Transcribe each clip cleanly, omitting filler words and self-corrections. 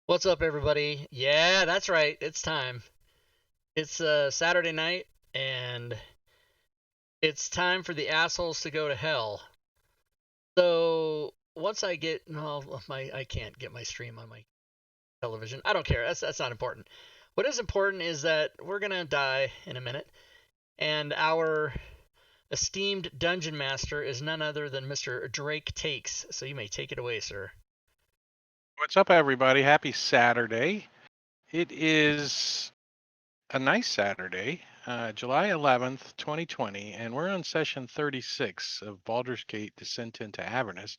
What's up, everybody? Yeah, that's right. It's time. It's Saturday night, and it's time for the assholes to go to hell. So once I get I can't get my stream on my television. I don't care. That's not important. What is important is that we're gonna die in a minute, and our esteemed dungeon master is none other than Mr. Drake Takes. So you may take it away, sir. What's up, everybody? Happy Saturday. It is a nice Saturday, July 11th, 2020, and we're on session 36 of Baldur's Gate Descent into Avernus.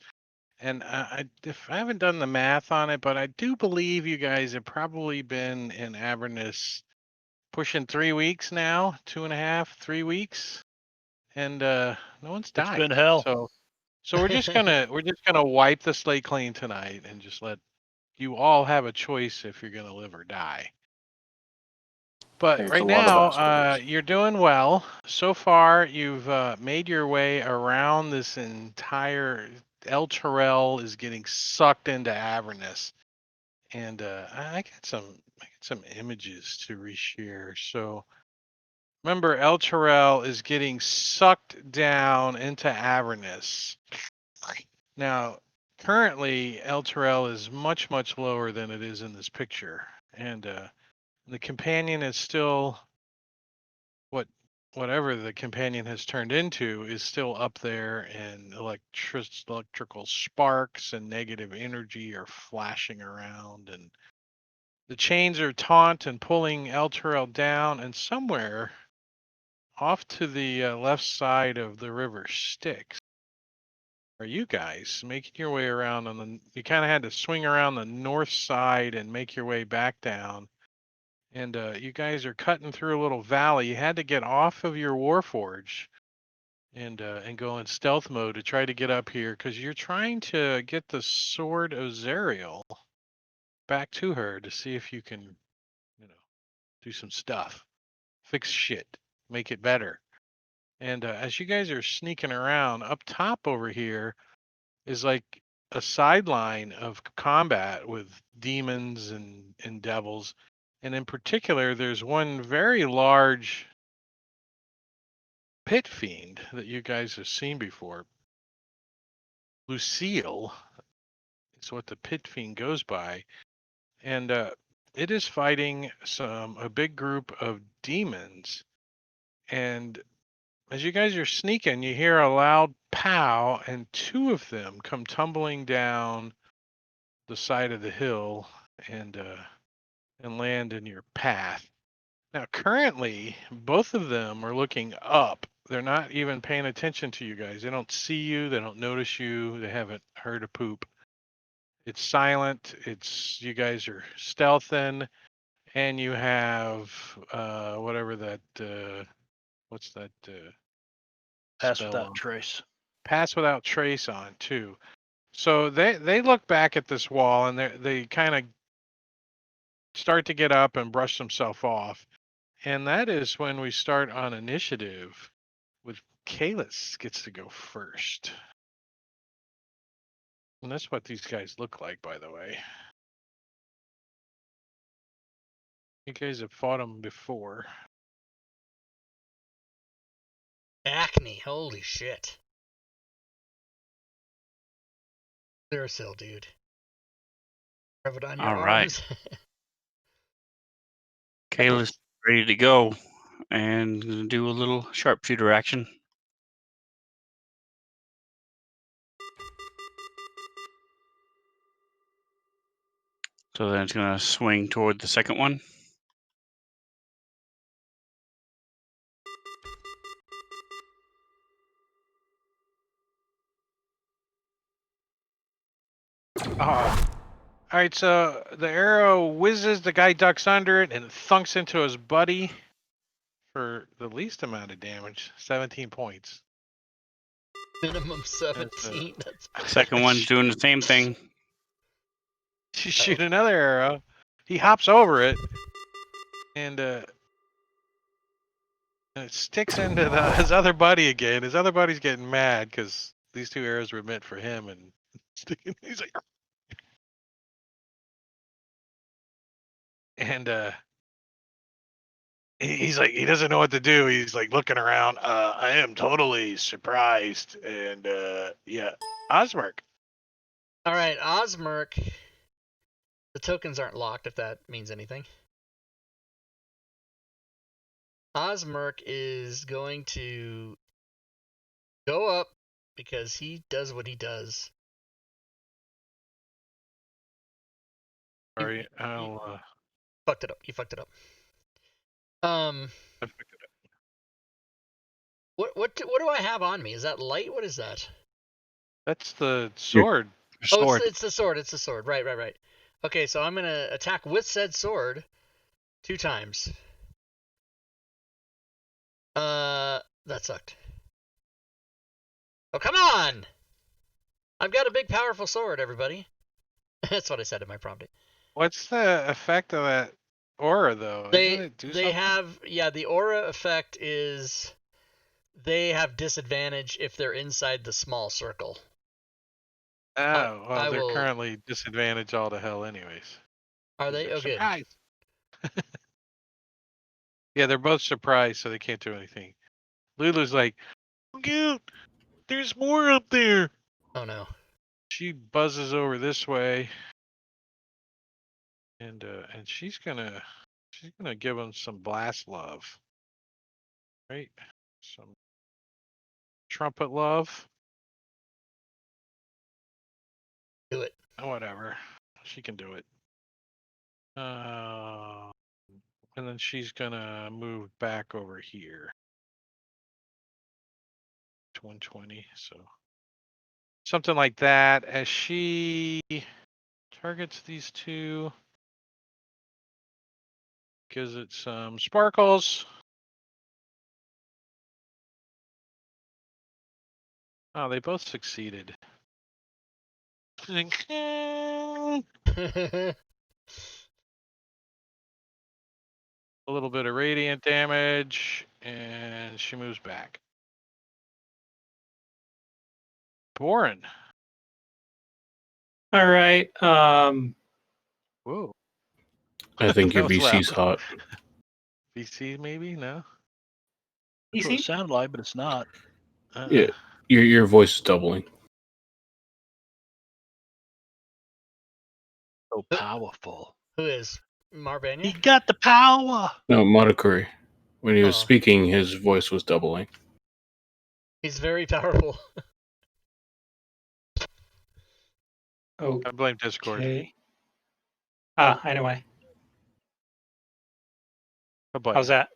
And if I haven't done the math on it, but I do believe you guys have probably been in Avernus pushing 3 weeks now, 2.5, 3 weeks, and no one's died. It's been hell. So we're just gonna wipe the slate clean tonight and just let you all have a choice if you're going to live or die. But It's right a lot of now, assholes. you're doing well. So far, you've made your way around this entire. Tyrell is getting sucked into Avernus, and I got some images to reshare. So remember, Tyrell is getting sucked down into Avernus. Now, currently, Tyrell is much lower than it is in this picture, and the companion is still whatever the companion has turned into is still up there, and electrical sparks and negative energy are flashing around, and the chains are taut and pulling Tyrell down, and somewhere off to the left side of the river Styx are you guys making your way around you kind of had to swing around the north side and make your way back down. And you guys are cutting through a little valley. You had to get off of your Warforge and go in stealth mode to try to get up here because you're trying to get the sword of Sariel back to her to see if you can, do some stuff, fix shit, make it better. And as you guys are sneaking around up top over here is like a sideline of combat with demons and devils. And in particular, there's one very large pit fiend that you guys have seen before. Lucille is what the pit fiend goes by. And it is fighting a big group of demons. And as you guys are sneaking, you hear a loud pow, and two of them come tumbling down the side of the hill and land in your path. Now, currently, both of them are looking up. They're not even paying attention to you guys. They don't see you. They don't notice you. They haven't heard a poop. It's silent. It's you guys are stealthing, and you have whatever that what's that Pass spell without on? trace. Pass without trace on too. So they look back at this wall and they kind of start to get up and brush themselves off. And that is when we start on initiative with Kalis gets to go first. And that's what these guys look like, by the way. You guys have fought them before. Acne, holy shit. Clearasil, dude. Rub it on your All right. arms. Kayla's ready to go and gonna do a little sharpshooter action. So then it's gonna swing toward the second one. All right, so the arrow whizzes, the guy ducks under it, and it thunks into his buddy for the least amount of damage, 17 points. Minimum 17. That's Second one's doing the same thing. You shoot another arrow. He hops over it, and it sticks into his other buddy again. His other buddy's getting mad because these two arrows were meant for him, and he's like, And he's like, he doesn't know what to do. He's like looking around. I am totally surprised. And yeah, Osmerk. All right, Osmerk. The tokens aren't locked, if that means anything. Osmerk is going to go up because he does what he does. Sorry, I'll. Fucked it up. You fucked it up. I picked it up. What do I have on me? Is that light? What is that? That's the sword. Oh, Sword. it's the sword. It's the sword. Right. Okay, so I'm gonna attack with said sword 2 times. That sucked. Oh, come on! I've got a big, powerful sword, everybody. That's what I said in my prompting. What's the effect of that aura, though? Doesn't it do something? The aura effect is they have disadvantage if they're inside the small circle. Oh, well, I they're will- currently disadvantaged all to hell, anyways. Are they? They're Oh, good. surprised. Yeah, they're both surprised, so they can't do anything. Lulu's like, "Dude, there's more up there." Oh no. She buzzes over this way, and she's gonna give him some blast love, right? Some trumpet love. Do it. Oh, whatever, she can do it. And then she's gonna move back over here to 120, so something like that. As she targets these two, gives it some sparkles. Oh, they both succeeded. A little bit of radiant damage, and she moves back. Boren. All right. Whoa. I think your That was VC's loud. hot. VC maybe? No. That's what it sounded like, but it's not. Uh-uh. Yeah, your voice is doubling. So powerful. Who is? Marbanya? He got the power. No, Monokuri. When he was Oh. speaking, his voice was doubling. He's very powerful. Oh, I blame Discord. okay. Anyway, A button. how's that?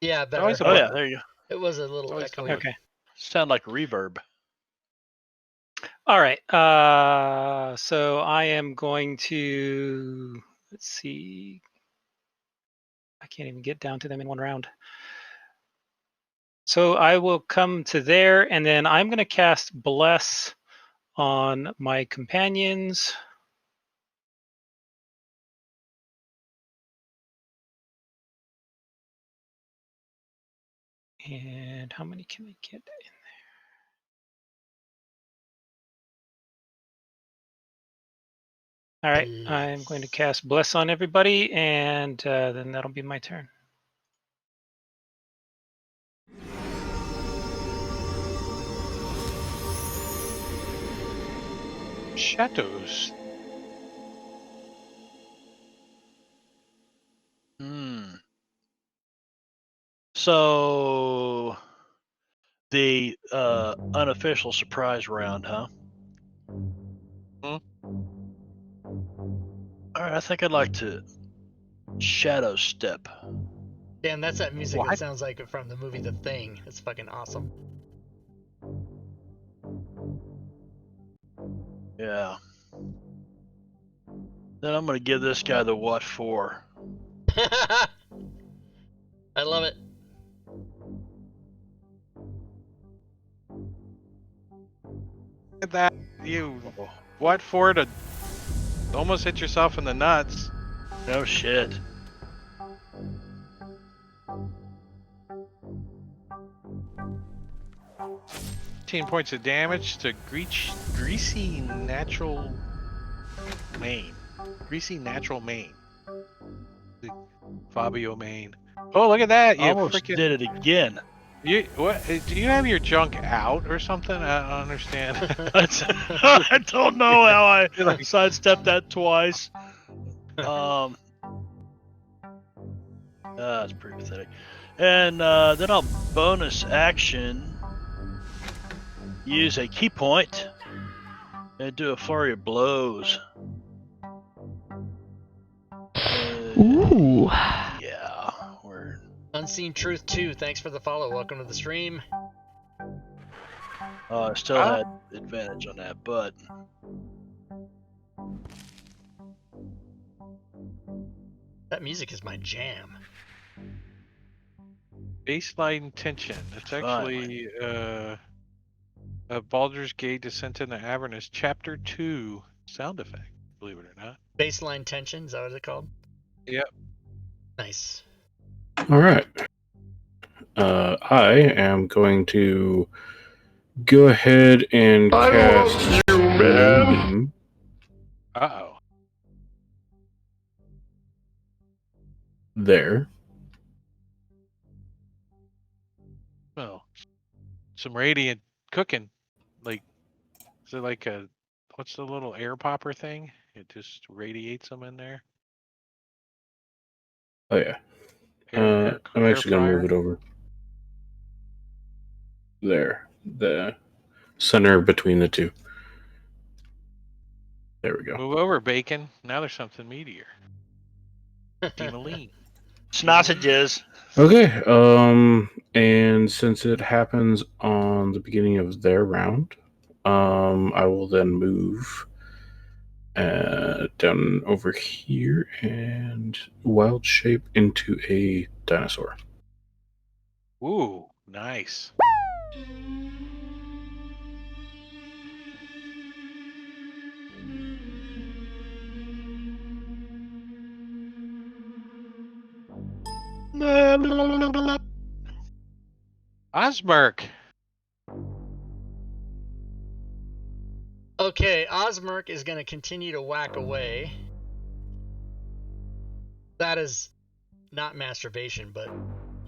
Yeah, better. always a Oh yeah, button. there you go. It was a little Always the echoey. button. Okay. Sound like reverb. All right. So I am going to, let's see. I can't even get down to them in one round. So I will come to there, and then I'm going to cast Bless on my companions. And how many can I get in there? All right, I'm going to cast Bless on everybody, and then that'll be my turn. Shadows. So the unofficial surprise round, huh? All right, I think I'd like to shadow step. Damn, that's that music that What? sounds like from the movie The Thing. It's fucking awesome. Yeah. Then I'm gonna give this guy the what for. I love it. Look at that. You what for to almost hit yourself in the nuts. No shit. Points of damage to greasy natural mane. Greasy natural mane. Fabio Main. Oh, look at that! You Almost freaking did it again. you what? Do you have your junk out or something? I don't understand. I don't know how I You're like- sidestepped that twice. That's pretty pathetic. And then I'll bonus action, use a key point, and do a flurry of blows. Ooh. Yeah, we're Unseen Truth 2, thanks for the follow. Welcome to the stream. I still had advantage on that, but That music is my jam. Baseline tension. It's actually a Baldur's Gate Descent into Avernus Chapter 2 sound effect. Believe it or not. Baseline tension, is that what it's called? Yep. Nice. All right. I am going to go ahead and cast Moonbeam. Uh-oh. There. Well, some radiant cooking. Like, is it like a, what's the little air popper thing? It just radiates them in there. Oh yeah. Air I'm actually gonna fryer? move it over. There. The center between the two. There we go. Move over, bacon. Now there's something meatier. Demoline. sausages. Okay. And since it happens on the beginning of their round, I will then move down over here and wild shape into a dinosaur. Ooh, nice. Osmerk. Okay, Osmerk is going to continue to whack away. That is not masturbation, but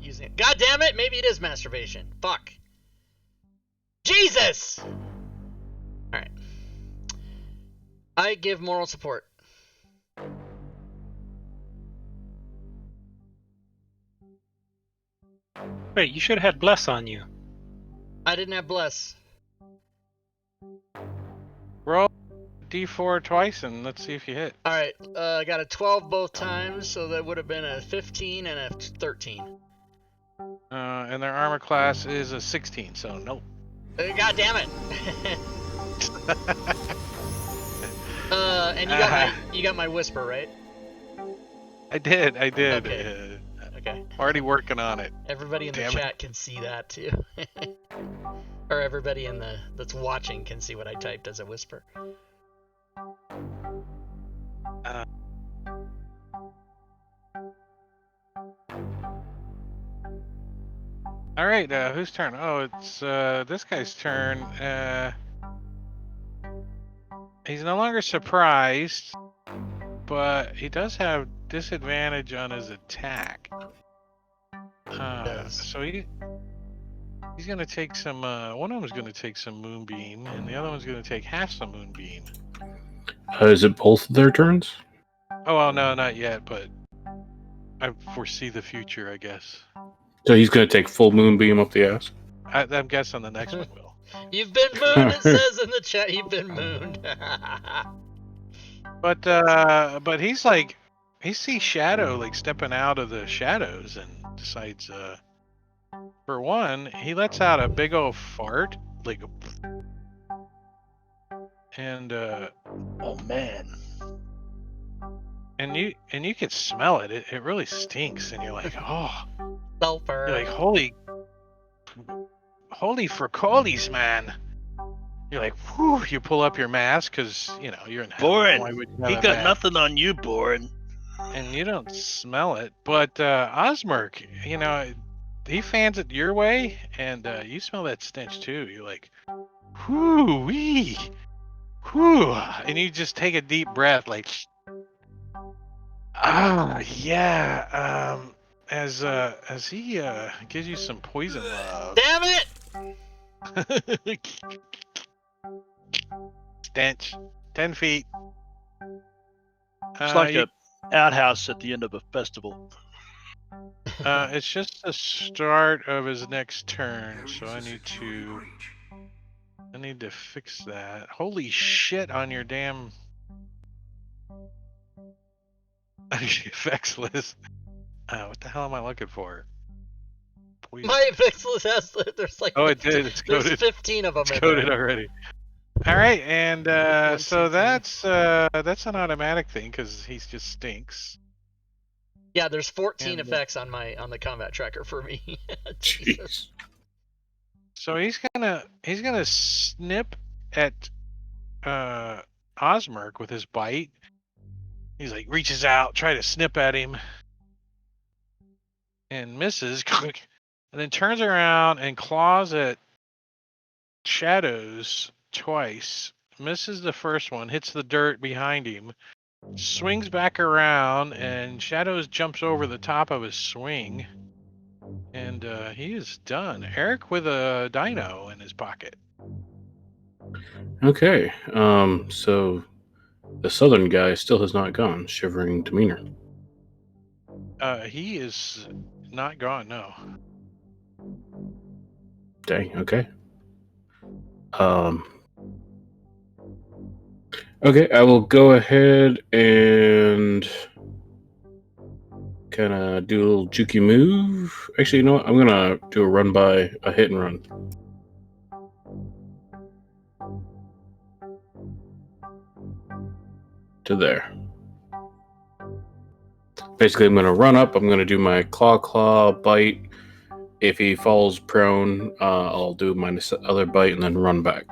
using it. God damn it, maybe it is masturbation. Fuck. Jesus! Alright. I give moral support. Wait, you should have had bless on you. I didn't have bless. Roll D4 twice and let's see if you hit. Alright, I got a 12 both times, so that would have been a 15 and a 13. And their armor class is a 16, so nope. God damn it! And you got my whisper, right? I did. Okay. Okay. Already working on it. Everybody in the Damn it. chat can see that too. Or everybody in the that's watching can see what I typed as a whisper. All right, whose turn? Oh, it's this guy's turn. He's no longer surprised, but he does have disadvantage on his attack. So he's gonna take some. One of them's gonna take some moonbeam, and the other one's gonna take half some moonbeam. Is it both their turns? Oh well, no, not yet, but I foresee the future, I guess. So he's going to take full moonbeam up the ass? I'm guessing the next one will. You've been mooned, it says in the chat. You've been mooned. But he's like, he sees Shadow like stepping out of the shadows and decides, for one, he lets out a big old fart, like, and Oh man. and you can smell it. It really stinks, and you're like, oh, Sulfur. you're like, holy fricoles, man. You're like, whew, you pull up your mask because, you know, you're in hell. Why Boren, would you have he a got mask? nothing on you, Boren. And you don't smell it. But Osmerk, you know, he fans it your way, and you smell that stench too. You're like, whoo wee, whoo, and you just take a deep breath, like, Yeah. As he gives you some poison love. Damn it! Stench. 10 feet. It's like a outhouse at the end of a festival. It's just the start of his next turn, so I need to fix that. Holy shit on your damn effects list. What the hell am I looking for? Poison. My effects list has there's like Oh, it did. It's there's coded. 15 of them. It's in coded there. already. All right, and 1, 2, so 3. that's an automatic thing because he just stinks. Yeah, there's 14 And, effects on the combat tracker for me. Jesus. Jeez. So he's gonna snip at Osmerk with his bite. He's like reaches out, try to snip at him, and misses, and then turns around and claws at Shadows twice. Misses the first one, hits the dirt behind him, swings back around, and Shadows jumps over the top of his swing, and he is done. Eric with a dino in his pocket. Okay. So the southern guy still has not gone. Shivering demeanor. He is not gone. No. Dang. Okay. Okay, I will go ahead and kind of do a little jukey move. Actually, you know what? I'm gonna do a hit and run. To there. Basically, I'm gonna run up. I'm gonna do my claw bite. If he falls prone, I'll do my other bite and then run back.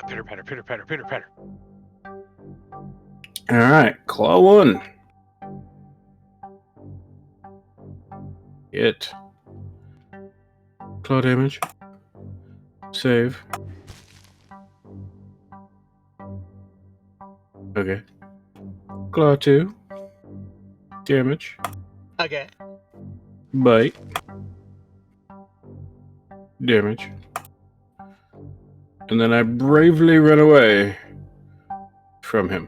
Pitter patter, pitter patter, pitter patter. All right, claw 1. Hit. Claw damage. Save. Okay. Claw 2. Damage. Okay. Bite. Damage. And then I bravely run away from him.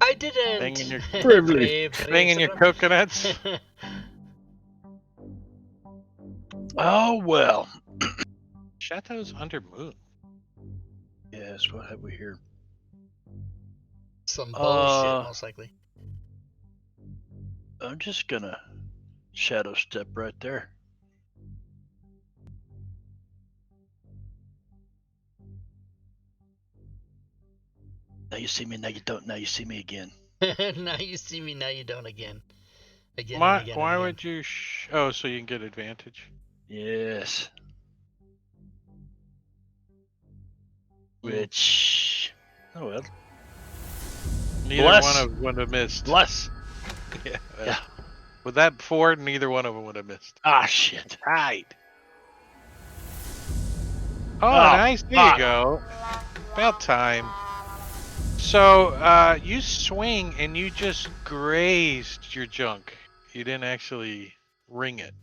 I didn't. Banging your- Bravely. Banging your coconuts. Oh well. Chateau's under moon. Yes. What have we here? Some bullshit, Uh, most likely. I'm just gonna shadow step right there. Now you see me, now you don't. Now you see me again. Now you see me, now you don't again. Again Why? and again. Why and again. would you? Oh, so you can get advantage. Yes. Which, oh well. Neither Bless. one of would have missed. Bless. Yeah. Yeah. With that 4, neither one of them would have missed. Ah, shit. Right. Oh, Oh, nice. There fuck. you go. About time. So, you swing and you just grazed your junk. You didn't actually ring it.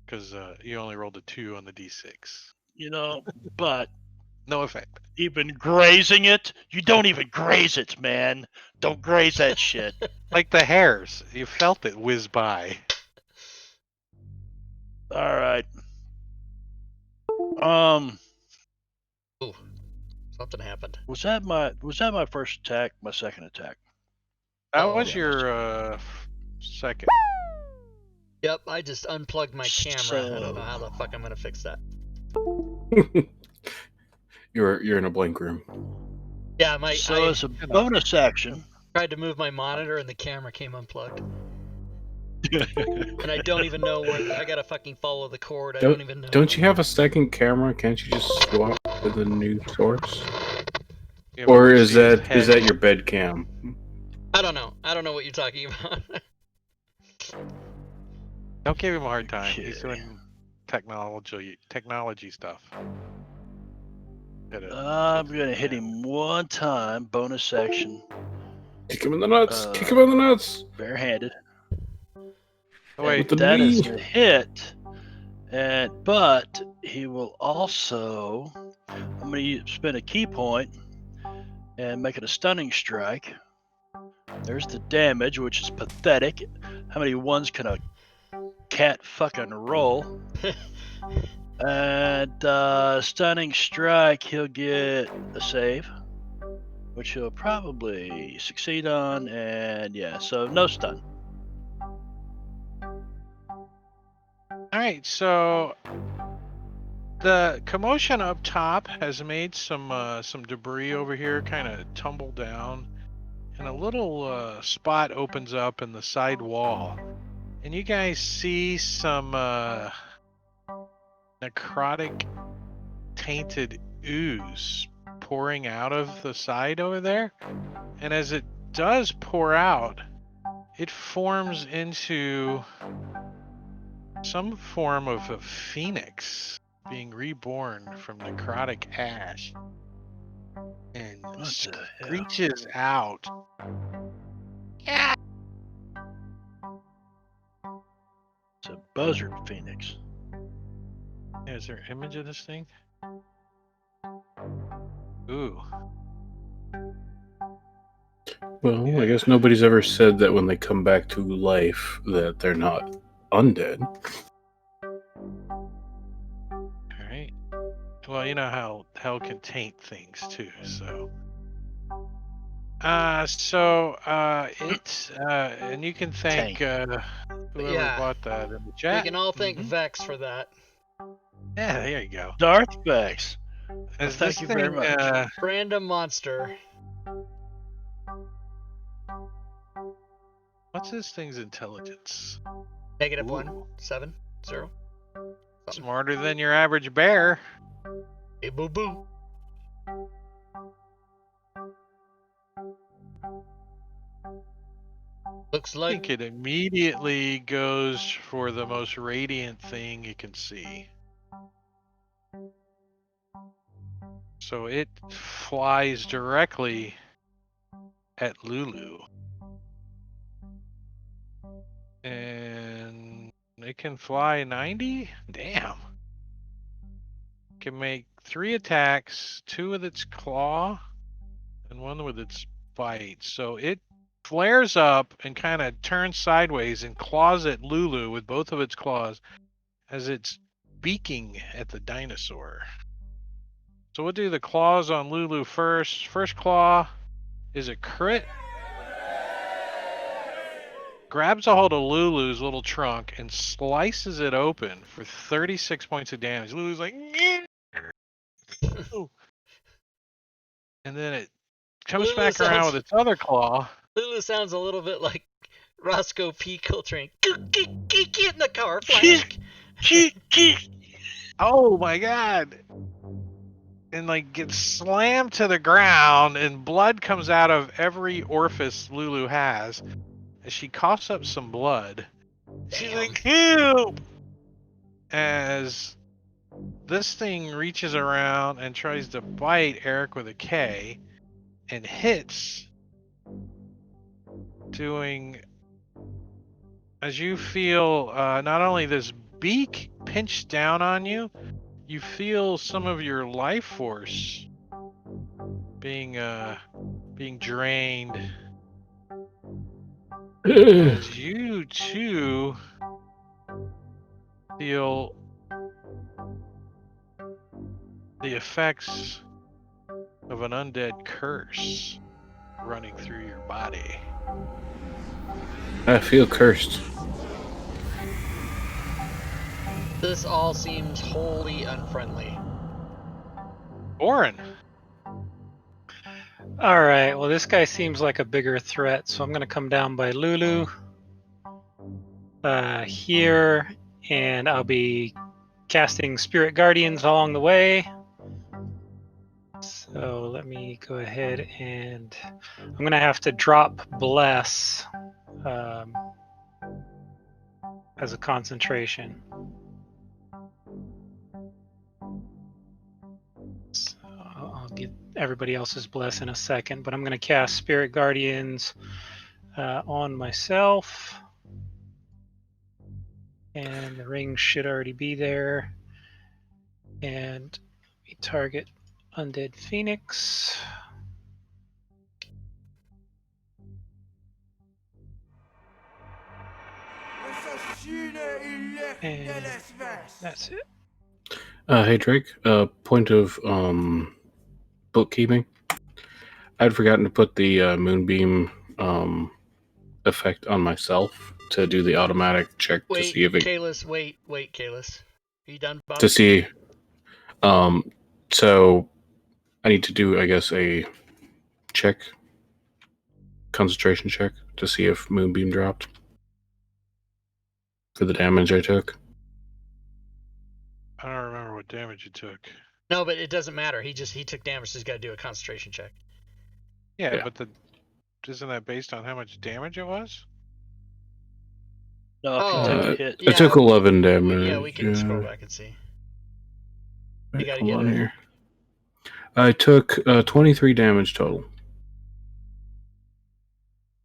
Because you only rolled a 2 on the d6. You know, but No effect. even grazing it, you don't even graze it, man. Don't graze that shit. Like the hairs. You felt it whiz by. All right. Ooh, something happened. Was that my first attack? My second attack? That Oh, was yeah. your second. Yep, I just unplugged my camera. I don't know So- how the fuck I'm gonna fix that. You're in a blank room. Yeah, So I as a bonus action, tried to move my monitor and the camera came unplugged. And I don't even know where. I gotta fucking follow the cord. I don't even know. Don't you have a second camera? Can't you just swap to the new source? Yeah, Or we is see his that head. your bed cam? I don't know. I don't know what you're talking about. Don't give him a hard time. He's Okay. doing technology stuff. I'm gonna hit him one time, bonus action, Kick him in the nuts. Kick him in the nuts. Barehanded. Oh, wait, With the That is knee. a hit. But he will also. I'm going to spend a key point and make it a stunning strike. There's the damage, which is pathetic. How many ones can a cat fucking roll? And stunning strike, he'll get a save, which he'll probably succeed on. And yeah, so no stun. All right, so the commotion up top has made some debris over here kind of tumble down, and a little spot opens up in the side wall, and you guys see some necrotic, tainted ooze pouring out of the side over there, and as it does pour out, it forms into some form of a phoenix being reborn from necrotic ash, and What the hell? screeches out. Yeah. It's a buzzard phoenix. Is there an image of this thing? Ooh. Well, I guess nobody's ever said that when they come back to life that they're not undead. Alright. Well, you know how hell can taint things too, so. And you can thank whoever Yeah. bought that in the We chat. can all thank Mhm. Vex for that. Yeah, there you go. Darth Vex. As Thank this you very thing, much. Random monster. what's this thing's intelligence? Negative Ooh. 1, 7, 0. Something. Smarter than your average bear. Hey, boo boo. Looks I like think it immediately goes for the most radiant thing you can see. So it flies directly at Lulu. And it can fly 90? Damn. Can make 3 attacks, 2 with its claw, and 1 with its bite. So it flares up and kind of turns sideways and claws at Lulu with both of its claws as it's beaking at the dinosaur. So we'll do the claws on Lulu first. First claw is a crit. Grabs a hold of Lulu's little trunk and slices it open for 36 points of damage. Lulu's like, and then it comes Lulu back around sounds- with its other claw. Lulu sounds a little bit like Roscoe P. Coltrane. Get in the car, Flask. Oh my god! And like gets slammed to the ground, and blood comes out of every orifice Lulu has as she coughs up some blood. She's Damn. like, help! As this thing reaches around and tries to bite Eric with a K and hits, doing, as you feel not only this beak pinched down on you, you feel some of your life force being drained. As you too feel the effects of an undead curse running through your body. I feel cursed. This all seems wholly unfriendly. Orin. All right. Well, this guy seems like a bigger threat, so I'm going to come down by Lulu here, and I'll be casting Spirit Guardians along the way. So let me go ahead and I'm going to have to drop Bless as a concentration. So I'll get everybody else's bless in a second, but I'm going to cast Spirit Guardians on myself. And the ring should already be there. And we target Undead Phoenix. And that's it. Hey Drake, point of bookkeeping. I'd forgotten to put the moonbeam effect on myself to do the automatic check to Wait, see if it Kalis, wait, Kalis. Are you done, Bob? to see. So I need to do, I guess, a check, concentration check to see if moonbeam dropped for the damage I took. I don't remember what damage you took. No, but it doesn't matter. He took damage, so he's got to do a concentration check. Yeah, but isn't that based on how much damage it was? No, if you Oh, take a hit. I took 11 damage. Yeah, we can scroll back and see. You gotta hold get on it. here. I took 23 damage total.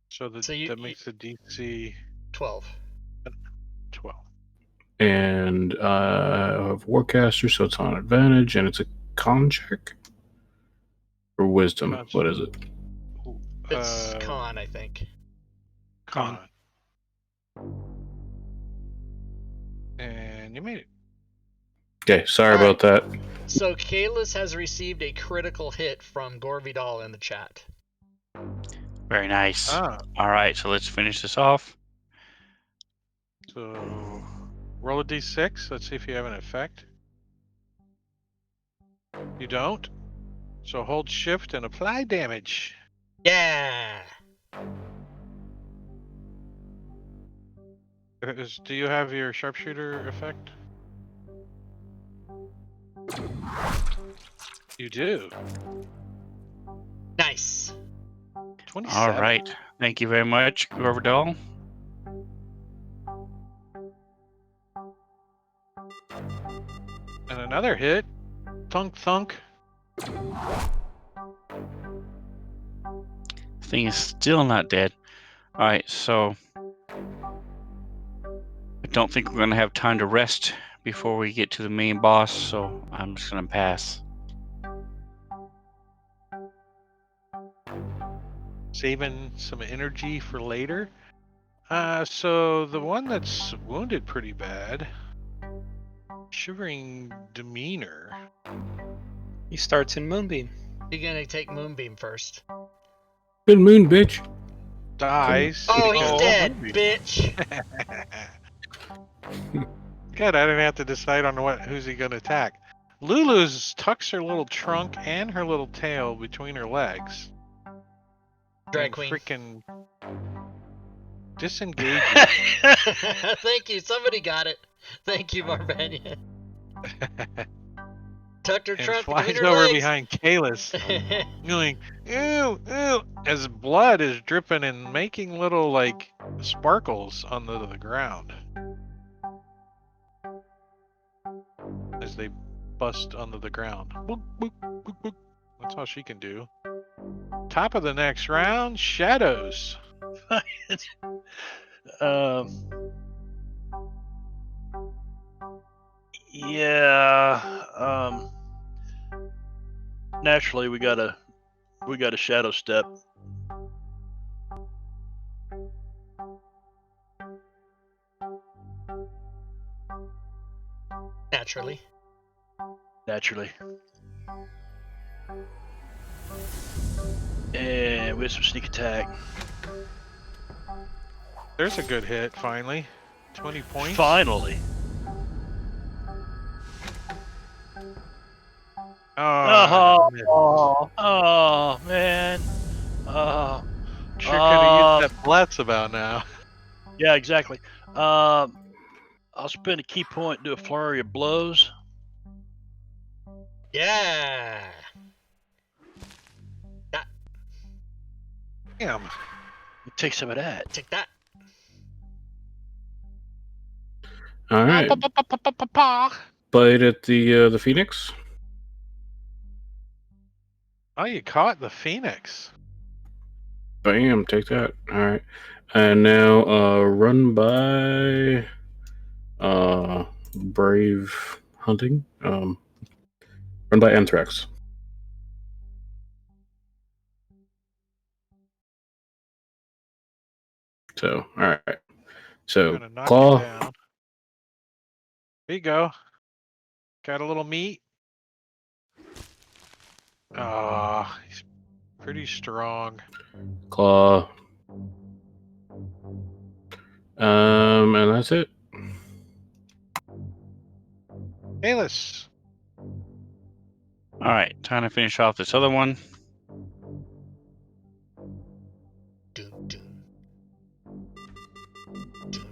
So that makes the DC 12. 12. And I have Warcaster, so it's on advantage, and it's a con check? Or wisdom? What is it? It's con, I think. Con. And you made it. Okay, sorry All about that. So Kalis has received a critical hit from Gore Vidal in the chat. Very nice. Ah, All right, so let's finish this off. so roll a d6. Let's see if you have an effect. You don't? So hold shift and apply damage. Yeah. Do you have your sharpshooter effect? You do. Nice. 27. All right. Thank you very much, Gorvidal. And another hit. Thunk, thunk. Thing is still not dead. All right, so I don't think we're going to have time to rest before we get to the main boss, so I'm just going to pass. Saving some energy for later. So the one that's wounded pretty bad. Shivering Demeanor. He starts in Moonbeam. You're gonna take Moonbeam first. Good moon, bitch. Dies. Oh, he's because- dead, bitch. Good, I didn't have to decide on who's he gonna attack. Lulu's tucks her little trunk and her little tail between her legs. Drag and queen. Freaking disengage. Thank you. Somebody got it. Thank you, Barbanian. Tucked her and trunk flies between her over legs. behind Kalis, going ew, ew, as blood is dripping and making little like sparkles on the ground as they bust onto the ground. Boop, boop, boop, boop. That's all she can do. Top of the next round, shadows. Yeah. Naturally, we got a shadow step. Naturally. And we have some sneak attack. There's a good hit, finally. 20 points. Finally. Oh, Oh man. sure could have used that bless about now. Yeah, exactly. I'll spend a key point and do a flurry of blows. Yeah. Damn. Take some of that. Take that. All right. Bite. Bite at the Phoenix. Oh, you caught the Phoenix. Bam, take that. All right. And now run by Brave Hunting. Run by Anthrax. So, all right. So, Gonna knock Claw. him down. There you go. Got a little meat. Oh, he's pretty strong. Claw. And that's it. Alis. All right, time to finish off this other one. Dun, dun. Dun.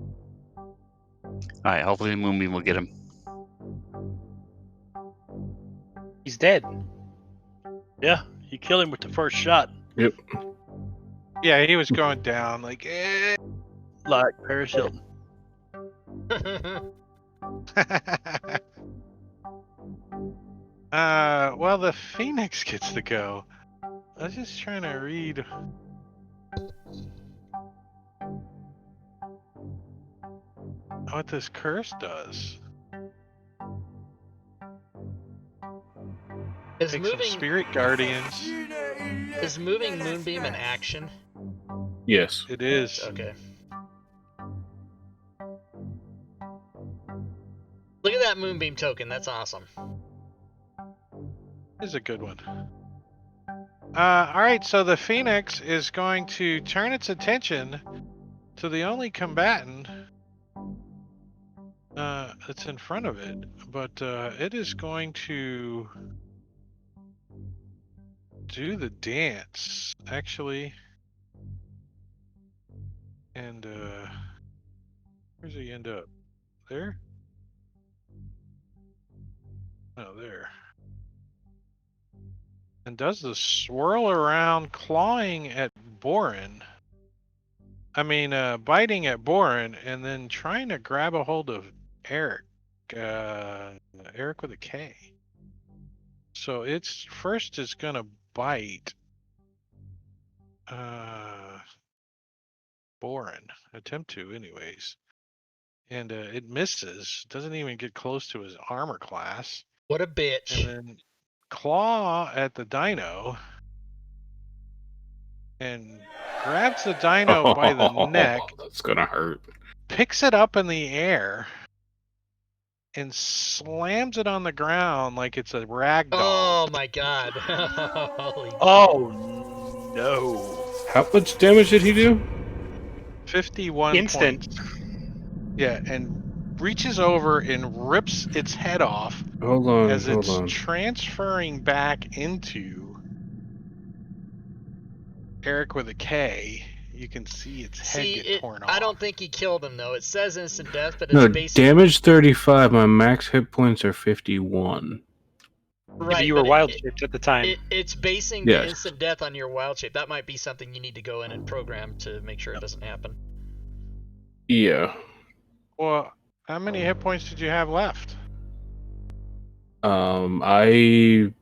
All right, hopefully the Moonbeam will get him. He's dead. Yeah, you kill him with the first shot, Yep. Yeah, he was going down like. like Paris Hilton. Well, the Phoenix gets to go. I was just trying to read what this curse does. Is Take some moving spirit guardians. is moving Moonbeam an action? Yes. It is. Okay. Look at that Moonbeam token. That's awesome. Is a good one. All right, so the Phoenix is going to turn its attention to the only combatant that's in front of it, but it is going to do the dance, actually. And where's he end up? There? No, there. And does the swirl around, clawing at Borin. Biting at Borin, and then trying to grab a hold of Eric. Eric with a K. So it's first is gonna bite Borin. Attempt to, anyways. And it misses. Doesn't even get close to his armor class. What a bitch. And then claw at the dino. And grabs the dino by the neck. That's gonna hurt. Picks it up in the air. And slams it on the ground like it's a rag doll. Oh my god. Holy Oh no! How much damage did he do? 51 Instant. points. Yeah, and reaches over and rips its head off Hold on. as Hold it's on. transferring back into Eric with a K. You can see its head get torn off. I don't think he killed him though. It says instant death, but it's No, basically damage 35. My max hit points are 51. right. Maybe you were but wild shaped at the time. It's basing the Yes. instant death on your wild shape. That might be something you need to go in and program to make sure it doesn't happen. Yeah. Well, how many hit points did you have left? I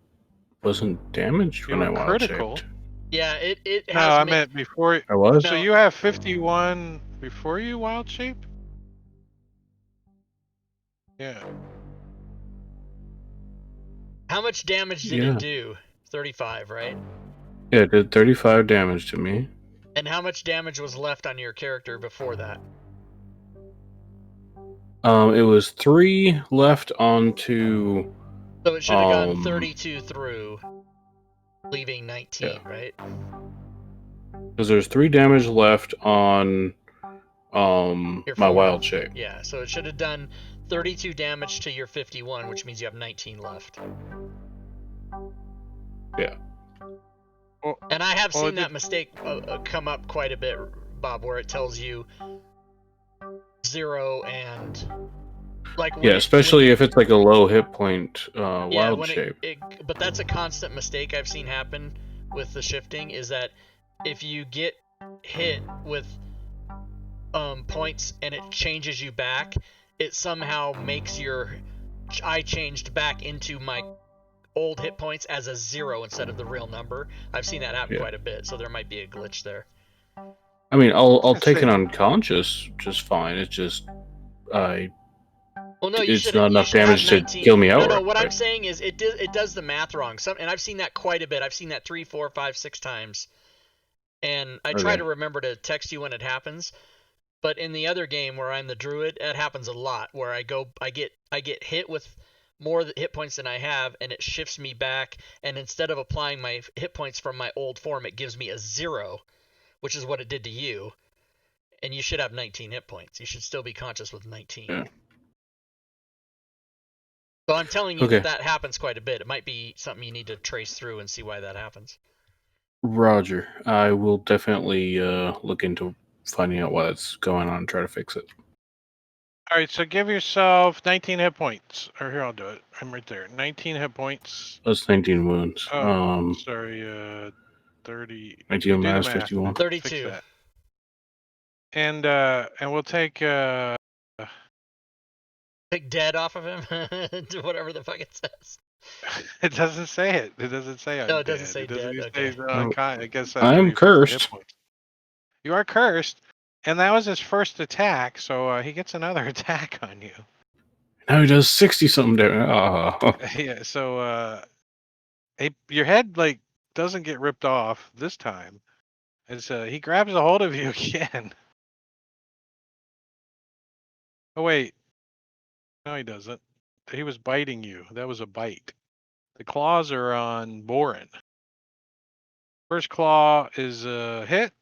wasn't damaged You when I were wild critical. shaped. Yeah, it No, has. I meant before. I was. So No. you have 51 before you wild shape? Yeah. How much damage did Yeah. it do? 35, right? Yeah, it did 35 damage to me. And how much damage was left on your character before that? It was 3 left onto. So it should have gone Um, 32 through, leaving 19, Yeah. right? Because there's 3 damage left on Your my 4. wild shape. Yeah, so it should have done 32 damage to your 51, which means you have 19 left. Yeah. Well, And I have well, seen it that did- mistake come up quite a bit, Bob, where it tells you 0 and like when Yeah, it- especially if it's like a low hit point yeah, wild when shape. but that's a constant mistake I've seen happen with the shifting, is that if you get hit with points and it changes you back, it somehow makes I changed back into my old hit points as a 0 instead of the real number. I've seen that happen quite a bit, so there might be a glitch there. I mean, I'll take Say- it unconscious just fine. It's just Well, no, it's not enough have damage to 19. kill me No, outright. what I'm saying is it does the math wrong. And I've seen that quite a bit. I've seen that 3, 4, 5, 6 times. And I try Okay. to remember to text you when it happens. But in the other game where I'm the druid, that happens a lot. Where I get hit with more hit points than I have, and it shifts me back. And instead of applying my hit points from my old form, it gives me a 0, which is what it did to you. And you should have 19 hit points. You should still be conscious with 19. Yeah. So I'm telling you Okay. that happens quite a bit. It might be something you need to trace through and see why that happens. Roger. I will definitely look into finding out what's going on and try to fix it. All right, so give yourself 19 hit points. Or here, I'll do it. I'm right there. 19 hit points. That's 19 wounds. Oh, sorry. 30. 19 do the minus math. 51. 32. Fix that. And we'll take Take dead off of him. Whatever the fuck it says. it doesn't say it. It doesn't say I'm No, it dead. doesn't say It doesn't dead, even say okay. I guess I am after 50 hit cursed. points. You are cursed, and that was his first attack, so he gets another attack on you. Now he does 60 something damage. Oh. Yeah, so your head like doesn't get ripped off this time. It's he grabs a hold of you again. Oh wait. No, he doesn't. He was biting you. That was a bite. The claws are on Boren. First claw is a hit.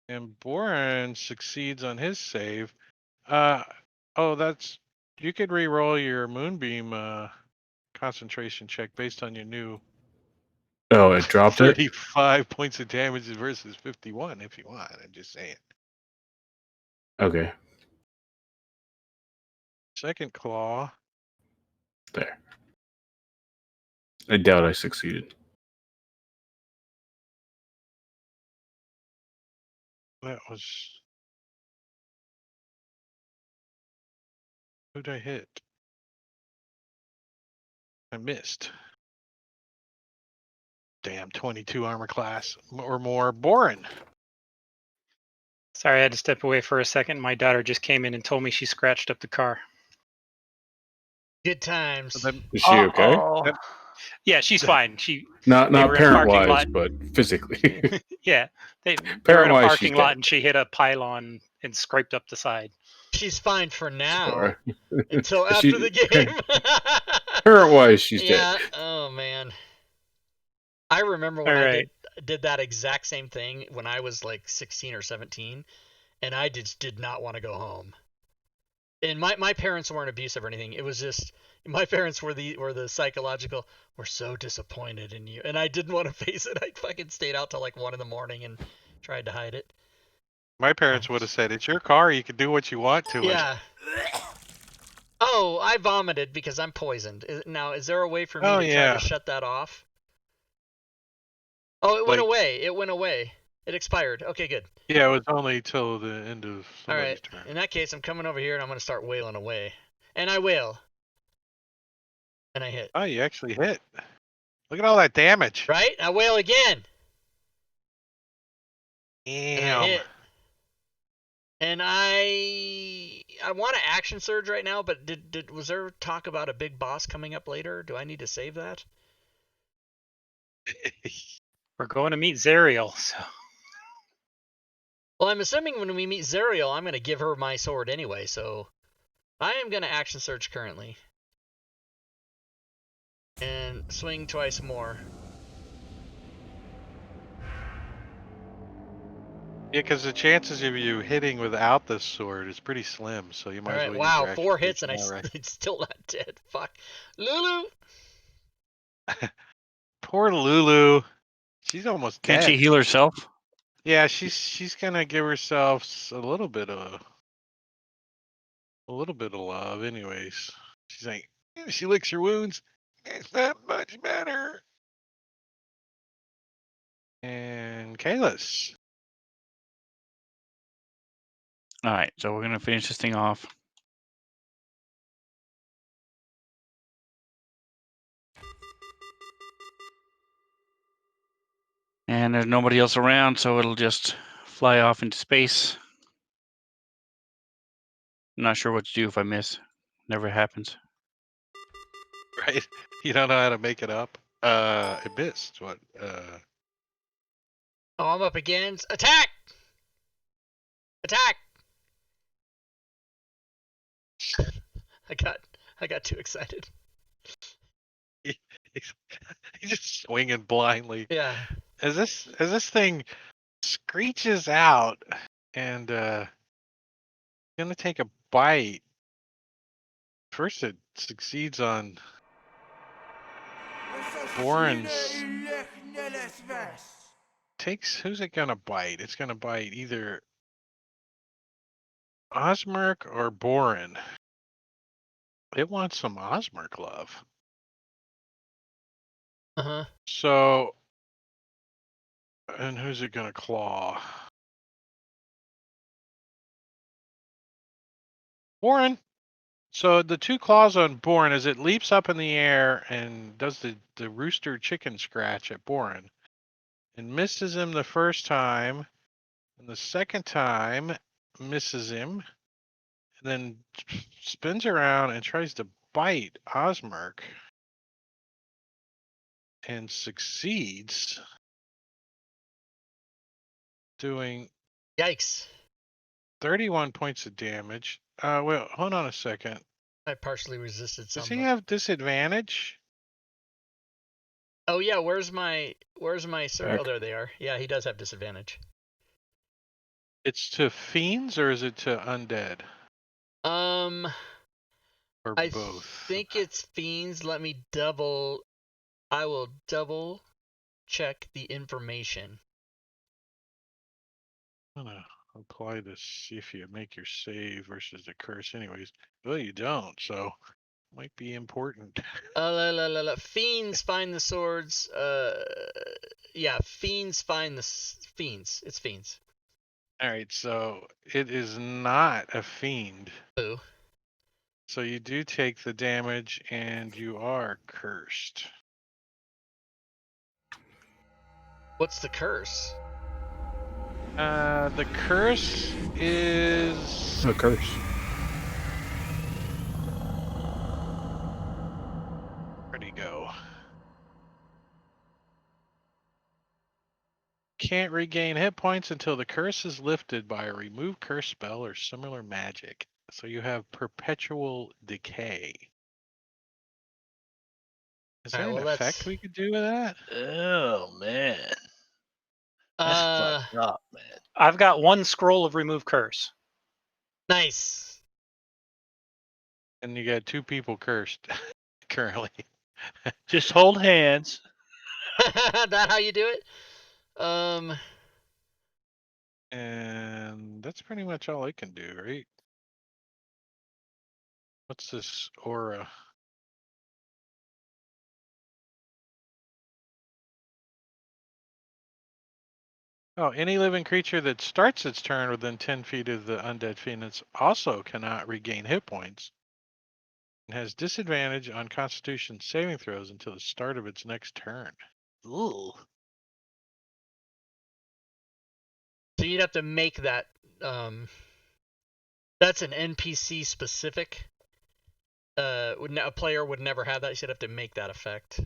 And Boren succeeds on his save. You could re-roll your Moonbeam concentration check based on your new Oh, it dropped it? 35 points of damage versus 51 if you want. I'm just saying. Okay. Second claw. There. I doubt I succeeded. That was. Who'd I hit? I missed. Damn, 22 armor class or more. Boren. Sorry, I had to step away for a second. My daughter just came in and told me she scratched up the car. Good times. Is she okay? Uh-oh. Yeah, she's fine. Not were in a parent parking wise, lot. but physically. Yeah, they were in a Parent-wise, parking she's lot dead. and she hit a pylon and scraped up the side. She's fine for now. Sorry. Until after the game. Parent wise, she's yeah. dead. Oh man. I remember when All did that exact same thing when I was like 16 or 17, and I just did not want to go home. And my parents weren't abusive or anything. It was just my parents were the psychological. We're so disappointed in you, and I didn't want to face it. I fucking stayed out till like 1 a.m. and tried to hide it. My parents would have said, "It's your car. You can do what you want to Yeah. Oh, I vomited because I'm poisoned. Now, is there a way for me to try to shut that off? Oh, it went away. It went away. It expired. Okay, good. Yeah, it was only till the end of somebody's turn. In that case, I'm coming over here and I'm going to start wailing away. And I wail. And I hit. Oh, you actually hit. Look at all that damage. Right? I wail again. Damn. And I hit. And I want to action surge right now, but was there talk about a big boss coming up later? Do I need to save that? We're going to meet Sariel. So. Well, I'm assuming when we meet Sariel, I'm going to give her my sword anyway, so I am going to action surge currently. And swing twice more. Yeah, because the chances of you hitting without the sword is pretty slim, so you might as well use Wow, your 4 action hits and it's still not dead. Fuck. Lulu! Poor Lulu. She's almost dead. Can't she heal herself? Yeah, she's gonna give herself a little bit of love, anyways. She's like, she licks her wounds. It's not much better. And Kalis. All right, so we're gonna finish this thing off. And there's nobody else around, so it'll just fly off into space. I'm not sure what to do if I miss. Never happens. Right? You don't know how to make it up. It missed. What? Oh, I'm up against attack. Attack! I got too excited. He's just swinging blindly. Yeah. As this thing screeches out and gonna take a bite. First, it succeeds on Boren's. Who's it gonna bite? It's gonna bite either Osmerk or Boren. It wants some Osmerk love. Uh-huh. So, and who's it gonna claw? Boren. So the two claws on Boren as it leaps up in the air and does the rooster chicken scratch at Boren and misses him the first time, and the second time misses him, and then spins around and tries to bite Osmerk and succeeds, doing Yikes. 31 points of damage. Well, hold on a second. I partially resisted some. Does he have disadvantage? Oh yeah, where's my Sariel? Back. Oh, there they are. Yeah, he does have disadvantage. It's to fiends or is it to undead? Or I both? think it's fiends. I will double check the information. I'm gonna apply this, see if you make your save versus the curse anyways. Well, you don't, so might be important. Fiends find the swords. Yeah, fiends find the fiends. It's fiends. All right, so it is not a fiend. Boo. So you do take the damage and you are cursed. What's the curse? The curse is A curse. where'd he go? Can't regain hit points until the curse is lifted by a remove curse spell or similar magic. So you have perpetual decay. Is there Alright, an well, effect we could do with that? Oh man, that's fucked up, man. I've got one scroll of remove curse. Nice. And you got two people cursed currently. Just hold hands. That how you do it? And that's pretty much all I can do, right? What's this aura? Oh, any living creature that starts its turn within 10 feet of the undead phoenix also cannot regain hit points and has disadvantage on Constitution saving throws until the start of its next turn. Ooh. So you'd have to make that. That's an NPC specific. A player would never have that. So you'd have to make that effect.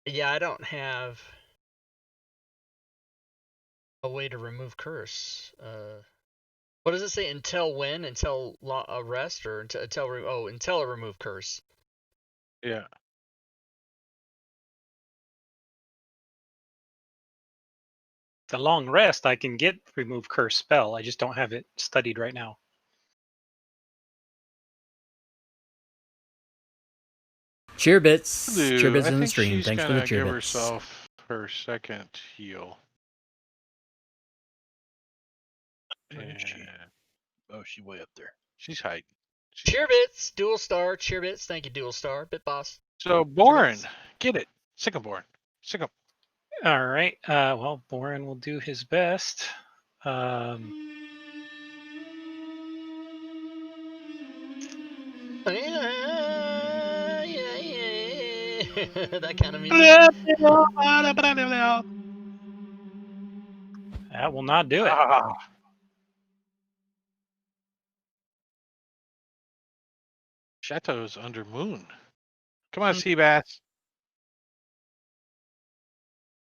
Yeah, I don't have a way to remove curse. What does it say? Until when? Until rest or until a remove curse. Yeah. The long rest, I can get remove curse spell. I just don't have it studied right now. Cheer bits. Lou, Cheer bits I in the think stream. she's Thanks for gonna the cheer give bits. herself her second heal. Where is she? And Oh, she's way up there. she's hiding. Cheer bits, dual star, cheer bits. Thank you, dual star, bit boss. So, Boren, bits. get it. Sick 'em, Boren. Sick 'em. All right. Well, Boren will do his best. That kind of music. That will not do it. Ah. Chateau's under moon. Come on, Seabass.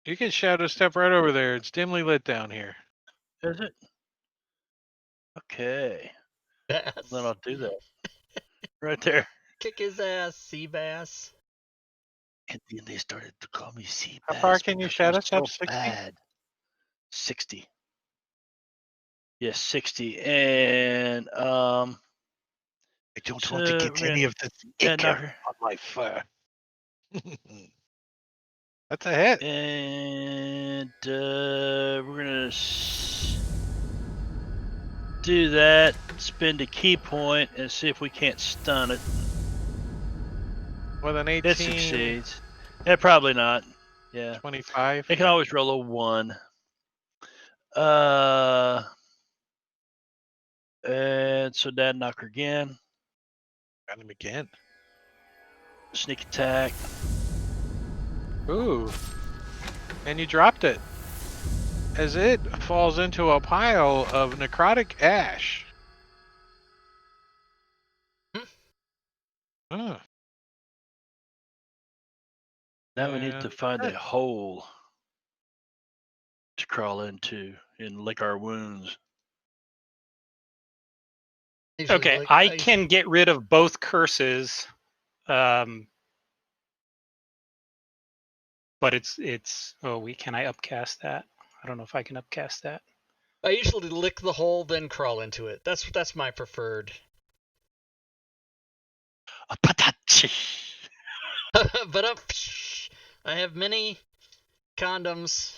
You can shadow step right over there. It's dimly lit down here. Is it? Okay. Bass. Then I'll do that. Right there. Kick his ass, sea bass. And then they started to call me Sea How Bass. far can you because it shadow was step? so 60? bad. 60. Yes, 60. And I don't want to get any of this ichor on my fur. That's a hit. And we're gonna do that. Spend a key point and see if we can't stun it. With an 18. It succeeds. Yeah, probably not. Yeah. 25. It can always roll a 1. And so dad knocker again. Got him again. Sneak attack. Ooh. And you dropped it. As it falls into a pile of necrotic ash. Now we need to find a hole to crawl into and lick our wounds. Okay, I can get rid of both curses, but it's. Oh, can I upcast that? I don't know if I can upcast that. I usually lick the hole, then crawl into it. That's my preferred. But I have many condoms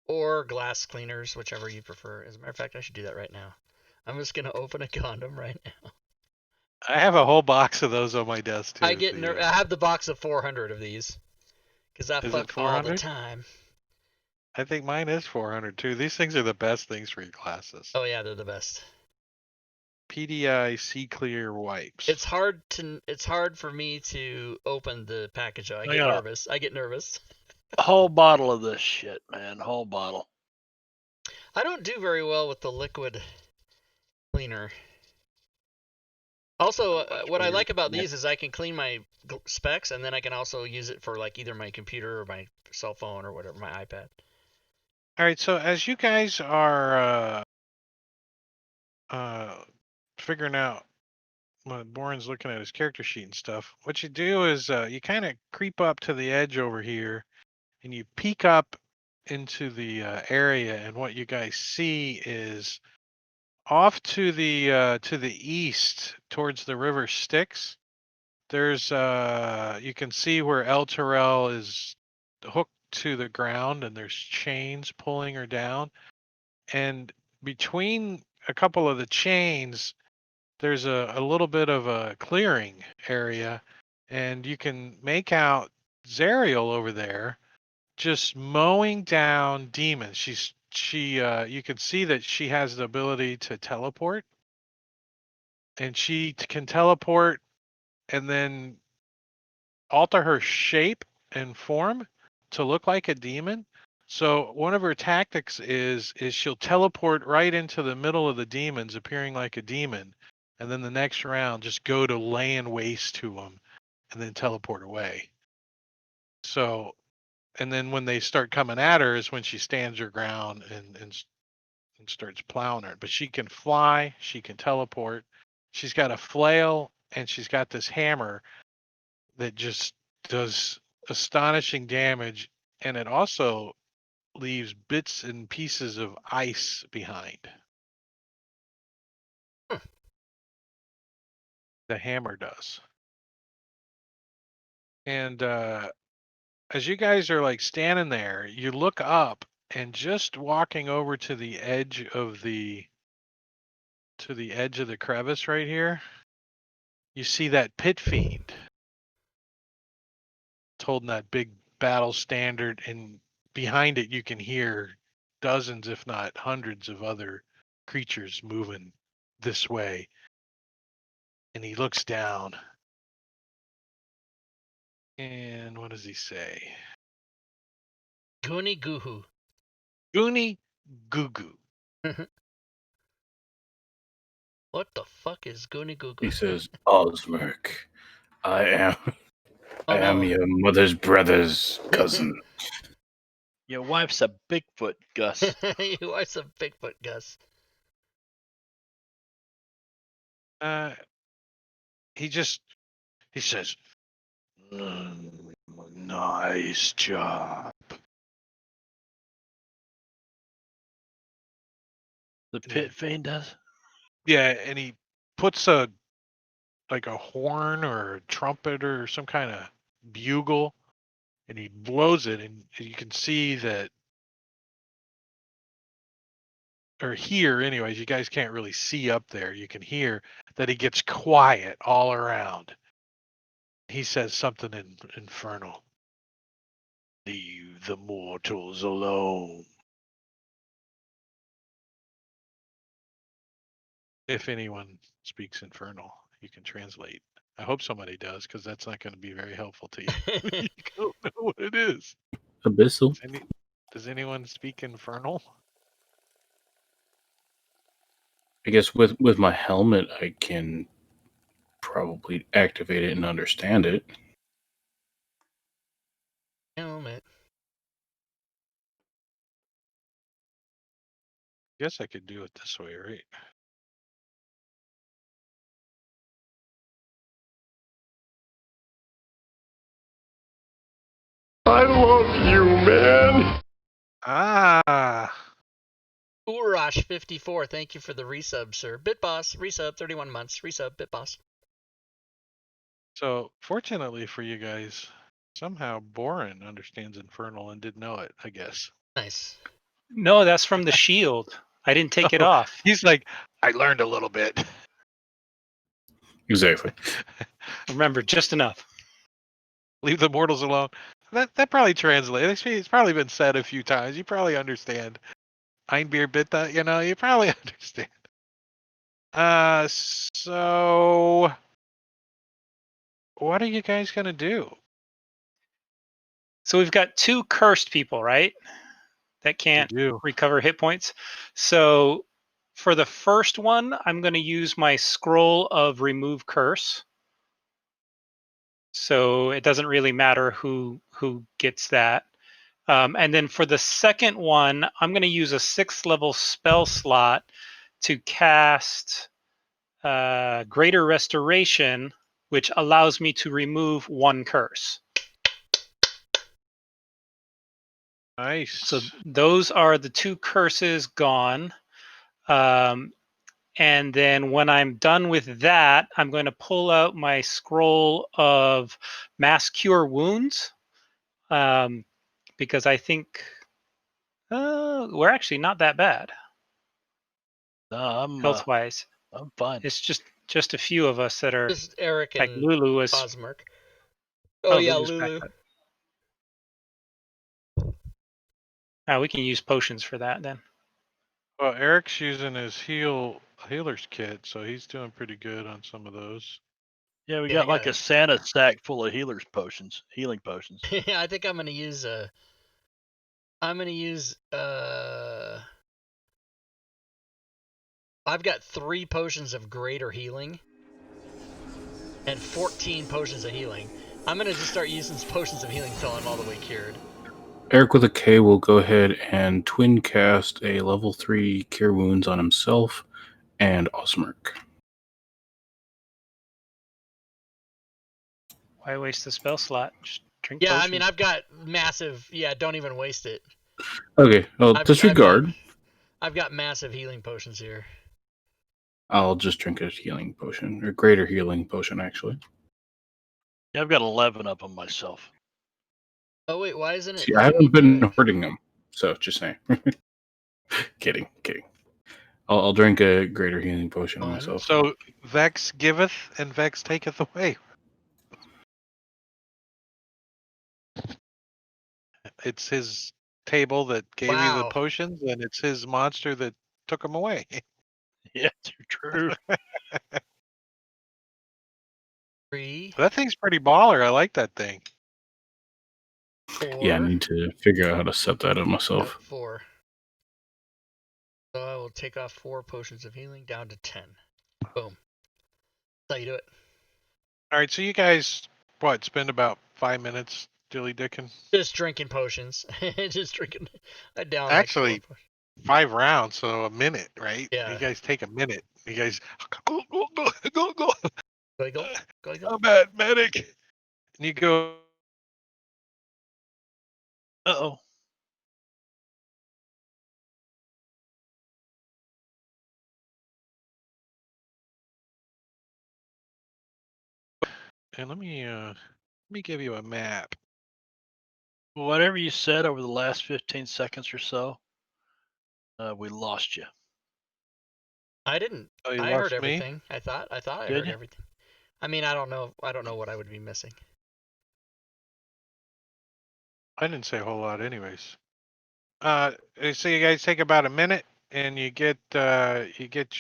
or glass cleaners, whichever you prefer. As a matter of fact, I should do that right now. I'm just gonna open a condom right now. I have a whole box of those on my desk too. I have the box of 400 of these because I fuck all the time. I think mine is 400 too. These things are the best things for your glasses. Oh yeah, they're the best. PDI C Clear wipes. It's hard for me to open the package. I get nervous. I get nervous. A whole bottle of this shit, man. Whole bottle. I don't do very well with the liquid cleaner. Also, what I like about these is I can clean my specs, and then I can also use it for like either my computer or my cell phone or whatever, my iPad. All right, so as you guys are figuring out, Boren's looking at his character sheet and stuff, what you do is you kind of creep up to the edge over here, and you peek up into the area, and what you guys see is off to the east towards the river Styx. There's you can see where Tyrell is hooked to the ground, and there's chains pulling her down. And between a couple of the chains, there's a little bit of a clearing area, and you can make out Sariel over there just mowing down demons. You can see that she has the ability to teleport, and she can teleport and then alter her shape and form to look like a demon. So one of her tactics is she'll teleport right into the middle of the demons, appearing like a demon, and then the next round just go to laying waste to them, and then teleport away. So, and then when they start coming at her is when she stands her ground and starts plowing her. But she can fly, she can teleport. She's got a flail, and she's got this hammer that just does astonishing damage, and it also leaves bits and pieces of ice behind. The hammer does. And as you guys are like standing there, you look up, and just walking over to the edge of the crevice right here, you see that pit fiend. It's holding that big battle standard, and behind it you can hear dozens, if not hundreds, of other creatures moving this way. And he looks down. And what does he say? Goonie Goohoo. Goonie Goo Goo. What the fuck is Goonie Goo He Goo? says, Osmerk, I am Oh, no. your mother's brother's cousin. Your wife's a Bigfoot, Gus. You are some Bigfoot, Gus. He says, nice job. The pit fiend does. Yeah, and he puts a horn or a trumpet or some kind of bugle, and he blows it, and you can see that, or hear anyways, you guys can't really see up there. You can hear that it gets quiet all around. He says something infernal. Leave the mortals alone. If anyone speaks infernal, you can translate. I hope somebody does, because that's not going to be very helpful to you. You don't know what it is. Abyssal. Does anyone speak infernal? I guess with my helmet, I can probably activate it and understand it. Helmet. Guess I could do it this way, right? I love you, man. Ah, Urash54, thank you for the resub, sir. Bitboss, resub, 31 months. Resub, Bitboss. so fortunately for you guys, somehow Boren understands infernal and didn't know it, I guess. Nice. No, that's from the shield. I didn't take it Oh, off. He's like, I learned a little bit. Exactly. Remember, just enough. Leave the mortals alone. That probably translates. It's probably been said a few times. You probably understand. Einbeer Bitta, you probably understand. So what are you guys gonna do? So we've got 2 cursed people, right? That can't You recover hit points. So for the first one, I'm going to use my scroll of remove curse. So it doesn't really matter who gets that. And then for the second one, I'm going to use a 6th level spell slot to cast Greater Restoration, which allows me to remove 1 curse. nice. So those are the 2 curses gone. And then when I'm done with that, I'm going to pull out my scroll of Mass Cure Wounds, because I think we're actually not that bad No, health-wise. I'm fine. It's just a few of us that are Just Eric like and Lulu was. Osmerk. Oh, yeah, Lulu's back Lulu. up. We can use potions for that then. Well, Eric's using his healer's kit, so he's doing pretty good on some of those. Yeah, we Yeah, got I like got a it. Santa sack full of healing potions. Yeah, I think I'm gonna use I've got 3 potions of greater healing and 14 potions of healing. I'm gonna just start using potions of healing until I'm all the way cured. Eric with a K will go ahead and twin cast a level 3 Cure Wounds on himself and Osmerk. Why waste the spell slot? Just drink Yeah, potions. I mean, I've got massive. Yeah, don't even waste it. Okay, well, disregard. I've got massive healing potions here. I'll just drink a healing potion, or greater healing potion, actually. Yeah, I've got 11 of them myself. Oh wait, why isn't it? See, I haven't been hurting them, so just saying. Kidding. I'll drink a greater healing potion on myself. So Vex giveth and Vex taketh away. It's his table that gave you the Wow. potions, and it's his monster that took them away. Yeah, true. 3, That thing's pretty baller. I like that thing. 4. Yeah, I need to figure out how to set that up myself. 4. So I will take off 4 potions of healing down to 10. Boom. That's how you do it. All right, so you guys, spend about 5 minutes dilly dicking? Just drinking potions. Just drinking. I down Actually, like 4 potions. 5 rounds, so a minute, right? Yeah. You guys take a minute. You guys go. Go. Combat medic. And you go. Uh-oh. And let me give you a map. Whatever you said over the last 15 seconds or so, we lost you. I didn't. Oh, you I lost heard me? everything. I thought I Did heard ya? everything. I mean, I don't know what I would be missing. I didn't say a whole lot, anyways. So you guys take about a minute, and you get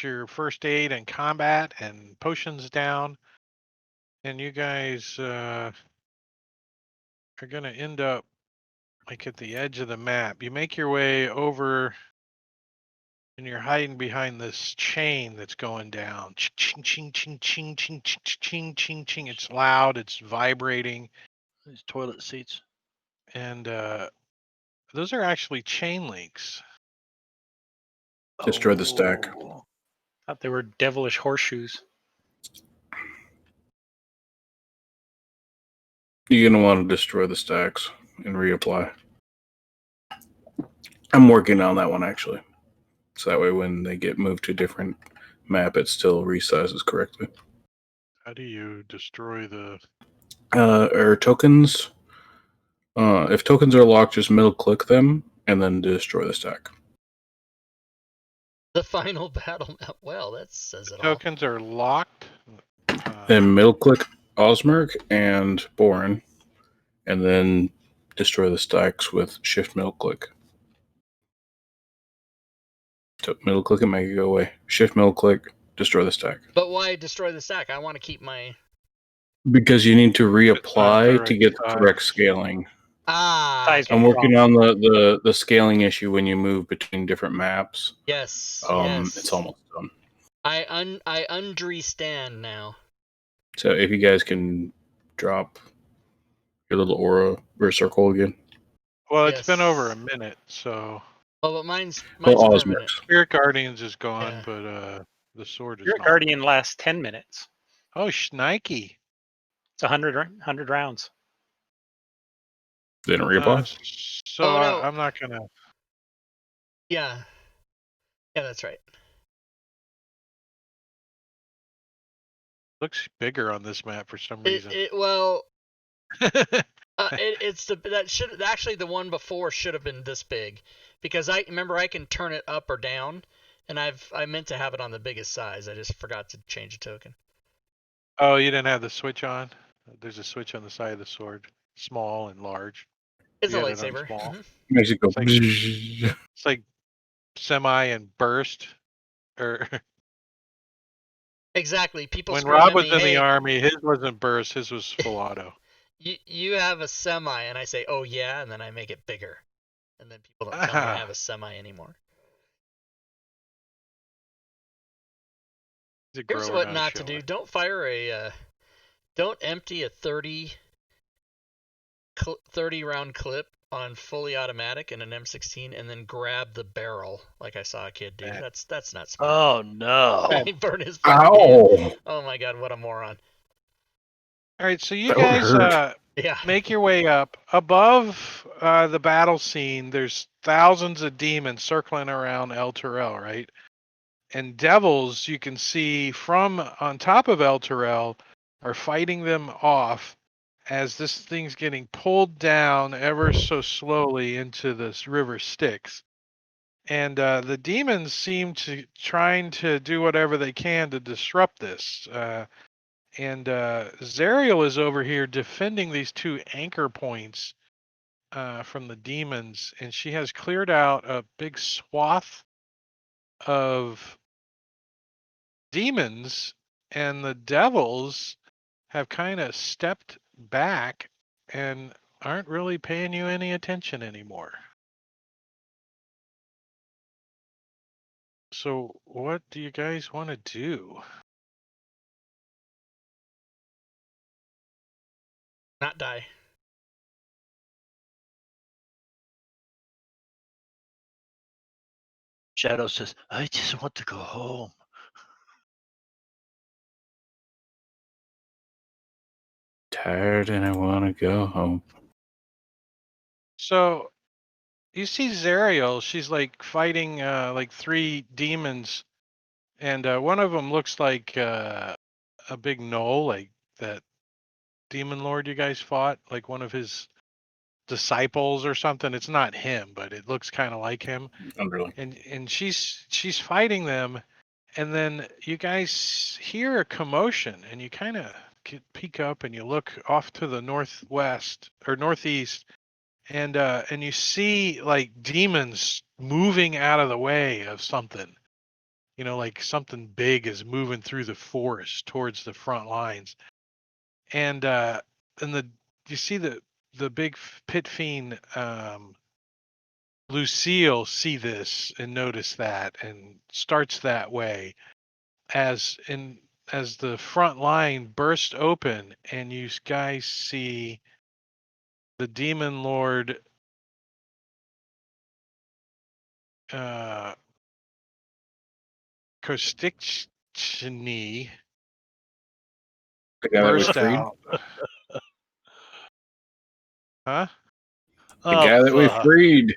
your first aid and combat and potions down, and you guys are gonna end up like at the edge of the map. You make your way over, and you're hiding behind this chain that's going down. Ching ching ching ching ching ching ching ching ching. It's loud. It's vibrating, These toilet seats. and those are actually chain links. Destroy the stack. Oh. Thought they were devilish horseshoes. You're gonna want to destroy the stacks and reapply. I'm working on that one actually, so that way when they get moved to a different map, it still resizes correctly. How do you destroy the? Or tokens. If tokens are locked, just middle click them and then destroy the stack. The final battle map. Well, that says it all. Tokens are locked. Then middle click Osmerg and Borin, and then destroy the stacks with shift middle click. So middle click and make it go away. Shift middle click, destroy the stack. But why destroy the stack? I want to keep my. Because you need to It's not the reapply to right get the size. correct scaling. Size I'm was working wrong. on the scaling issue when you move between different maps. Yes. It's almost done. I understand now. So if you guys can drop your little aura or circle again. Well, it's been Yes. over a minute, so Oh, but mine's Well, permanent. Osmerg's. Spirit Guardians is gone, Yeah. but the sword is Your not. Guardian lasts 10 minutes. Oh, shnikey. It's 100 rounds. Didn't reapply? So Oh, no. I'm not gonna. Yeah. Yeah, that's right. Looks bigger on this map for some reason. The one before should have been this big, because I remember I can turn it up or down, and I meant to have it on the biggest size. I just forgot to change a token. Oh, you didn't have the switch on? There's a switch on the side of the sword, small and large. It's a You have it on lightsaber. small. Mhm. Makes it go. It's like semi and burst. Or Exactly. People when scream Rob at was me, in "Hey, the army, his wasn't burst, his was full auto. you have a semi," and I say, "Oh yeah," and then I make it bigger, and then people don't tell me I have a semi anymore. Here's what not to do: don't fire don't empty a 30 round clip on fully automatic in an M16 and then grab the barrel like I saw a kid do. That's not smart. Oh no! He burned his fucking hand. Ow! Oh my god, what a moron! All right, so you That would guys hurt. Yeah. make your way up. Above the battle scene, there's thousands of demons circling around El Tyrell, right? And devils you can see from on top of El Tyrell are fighting them off as this thing's getting pulled down ever so slowly into this river Styx. And the demons seem to trying to do whatever they can to disrupt this. And Sariel is over here defending these 2 anchor points from the demons, and she has cleared out a big swath of demons, and the devils have kind of stepped back and aren't really paying you any attention anymore. So what do you guys want to do? Not die. Shadow says, I just want to go home. Tired and I want to go home. So you see Sariel, she's like fighting like 3 demons, and one of them looks like a big gnoll, like that demon lord you guys fought, like one of his disciples or something. It's not him, but it looks kind of like him. Underling. And she's fighting them, and then you guys hear a commotion, and you kind of peek up and you look off to the northwest or northeast, and you see like demons moving out of the way of something. You know, like something big is moving through the forest towards the front lines, and you see the big pit fiend Lucille see this and notice that and starts that way as the front line bursts open, and you guys see the demon lord Kostichny The guy that we burst freed. out. Huh? The guy that we freed.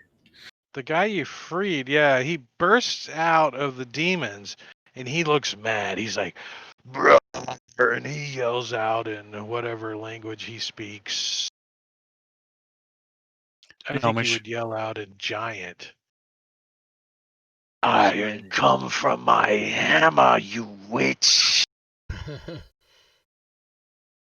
The guy you freed, yeah, he bursts out of the demons, and he looks mad. He's like, brother, and he yells out in whatever language he speaks. I think he would yell out in giant. I come from my hammer, you witch.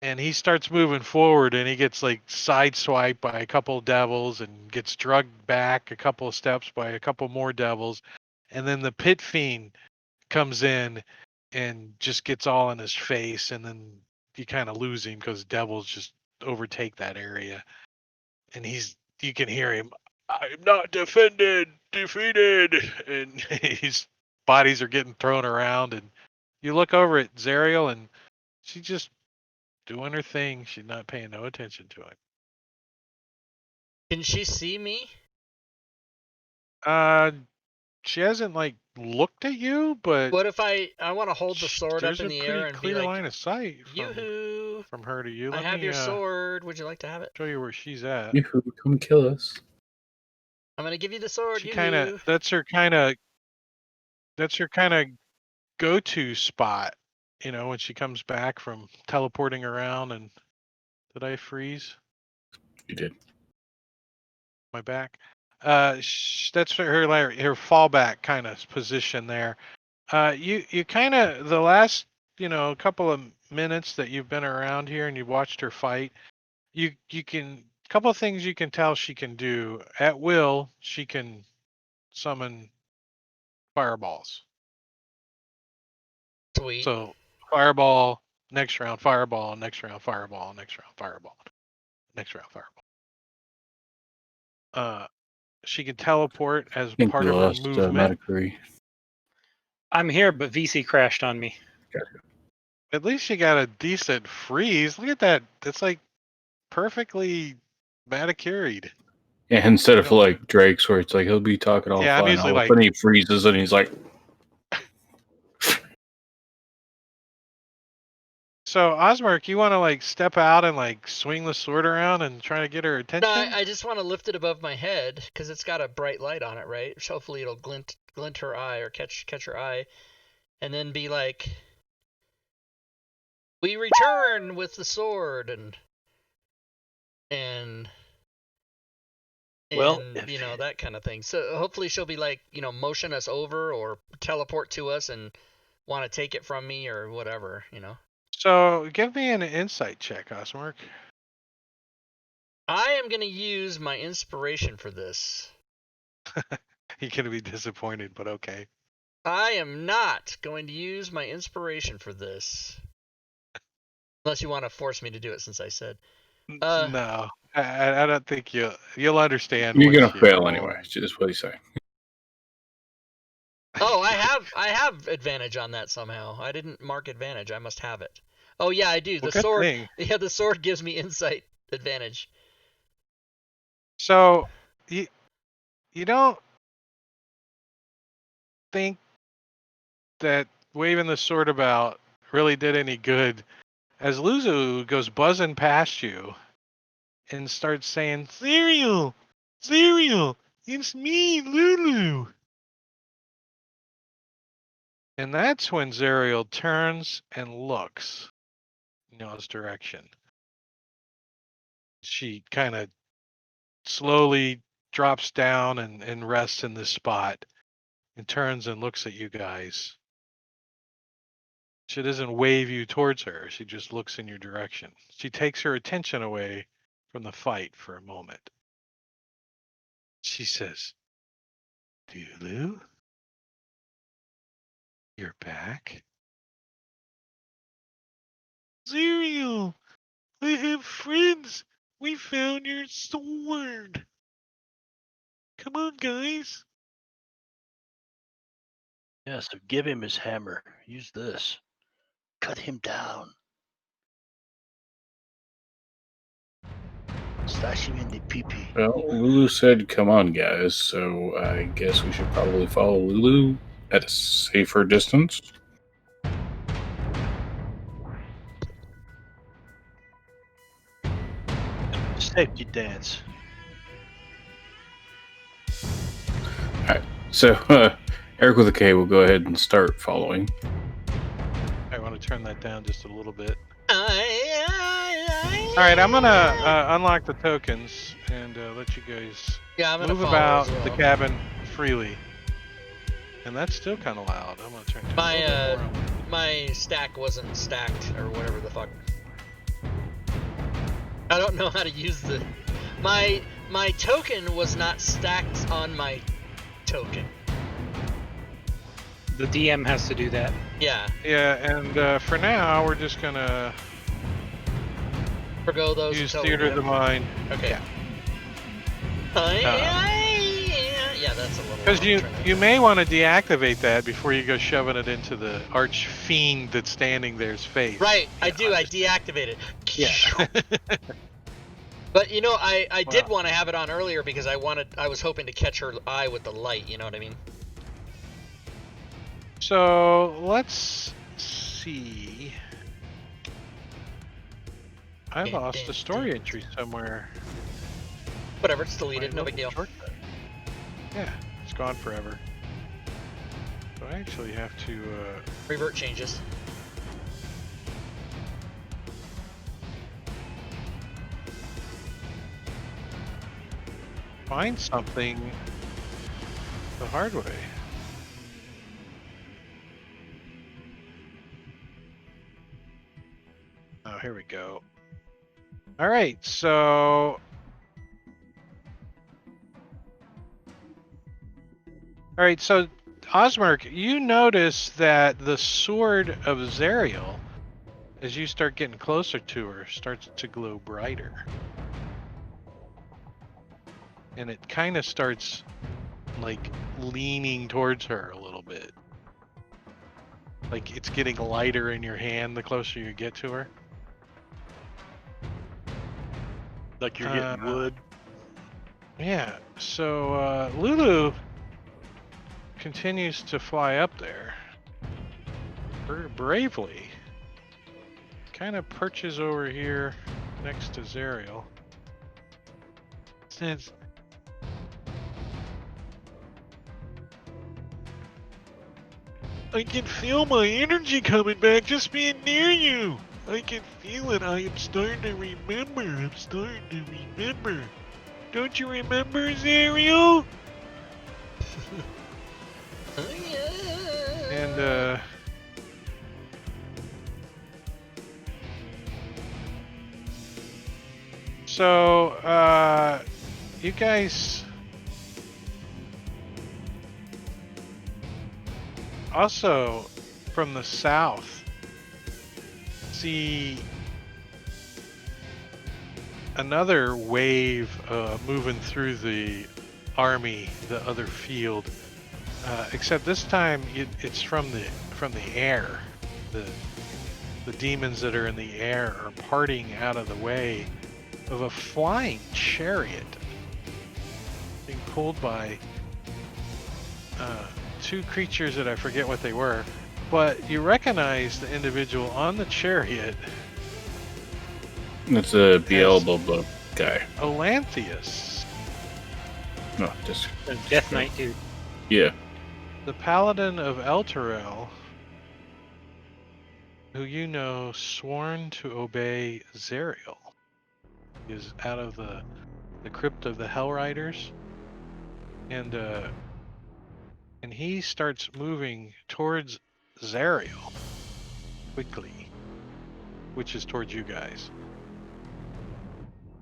And he starts moving forward, and he gets like sideswiped by a couple of devils and gets drugged back a couple of steps by a couple more devils. And then the pit fiend comes in and just gets all in his face, and then you kind of lose him because devils just overtake that area. And you can hear him, I'm not defeated, and his bodies are getting thrown around, and you look over at Sariel, and she's just doing her thing. She's not paying no attention to him. Can she see me? She hasn't like looked at you, but What if I want to hold the sword up there's in a the pretty air and clear be like, line of sight yoo-hoo, from her to you. I Let have me your sword. Would you like to have it? show you where she's at. You come kill us. I'm going to give you the sword. She yoo-hoo. kind of that's her kind of go-to spot, you know, when she comes back from teleporting around. And did I freeze You did. my back? That's her fallback kind of position there. You kind of, the last, couple of minutes that you've been around here and you've watched her fight, you can, couple of things you can tell she can do at will. She can summon fireballs. Sweet. So fireball, next round fireball, next round fireball, next round fireball, next round fireball. She can teleport as I think part we of her lost movement. Mataguri. I'm here, but VC crashed on me. At least she got a decent freeze. Look at that. It's like perfectly manicuried. Yeah, instead of like Drake's where it's like he'll be talking all Yeah, I'm fine, usually all of a like- sudden he freezes and he's like, So Osmark, you want to like step out and like swing the sword around and try to get her attention? No, I just want to lift it above my head because it's got a bright light on it, right? So hopefully it'll glint her eye or catch her eye, and then be like, "We return with the sword," and Well, that kind of thing. So hopefully she'll be like, motion us over or teleport to us and want to take it from me or whatever, So give me an insight check, Osmark. I am going to use my inspiration for this. You're going to be disappointed, but okay. I am not going to use my inspiration for this. Unless you want to force me to do it, since I said. No, I don't think you'll understand. You're once gonna you fail roll. anyway. Just what he's saying. Oh, I have advantage on that somehow. I didn't mark advantage. I must have it. Oh yeah, I do. Well, The good sword. thing. Yeah, the sword gives me insight advantage. So you don't think that waving the sword about really did any good, as Luzu goes buzzing past you and starts saying, "Sariel, Sariel, it's me, Lulu." And that's when Zariel turns and looks in Noah's direction. She kind of slowly drops down and rests in this spot and turns and looks at you guys. She doesn't wave you towards her. She just looks in your direction. She takes her attention away from the fight for a moment. She says, "Lulu, you're back?" "Sariel, I have friends. We found your sword. Come on, guys." Yeah, so give him his hammer. Use this. Cut him down. Slash him in the pee-pee. Well, Lulu said, "Come on, guys." So I guess we should probably follow Lulu at a safer distance. Safety dance. So Eric with a K will go ahead and start following. I want to turn that down just a little bit. All All right, I'm gonna unlock the tokens and let you guys Yeah, I'm gonna move follow about as well. the cabin freely. And that's still kind of loud. I'm gonna turn it down a little bit more. My stack wasn't stacked or whatever the fuck. I don't know how to use the. My token was not stacked on my token. The DM has to do that. Yeah, Yeah, and for now we're just gonna forgo those. use until we theater do of the them. mind. Okay. Yeah. Yeah, that's a little. Because you may want to deactivate that before you go shoving it into the arch fiend that's standing there's face. Right, I Yeah, do. I deactivate it. Yeah. But you know, I did Well. want to have it on earlier because I was hoping to catch her eye with the light. You know what I mean? So let's see. I lost a story entry somewhere. Whatever, it's deleted. No big deal. Shortcut. Yeah, it's gone forever. So I actually have to. Revert changes. Find something the hard way. Oh, here we go. All right, so Osmerk, you notice that the sword of Sariel, as you start getting closer to her, starts to glow brighter. And it kind of starts like leaning towards her a little bit. Like it's getting lighter in your hand the closer you get to her. Like you're hitting wood. Yeah, so Lulu continues to fly up there. Bravely. Kind of perches over here next to Sariel. Says, "I can feel my energy coming back just being near you. I can feel it. I am starting to remember. I'm starting to remember. Don't you remember, Sariel?" And So, you guys also from the south see another wave moving through the army, the other field. Except this time it's from the air. The demons that are in the air are parting out of the way of a flying chariot being pulled by two creatures that I forget what they were, but you recognize the individual on the chariot. That's a Beelzebub guy. Elanthius, No, just The Death Knight dude. yeah. the paladin of Tyrell, who you know sworn to obey Sariel. He is out of the crypt of the Hell Riders, and he starts moving towards Sariel quickly, which is towards you guys.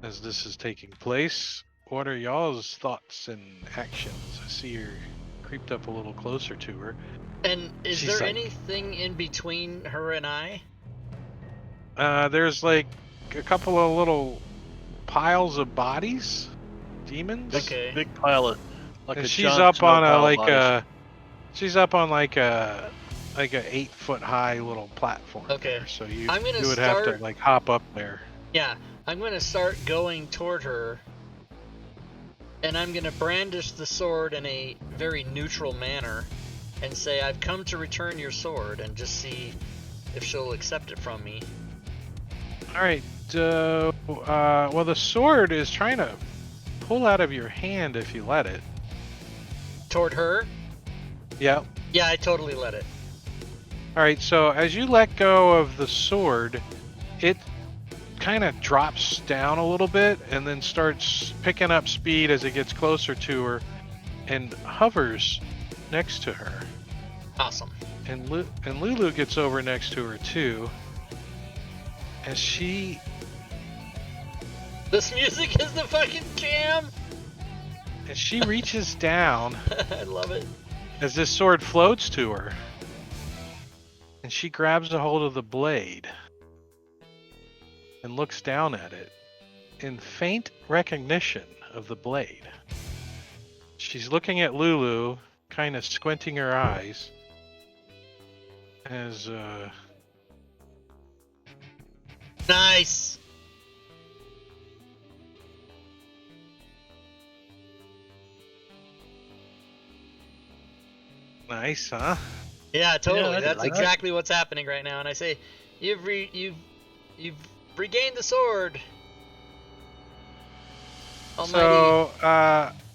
As this is taking place, what are y'all's thoughts and actions? I see you're creeped up a little closer to her. And is She's there like- anything in between her and I? There's like a couple of little piles of bodies, demons. Okay. Big pile of like And a she's Jon up Snow on pile a of bodies. she's up on like a 8-foot high little platform. Okay. there. So you I'm gonna would have to start- like hop up there. Yeah, I'm gonna start going toward her, and I'm gonna brandish the sword in a very neutral manner, and say, "I've come to return your sword," and just see if she'll accept it from me. All right. Well, the sword is trying to pull out of your hand if you let it. Toward her? Yep. Yeah, I totally let it. All right. So as you let go of the sword, it kind of drops down a little bit and then starts picking up speed as it gets closer to her and hovers next to her. Awesome. And Lulu gets over next to her too. As she This music is the fucking jam! reaches down I love it. as this sword floats to her. And she grabs a hold of the blade and looks down at it in faint recognition of the blade. She's looking at Lulu, kind of squinting her eyes as Nice! nice, huh? Yeah, totally. I did That's like that. exactly what's happening right now. And I say, you've regained the sword. Almighty So,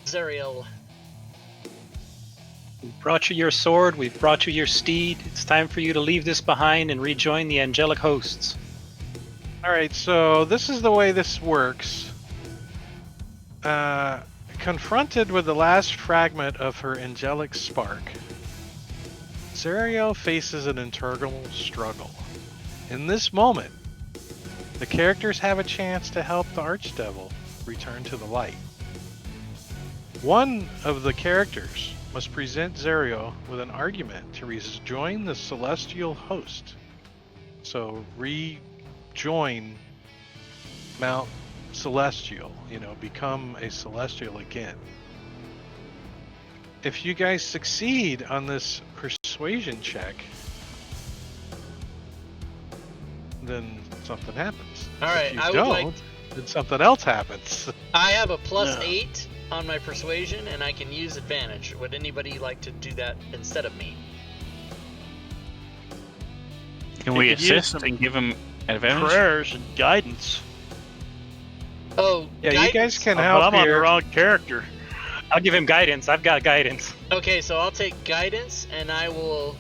Sariel. We've brought you your sword, we've brought you your steed. It's time for you to leave this behind and rejoin the angelic hosts. alright, so this is the way this works. Confronted with the last fragment of her angelic spark, Sariel faces an internal struggle. In this moment, the characters have a chance to help the Archdevil return to the light. One of the characters must present Sariel with an argument to rejoin the celestial host. So rejoin Mount Celestial, become a celestial again. If you guys succeed on this persuasion check, then something happens. All right, if you I would don't, like- then something else happens. I have a plus No. 8 on my persuasion, and I can use advantage. Would anybody like to do that instead of me? Can You we could use assist some and give him advantage? Prayers and guidance. Oh, Yeah, you guys can But help I'm on the here. wrong character. I'll give him guidance. I've got guidance. Okay, so I'll take guidance, and I will.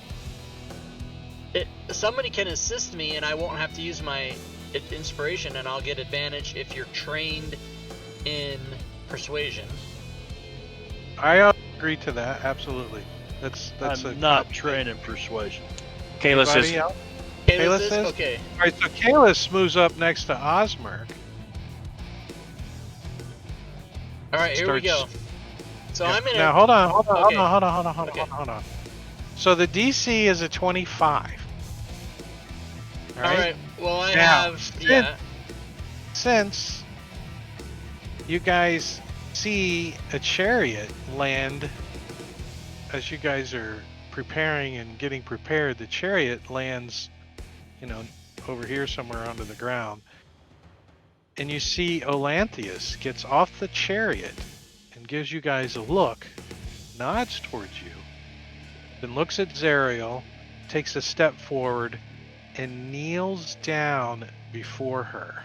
Somebody can assist me, and I won't have to use my inspiration, and I'll get advantage if you're trained in persuasion. I agree to that. Absolutely. That's I'm not trained in persuasion. Kalis Anybody is else? Okay, Kalis this is? okay. All right, so Kalis moves up next to Osmerk All right, here we go. So Yeah. I'm in Now it. hold on. Okay. Hold on. So the DC is a 25. All All right. right. Well, I Now, have since you guys see a chariot land as you guys are preparing and getting prepared, the chariot lands, over here somewhere under the ground. And you see Olanthius gets off the chariot and gives you guys a look, nods towards you, then looks at Sariel, takes a step forward, and kneels down before her.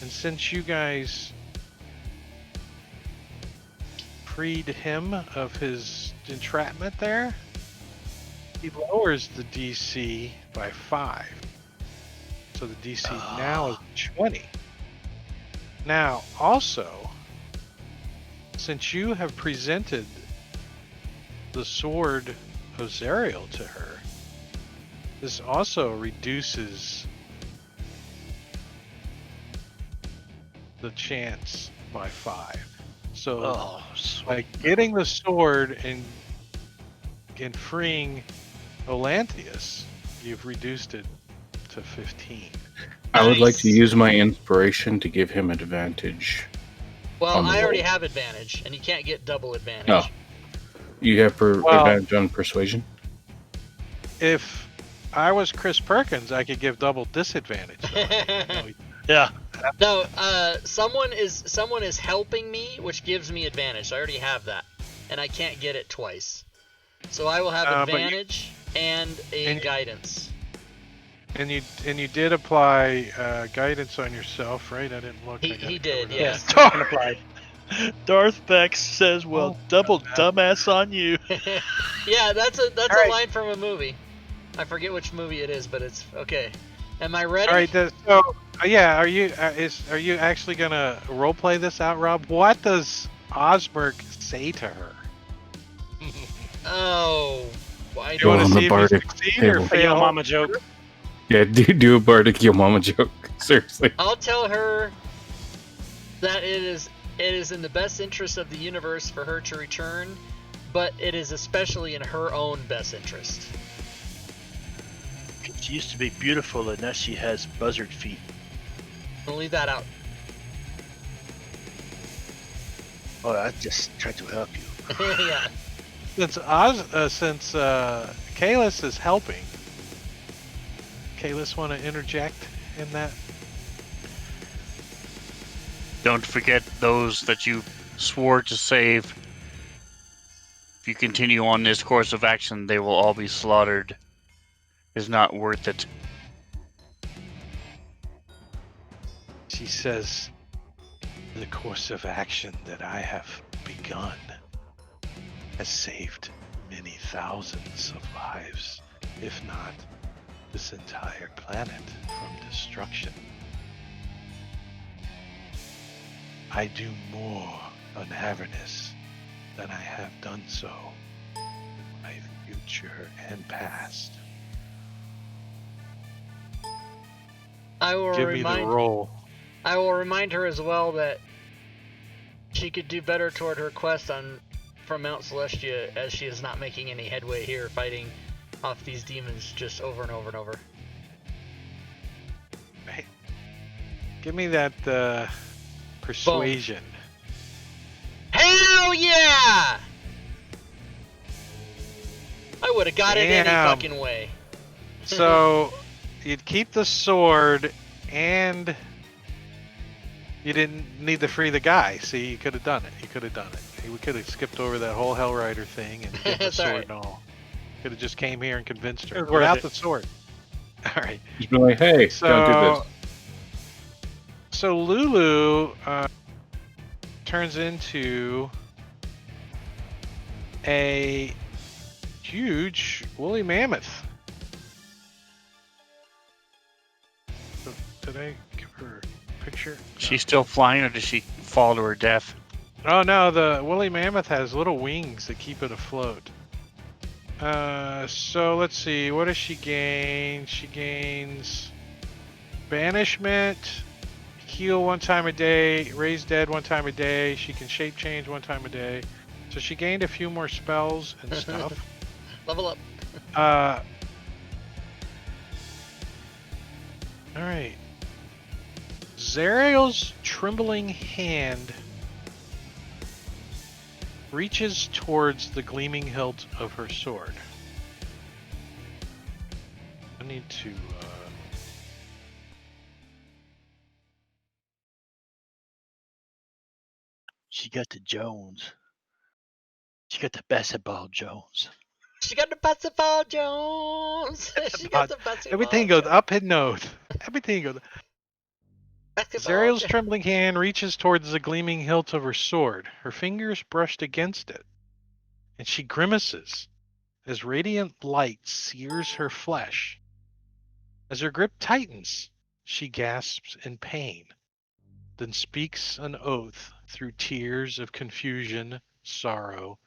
And since you guys freed him of his entrapment there, he lowers the DC by 5. So the DC now is 20. Now, also, since you have presented the sword of Sariel to her, this also reduces the chance by 5. So, by getting the sword and freeing Olanthius, you've reduced it to 15. I would like to use my inspiration to give him advantage. Well, on the I already roll. have advantage, and you can't get double advantage. Oh. You have advantage on persuasion? If I was Chris Perkins, I could give double disadvantage. Yeah. No, someone is helping me, which gives me advantage. So I already have that, and I can't get it twice. So I will have advantage and guidance. And you did apply guidance on yourself, right? I didn't look. He did, yeah. Yes, applied. Darth Bex says, "Well, double dumbass on you." Yeah, that's a right. line from a movie. I forget which movie it is, but it's okay. Am I ready? All right. Are you actually gonna role play this out, Rob? What does Osberg say to her? Oh, why You want to on the see if you bardic succeed or table. A Yo fail? Mama joke. Yeah, do a bardic Yo Mama joke. Seriously. I'll tell her that it is in the best interest of the universe for her to return, but it is especially in her own best interest. She used to be beautiful, and now she has buzzard feet. I'll leave that out. Oh, I just tried to help you. Yeah. Since Kalis is helping, Kalis want to interject in that? Don't forget those that you swore to save. If you continue on this course of action, they will all be slaughtered. It's not worth it. She says, the course of action that I have begun has saved many thousands of lives, if not this entire planet from destruction. I do more on Avernus than I have done so in my future and past. I will Give me the roll. I will remind her as well that she could do better toward her quest from Mount Celestia, as she is not making any headway here fighting off these demons just over and over and over. Hey, give me that persuasion. Hell yeah! I would have got it any fucking way. So you'd keep the sword, and you didn't need to free the guy. See, you could have done it. We could have skipped over that whole Hellrider thing and get the sword and all. Could have just came here and convinced her without the sword. All right. Just be like, hey, don't do this. So Lulu turns into a huge woolly mammoth. So, did I give her a picture? She's still flying, or does she fall to her death? Oh no, the woolly mammoth has little wings that keep it afloat. So let's see, what does she gain? She gains banishment, heal 1 time a day, raise dead 1 time a day. She can shape change 1 time a day. So she gained a few more spells and stuff. Level up. All right. Sariel's trembling hand reaches towards the gleaming hilt of her sword. I need to. She got the Jones. She got the basketball Jones. She got the basketball Jones. She got the basketball. Everything goes up in note. Everything goes. Basketball Sariel's Jones. trembling hand reaches towards the gleaming hilt of her sword. Her fingers brushed against it, and she grimaces as radiant light sears her flesh. As her grip tightens, she gasps in pain, then speaks an oath through tears of confusion, sorrow,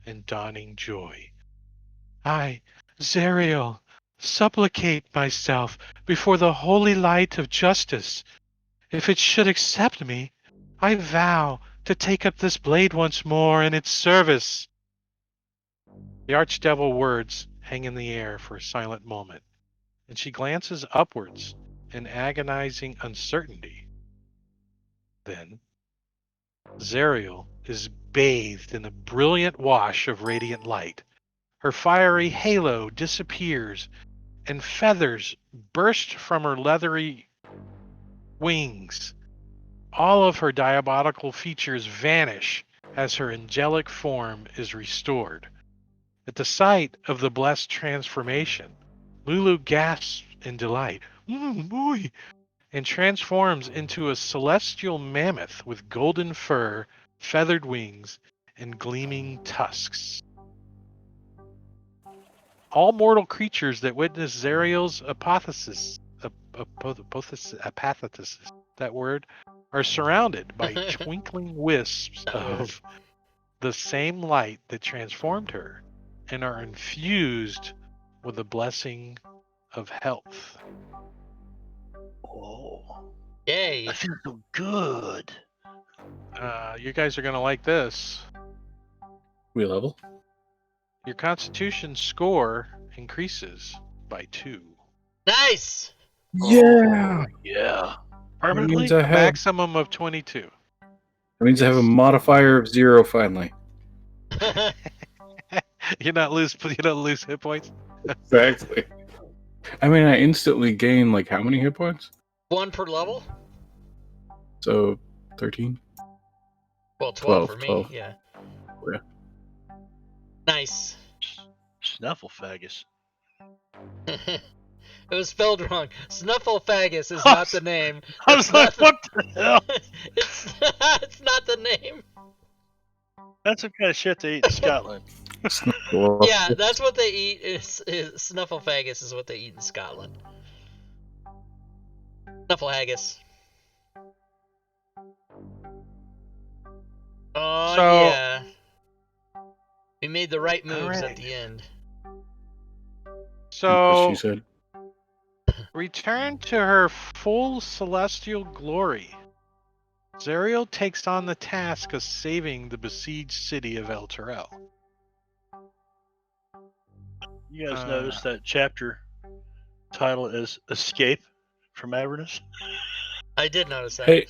and dawning joy. I, Sariel, supplicate myself before the holy light of justice. If it should accept me, I vow to take up this blade once more in its service. The archdevil words hang in the air for a silent moment, and she glances upwards in agonizing uncertainty. Then, Sariel is bathed in a brilliant wash of radiant light. Her fiery halo disappears, and feathers burst from her leathery wings. All of her diabolical features vanish as her angelic form is restored. At the sight of the blessed transformation, Lulu gasps in delight, boy, and transforms into a celestial mammoth with golden fur, feathered wings, and gleaming tusks. All mortal creatures that witness Zariel's apotheosis, that word, are surrounded by twinkling wisps of the same light that transformed her and are infused with the blessing of health. Oh, Yay. I feel so good. You guys are going to like this. We level? Your constitution score increases by 2. Nice. Yeah! Yeah. That means Permanently? I A have, maximum of 22. that means I have a Yes. modifier of 0 finally. You don't lose hit points. Exactly. I mean, I instantly gain, like, how many hit points? 1 per level? So, 13? Well, 12 for 12, me, 12. yeah. Yeah. Nice. Snufflefaggus. It was spelled wrong. Snufflefaggus is not the name. I was like, what the hell? It's not the name. That's some kind of shit they eat in Scotland. Yeah, that's what they eat. Is Snufflefaggus is what they eat in Scotland. Snufflehaggis. Oh, So- yeah. We made the right moves Alright. at the end. So, She said. return to her full celestial glory. Sariel takes on the task of saving the besieged city of El Tyrell. You guys notice that chapter title is Escape from Avernus? I did notice that. Hey,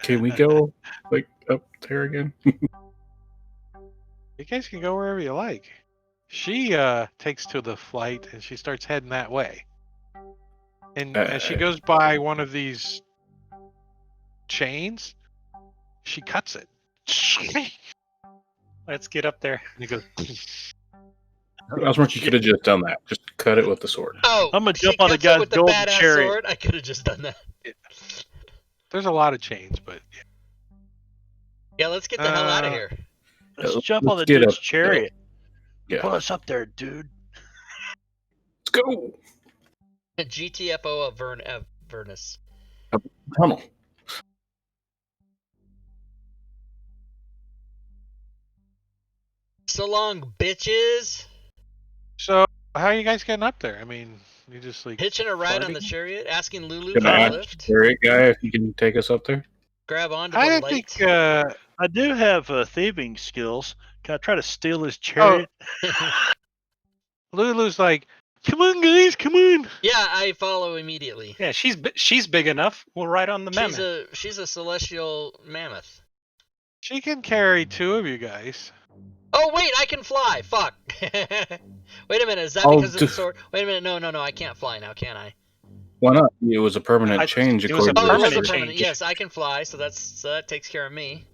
can we go, like, up there again? You guys can go wherever you like. She takes to the flight and she starts heading that way. And as she goes by one of these chains, she cuts it. Let's get up there. And he goes, Osmond, you could have just done that. Just cut it with the sword. Oh, I'm gonna she jump on a cuts it guy's with the golden badass chariot. sword. I could have just done that. there's a lot of chains, but Yeah, let's get the hell out of here. Let's Yeah, jump on the let's get dude's up, chariot. Yeah. Pull us up there, dude. Let's go! GTFO of Avernus. Tunnel. So long, bitches. so how are you guys getting up there? I mean, You just like Hitching a ride on the farting? chariot, asking Lulu Can for I a ask lift, the chariot guy if he can take us up there? grab onto I the don't light. think. I do have thieving skills. Can I try to steal his Oh, chariot? Lulu's like, come on, guys, come on. Yeah, I follow immediately. Yeah, she's big enough. We'll ride on the mammoth. She's a celestial mammoth. She can carry two of you guys. Oh wait, I can fly. Fuck. Wait a minute, is that Oh, because of the sword? Wait a minute, no, I can't fly now, can I? Why not? It was a permanent change. It was a according to Oh, it the was a permanent chariot. permanent. change. Yes, I can fly, so that takes care of me.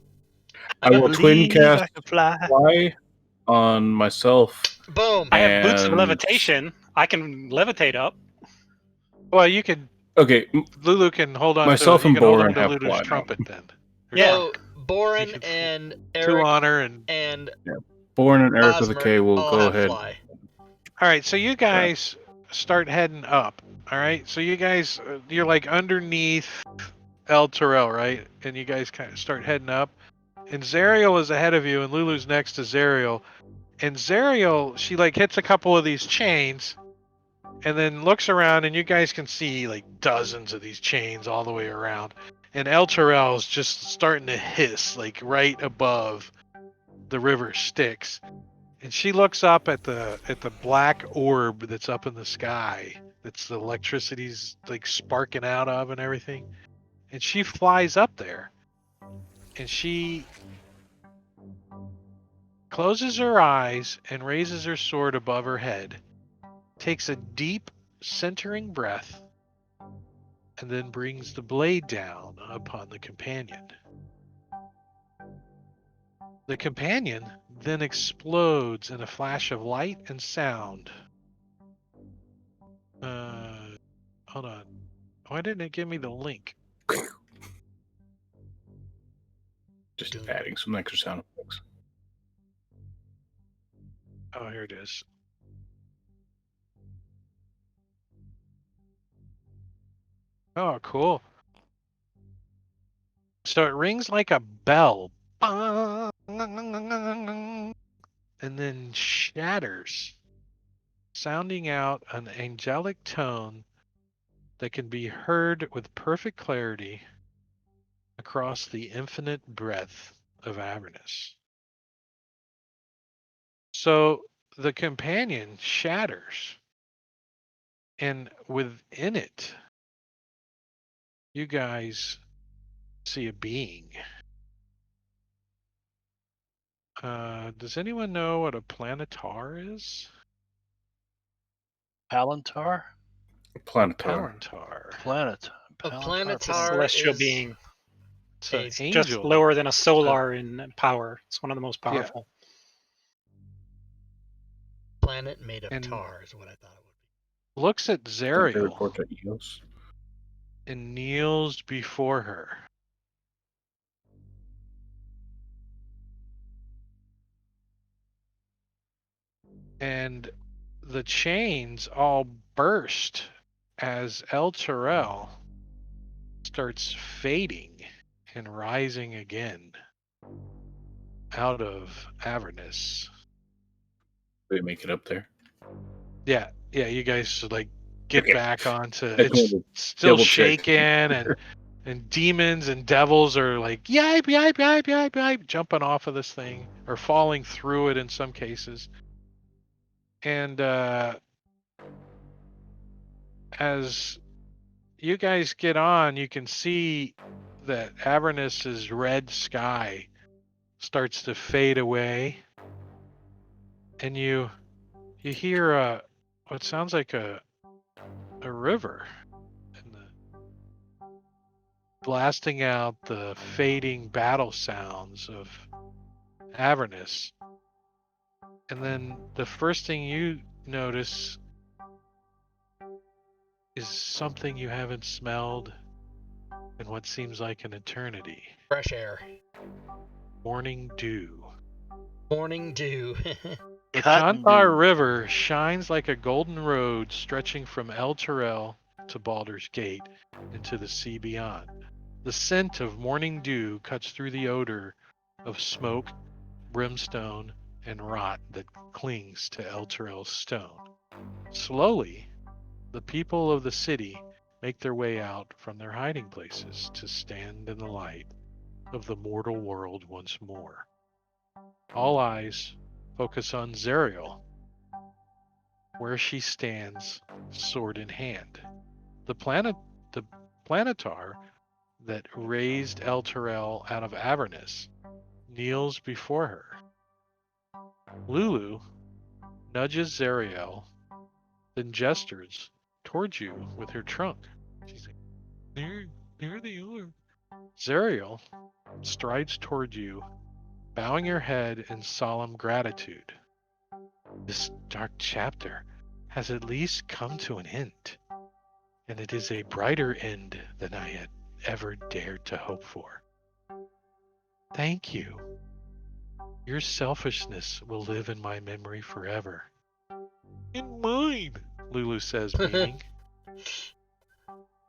I will twin Believe cast I can fly. fly on myself. Boom. I have boots of And- levitation. I can levitate up. Well, you can. Okay, Lulu can hold on myself to. You and can hold Boren on to have Lulu's fly now. trumpet then. Yeah. So Boren You can and Two Eric honor and. and Boren and Eric with a Osmer K will all go have ahead. fly. All right, so you guys start heading up. All right, so you guys, you're like underneath El Tyrell, right? And you guys kind of start heading up. And Sariel is ahead of you, and Lulu's next to Sariel. And Sariel, she like hits a couple of these chains, and then looks around, and you guys can see like dozens of these chains all the way around. And El Tyrell is just starting to hiss like right above the river Styx. And she looks up at the black orb that's up in the sky. That's the electricity's like sparking out of and everything. And she flies up there. And she closes her eyes and raises her sword above her head. Takes a deep centering breath. And then brings the blade down upon the companion. The companion then explodes in a flash of light and sound. Hold on. Why didn't it give me the link? Just adding some extra sound effects. Oh, here it is. Oh, cool. So it rings like a bell. And then shatters, sounding out an angelic tone that can be heard with perfect clarity across the infinite breadth of Avernus. So the companion shatters, and within it, you guys see a being. Does anyone know what a planetar is? Palantar? Planetar. Planetar. Planet. A Palantar. It's a planetar celestial is being. It's an It's angel. Just lower than a solar in power. It's one of the most Yeah. powerful. planet made of And- tar is what I thought it would be. Looks at They Sariel report to Eos. and kneels before her. And the chains all burst as El Tyrell starts fading and rising again out of Avernus. They make it up there. Yeah, you guys should like get Okay. back onto I just it's wanted to still double check. shaking and demons and devils are like yipe, yipe, yipe, yipe, yipe, jumping off of this thing or falling through it in some cases. And as you guys get on, you can see that Avernus's red sky starts to fade away, and you hear what sounds like a river, and blasting out the fading battle sounds of Avernus. And then the first thing you notice is something you haven't smelled in what seems like an eternity. Fresh air. Morning dew. Morning dew. The Cotton Kanthar dew. River shines like a golden road stretching from El Tyrell to Baldur's Gate into the sea beyond. The scent of morning dew cuts through the odor of smoke, brimstone, and rot that clings to El Tyrell's stone. Slowly, the people of the city make their way out from their hiding places to stand in the light of the mortal world once more. All eyes focus on Sariel, where she stands, sword in hand. The planetar that raised El Tyrell out of Avernus kneels before her. Lulu nudges Sariel, then gestures towards you with her trunk. She's like, there they are. Sariel strides toward you, bowing her head in solemn gratitude. This dark chapter has at least come to an end, and it is a brighter end than I had ever dared to hope for. Thank you. Your selfishness will live in my memory forever. In mine, Lulu says, beaming.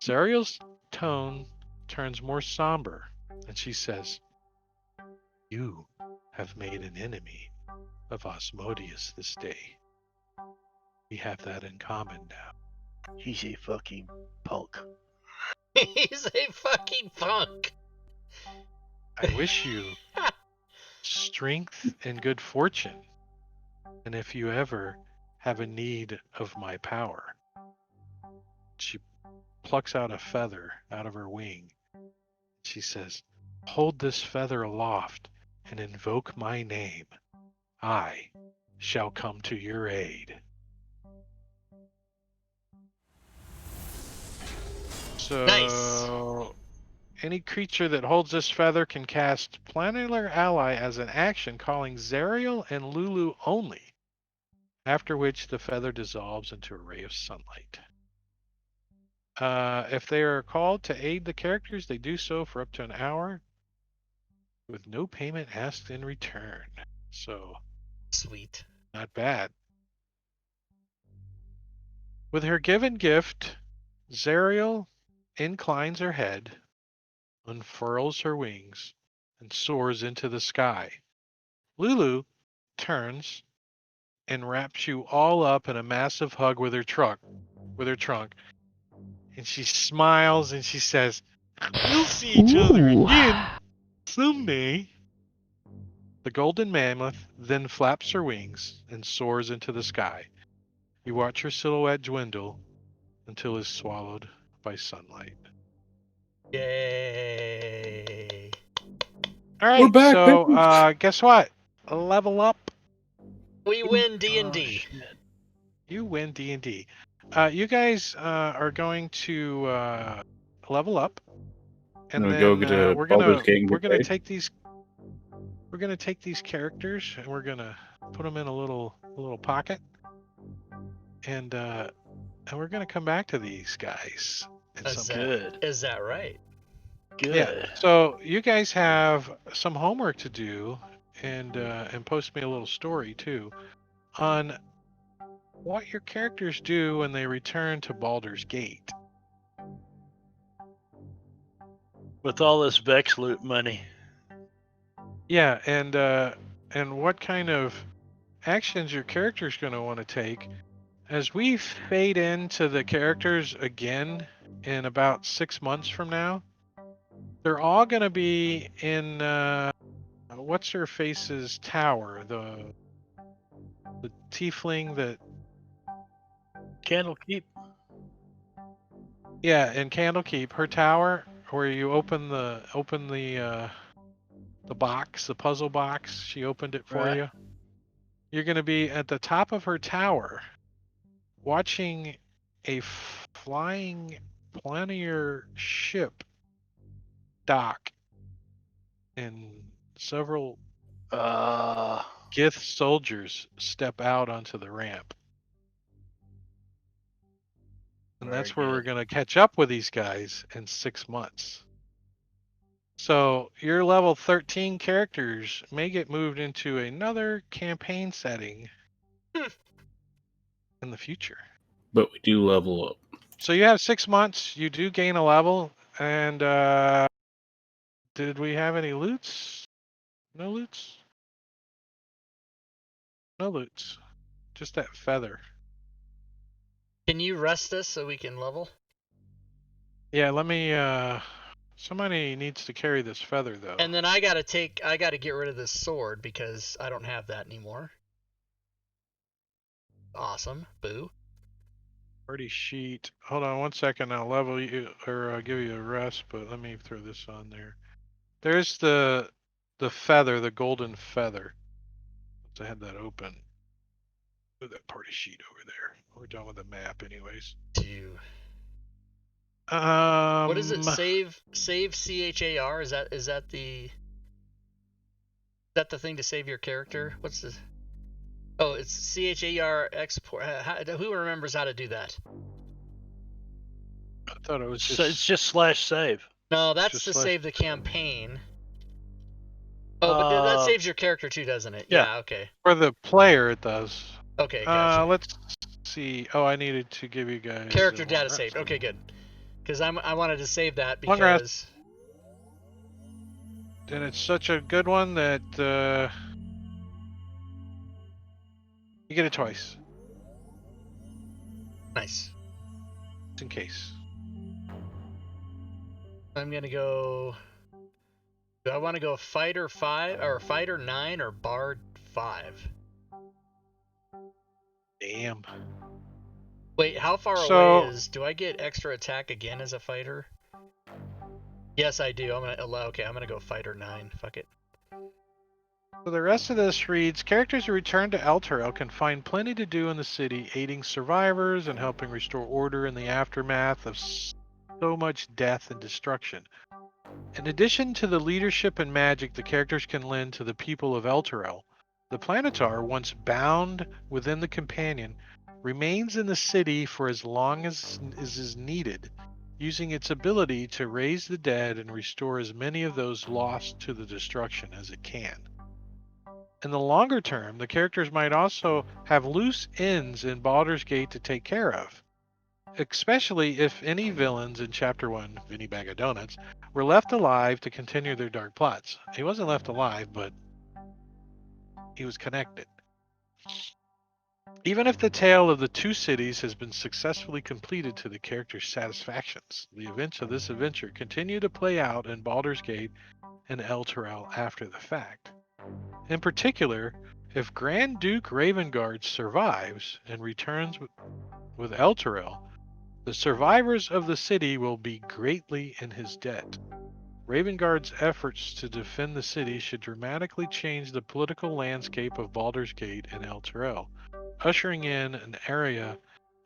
Sariel's tone turns more somber, and she says, You have made an enemy of Asmodeus this day. We have that in common now. He's a fucking punk. He's a fucking punk. I wish you strength and good fortune, and if you ever have a need of my power. She plucks out a feather out of her wing. She says, Hold this feather aloft and invoke my name. I shall come to your aid. So, Nice. Any creature that holds this feather can cast Planar Ally as an action, calling Sariel and Lulu only, after which the feather dissolves into a ray of sunlight. If they are called to aid the characters, they do so for up to an hour, with no payment asked in return. So, Sweet. not bad. With her given gift, Sariel inclines her head, unfurls her wings, and soars into the sky. Lulu turns and wraps you all up in a massive hug with her trunk, and she smiles and she says, We'll see each other again someday. The golden mammoth then flaps her wings and soars into the sky. You watch her silhouette dwindle until it's swallowed by sunlight. Yay. All right, We're back, so guess what? Level up. We win Oh, D&D. shit. You win D&D. You guys are going to level up, and we then go get a Baldur's Gate and we're get gonna paid? take these characters and we're gonna put them in a little pocket, and we're gonna come back to these guys at Is some that, point. Good. is that right? Good. Yeah. So you guys have some homework to do, and post me a little story too on what your characters do when they return to Baldur's Gate. With all this Vex loot money. Yeah, and what kind of actions your character's going to want to take as we fade into the characters again in about 6 months from now. They're all going to be in what's her face's tower, the tiefling that Candlekeep. Yeah, in Candlekeep, her tower where you open the box, the puzzle box. She opened it for Right. you. You're going to be at the top of her tower, watching a flying planar ship dock, and several Gith soldiers step out onto the ramp. And Very that's where we're good. going to catch up with these guys in 6 months. So your level 13 characters may get moved into another campaign setting in the future. But we do level up. So you have 6 months. You do gain a level. And did we have any loots? No loots? No loots. Just that feather. Can you rest us so we can level? Yeah, let me. Somebody needs to carry this feather though. And then I gotta get rid of this sword because I don't have that anymore. Awesome. Boo. Party sheet. Hold on 1 second. I'll level you or I'll give you a rest, but let me throw this on there. There's the feather, the golden feather. I had that open. Put that party sheet over there. We're done with the map, anyways. What is it? Save CHAR? Is that the thing to save your character? What's the? Oh, it's CHAR export. Who remembers how to do that? I thought it was just. So it's just /save. No, that's to save the campaign. Oh, but that saves your character too, doesn't it? Yeah. Okay. For the player, it does. Okay, gotcha. Let's see. Oh, I needed to give you guys character data saved. Okay, good. Because I wanted to save that Long because. rest. And it's such a good one that you get it twice. Nice. Just in case. I'm gonna go. Do I want to go fighter 5 or fighter 9 or bard 5? Damn. Wait, how far away is? Do I get extra attack again as a fighter? Yes, I do. I'm gonna go fighter 9. Fuck it. So the rest of this reads, characters who return to Tyrell can find plenty to do in the city, aiding survivors and helping restore order in the aftermath of so much death and destruction. In addition to the leadership and magic the characters can lend to the people of Tyrell, the Planetar, once bound within the Companion, remains in the city for as long as is needed, using its ability to raise the dead and restore as many of those lost to the destruction as it can. In the longer term, the characters might also have loose ends in Baldur's Gate to take care of, especially if any villains in Chapter 1, Vinny Bag of Donuts, were left alive to continue their dark plots. He wasn't left alive, but he was connected. Even if the tale of the two cities has been successfully completed to the characters' satisfactions, the events of this adventure continue to play out in Baldur's Gate and Tyrell after the fact. In particular, if Grand Duke Ravengard survives and returns with Tyrell, the survivors of the city will be greatly in his debt. Ravengard's efforts to defend the city should dramatically change the political landscape of Baldur's Gate and Tyrell, ushering in an area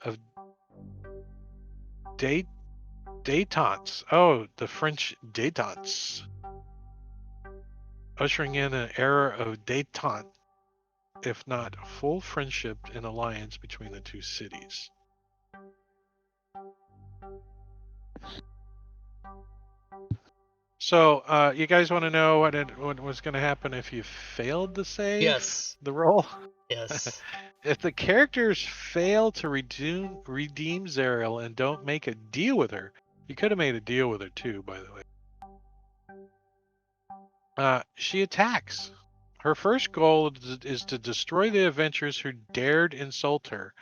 of détente. Oh, the French détente. Ushering in an era of détente, if not full friendship and alliance between the two cities. So, you guys want to know what was going to happen if you failed to save the roll? Yes. If the characters fail to redeem Sariel and don't make a deal with her, you could have made a deal with her too, by the way. She attacks. Her first goal is to destroy the adventurers who dared insult her,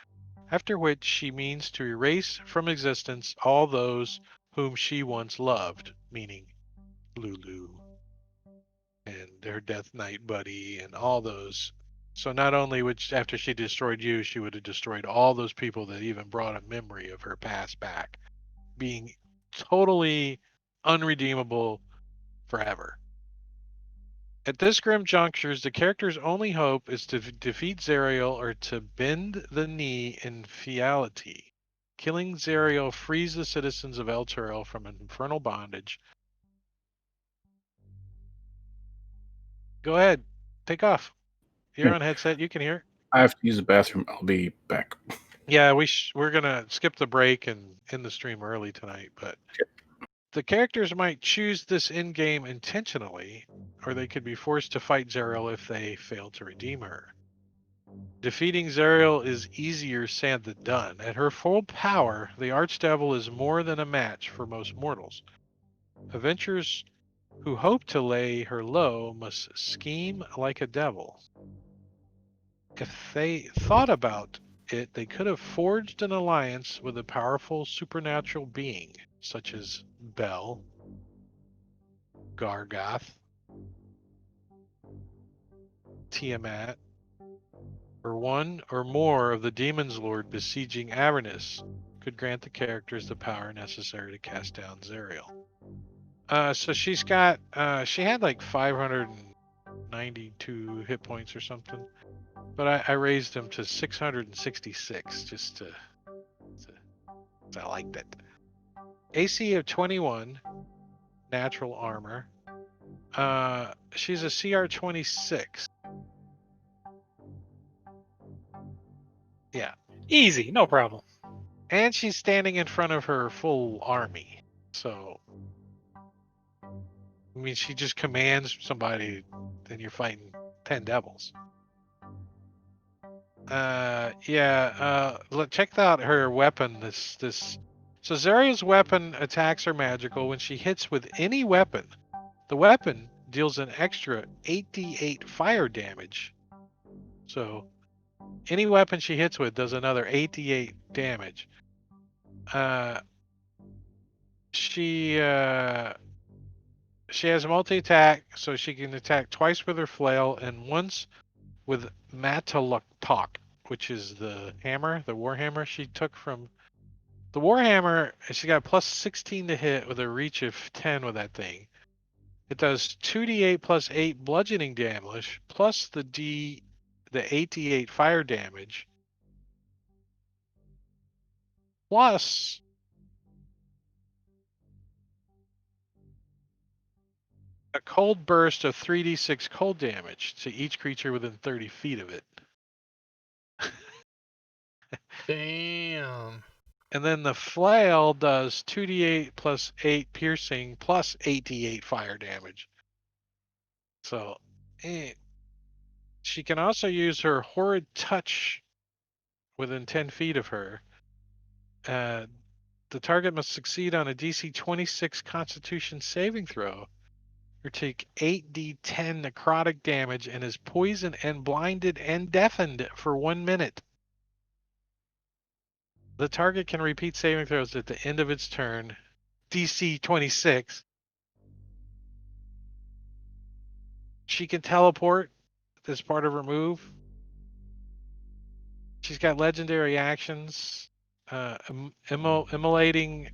after which she means to erase from existence all those whom she once loved, meaning Lulu and her Death Knight buddy and all those. So not only would after she destroyed you, she would have destroyed all those people that even brought a memory of her past back, being totally unredeemable forever. At this grim juncture, the character's only hope is to defeat Sariel or to bend the knee in fealty. Killing Sariel frees the citizens of Tyrell from an infernal bondage. Go ahead. Take off. You're on headset. You can hear. I have to use the bathroom. I'll be back. Yeah, we're going to skip the break and end the stream early tonight, but the characters might choose this in-game intentionally, or they could be forced to fight Sariel if they fail to redeem her. Defeating Sariel is easier said than done. At her full power, the Archdevil is more than a match for most mortals. Adventurers who hope to lay her low must scheme like a devil. If they thought about it, they could have forged an alliance with a powerful supernatural being, such as Bel, Gargoth, Tiamat, or one or more of the demons lord besieging Avernus could grant the characters the power necessary to cast down Sariel. So she's got, she had like 592 hit points or something, but I raised them to 666 just to I liked it. AC of 21, natural armor. She's a CR 26. Yeah. Easy, no problem. And she's standing in front of her full army. So, I mean, she just commands somebody, then you're fighting 10 devils. Check out her weapon. So Zariel's weapon attacks are magical. When she hits with any weapon, the weapon deals an extra 8d8 fire damage. So any weapon she hits with does another 8d8 damage. She has multi-attack, so she can attack twice with her flail and once with Matalok, which is the hammer, the warhammer she took from the warhammer. She got plus 16 to hit with a reach of 10 with that thing. It does 2d8 plus 8 bludgeoning damage plus the 8d8 fire damage plus a cold burst of 3d6 cold damage to each creature within 30 feet of it. Damn. And then the flail does 2d8 plus 8 piercing plus 8d8 fire damage. So, she can also use her horrid touch within 10 feet of her. The target must succeed on a DC 26 Constitution saving throw or take 8d10 necrotic damage and is poisoned and blinded and deafened for 1 minute. The target can repeat saving throws at the end of its turn. DC 26. She can teleport as part of her move. She's got legendary actions. Immolating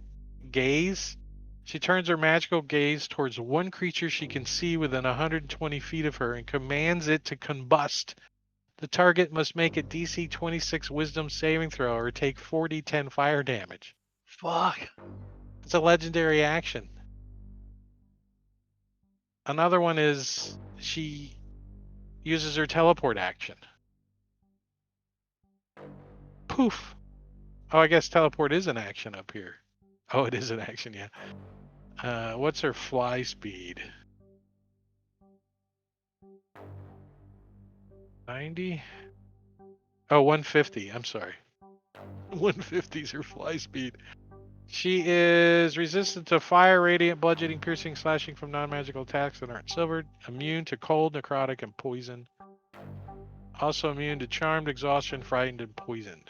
Gaze. She turns her magical gaze towards one creature she can see within 120 feet of her and commands it to combust. The target must make a DC 26 Wisdom saving throw or take 4d10 fire damage. Fuck. It's a legendary action. Another one is she uses her teleport action. Poof. Oh, I guess teleport is an action up here. Oh, it is an action, yeah. What's her fly speed? 90? Oh, 150. I'm sorry. 150 is her fly speed. She is resistant to fire, radiant, bludgeoning, piercing, slashing from non-magical attacks that aren't silvered. Immune to cold, necrotic, and poison. Also immune to charmed, exhaustion, frightened, and poisoned.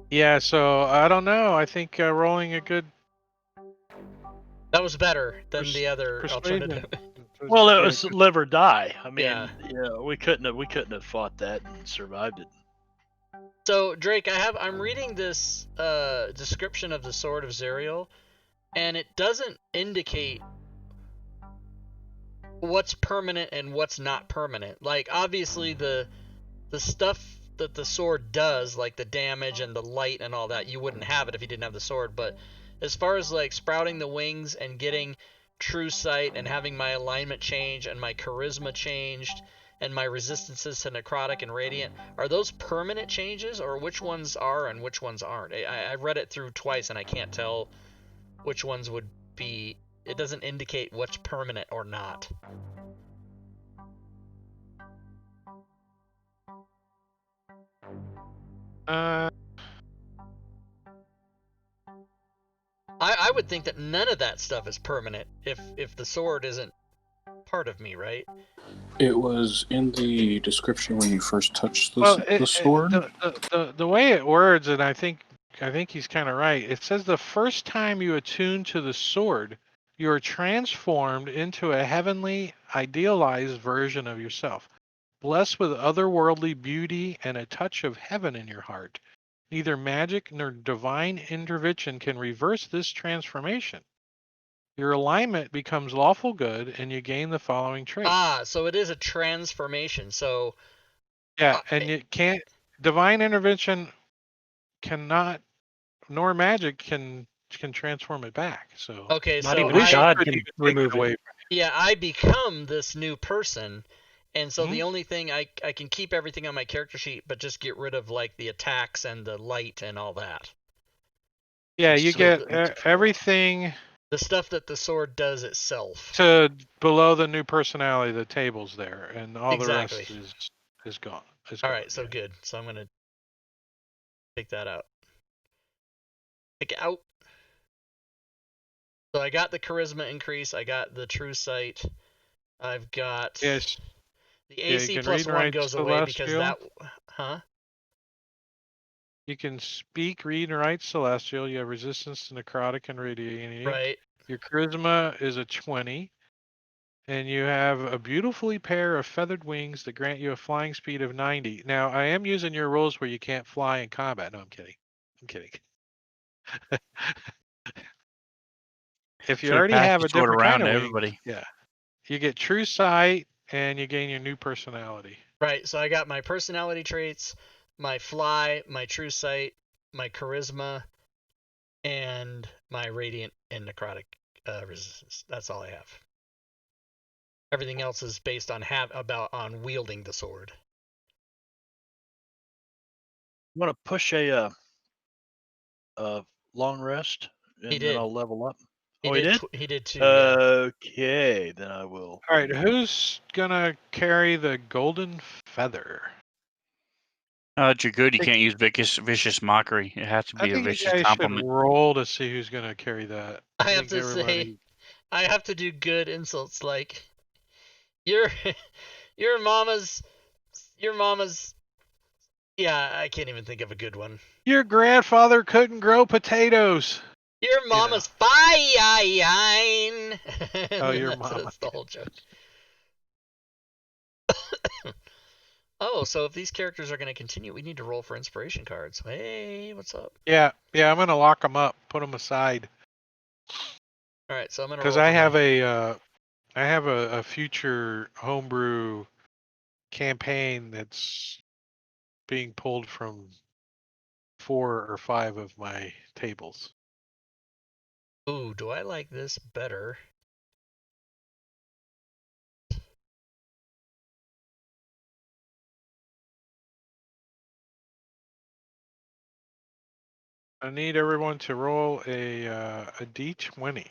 Yeah, so I don't know. I think rolling a good... That was better than the other persuasion. alternative. Well, it was live or die. I mean, Yeah. we couldn't have fought that and survived it. So Drake, I'm reading this description of the Sword of Sariel, and it doesn't indicate what's permanent and what's not permanent. Like obviously the stuff that the sword does, like the damage and the light and all that, you wouldn't have it if you didn't have the sword. But as far as like sprouting the wings and getting true sight and having my alignment change and my charisma changed and my resistances to necrotic and radiant, are those permanent changes, or which ones are and which ones aren't? I read it through twice and I can't tell which ones would be. It doesn't indicate what's permanent or not. I would think that none of that stuff is permanent if the sword isn't part of me, right? It was in the description when you first touched the sword. The way it words, and I think he's kind of right. It says the first time you attune to the sword, you are transformed into a heavenly, idealized version of yourself, blessed with otherworldly beauty and a touch of heaven in your heart. Neither magic nor divine intervention can reverse this transformation. Your alignment becomes lawful good, and you gain the following traits. So it is a transformation. So Yeah, and you can't. Divine intervention cannot, nor magic can transform it back. So okay, Not so even God could can even take remove it away it. yeah, I become this new person, and so Mhm. the only thing I can keep everything on my character sheet, but just get rid of like the attacks and the light and all that. Yeah, you So get everything the stuff that the sword does itself. to below the new personality. The table's there, and all Exactly. the rest is gone. All right, so good. So I'm gonna take that out. Take it out. So I got the charisma increase. I got the true sight. I've got Yes. the Yeah, you AC can plus read and 1 write goes away because celestial. that. Huh? You can speak, read, and write celestial. You have resistance to necrotic and radiating. Right. Your charisma is a 20. And you have a beautifully pair of feathered wings that grant you a flying speed of 90. Now, I am using your rules where you can't fly in combat. No, I'm kidding. I'm kidding. If you Should have already passed have the a sword different kind around of to wings, everybody. yeah, you get true sight and you gain your new personality. Right. So I got my personality traits, my fly, my true sight, my charisma, and my radiant and necrotic resistance. That's all I have. Everything else is based on on wielding the sword. I'm gonna push a long rest, He and then did. I'll level up. He Oh, did. he did. He did too. Yeah. Okay, then I will. All right, who's gonna carry the golden feather? You're good. You can't use vicious mockery. It has to I be a think you vicious guys should compliment. roll to see who's gonna carry that. I have think to say, I have to do good insults like your your mama's. Yeah, I can't even think of a good one. Your grandfather couldn't grow potatoes. Your mama's fine. Oh, your mama. That's the whole joke. Oh, so if these characters are going to continue, we need to roll for inspiration cards. Hey, what's up? Yeah, I'm gonna lock them up, put them aside. All right, so I'm going to Because roll. I have a future homebrew campaign that's being pulled from 4 or 5 of my tables. Ooh, do I like this better? I need everyone to roll a d20.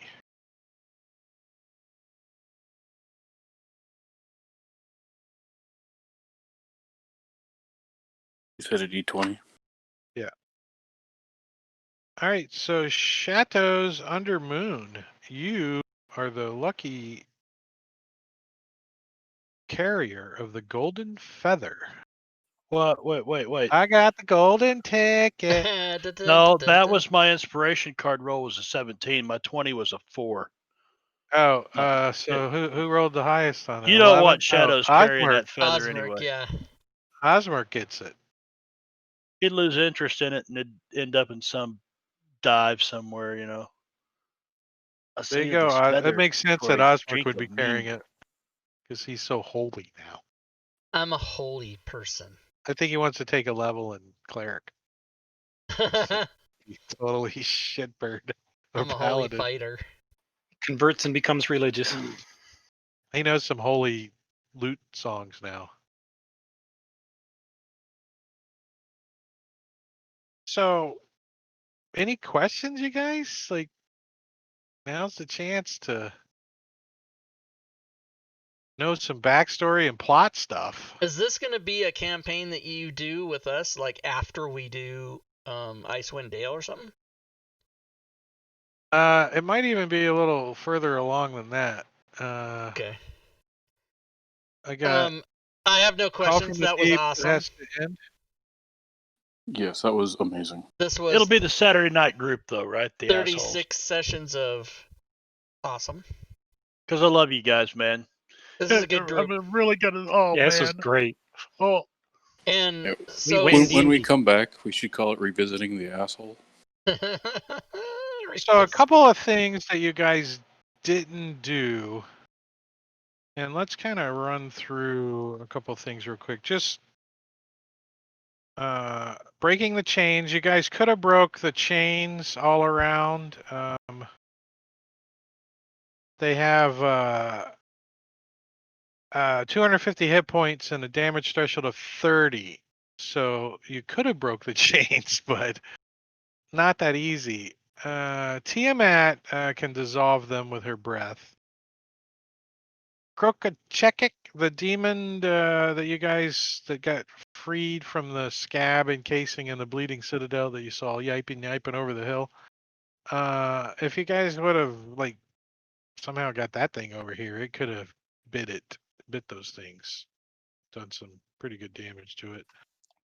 You said a d20. Yeah. All right. So Chateau's under moon. You are the lucky carrier of the golden feather. What? Wait. I got the golden ticket. No, that was my inspiration card roll was a 17. My 20 was a 4. Oh, No, so who rolled the highest on it? you don't 11? want Shadows carrying that feather Osmerk, anyway. yeah. Osmer gets it. He'd lose interest in it and it'd end up in some dive somewhere, you know. There you go. It makes sense that Osmer would be carrying it because he's so holy now. I'm a holy person. I think he wants to take a level in cleric. He's totally shitbird. I'm a holy fighter. Converts and becomes religious. He knows some holy loot songs now. So, any questions, you guys? Like, now's the chance to know some backstory and plot stuff. Is this going to be a campaign that you do with us, like after we do Icewind Dale or something? It might even be a little further along than that. Okay. I got I have no Call from questions. the That was Deep awesome. has to end. Yes, that was amazing. This was It'll be the Saturday night group, though, right? The 36 sessions of awesome. Because I love you guys, man. This is a good group. I'm really gonna. Oh Yeah, man. this was great. Oh, And Yeah. so win When we D&D. come back, we should call it Revisiting the Asshole. So a couple of things that you guys didn't do, and let's kind of run through a couple of things real quick. Just breaking the chains. You guys could have broke the chains all around. They have 250 hit points and a damage threshold of 30. So you could have broke the chains, but not that easy. Tiamat can dissolve them with her breath. Krokachekik, the demon that you guys that got freed from the scab encasing in the bleeding citadel that you saw yiping over the hill. If you guys would have like somehow got that thing over here, it could have bit those things. Done some pretty good damage to it.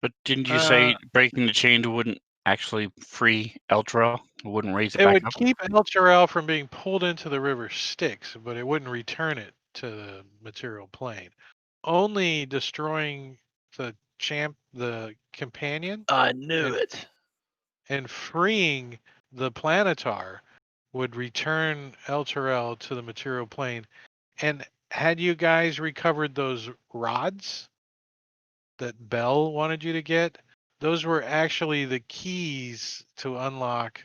But didn't you say breaking the chain wouldn't actually free Elturel? It wouldn't raise it It back would up? keep Tyrell from being pulled into the river Styx, but it wouldn't return it to the material plane. Only destroying the companion, I knew it. and freeing the planetar would return Tyrell to the material plane. And had you guys recovered those rods that Bell wanted you to get, those were actually the keys to unlock.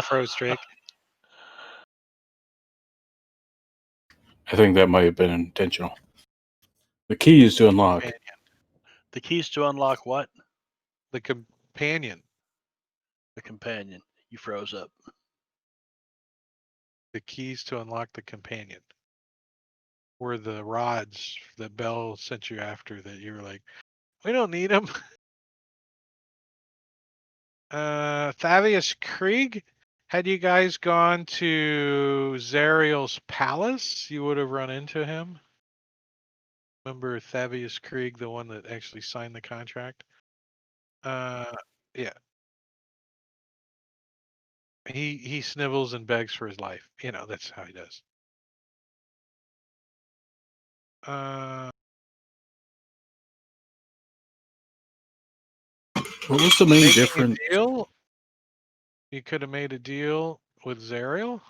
Froze Drake. I think that might have been intentional. The key is to unlock. The keys to unlock what? The companion. The companion. You froze up. The keys to unlock the companion were the rods that Bell sent you after that you were like, we don't need them. Thavius Krieg, had you guys gone to Sariel's palace, you would have run into him. Remember Thavius Krieg, the one that actually signed the contract? Yeah. He snivels and begs for his life. You know, that's how he does. What was the main Making difference? a deal? You could have made a deal with Sariel?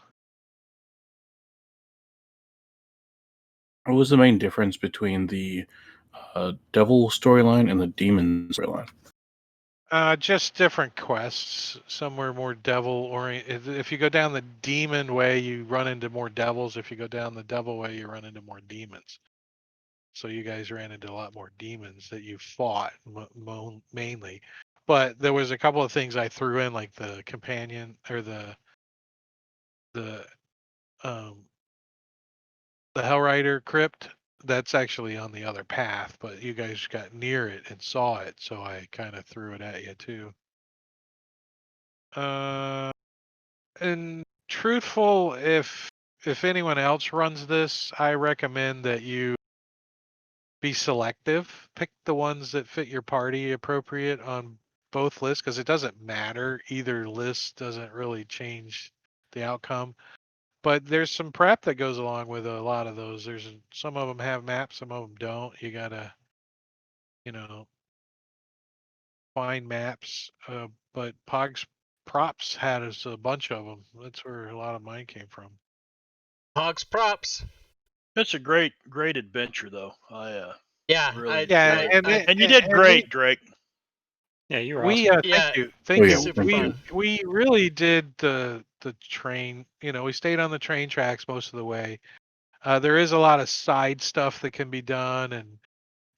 What was the main difference between the devil storyline and the demon storyline? Just different quests. Some were more devil oriented. If you go down the demon way, you run into more devils. If you go down the devil way, you run into more demons. So you guys ran into a lot more demons that you fought mainly. But there was a couple of things I threw in, like the companion or the Hellrider crypt. That's actually on the other path, but you guys got near it and saw it, so I kind of threw it at you too. And truthful, if anyone else runs this, I recommend that you be selective. Pick the ones that fit your party appropriate on both lists, because it doesn't matter. Either list doesn't really change the outcome. But there's some prep that goes along with a lot of those. There's some of them have maps, some of them don't. You gotta, find maps. But Pog's props had us a bunch of them. That's where a lot of mine came from. Hogs props. It's a great adventure, though. Yeah, Really and you did great, Drake. Yeah, you were awesome. Thank you. Oh, yeah, super thank you. fun. We really did the train. We stayed on the train tracks most of the way. There is a lot of side stuff that can be done,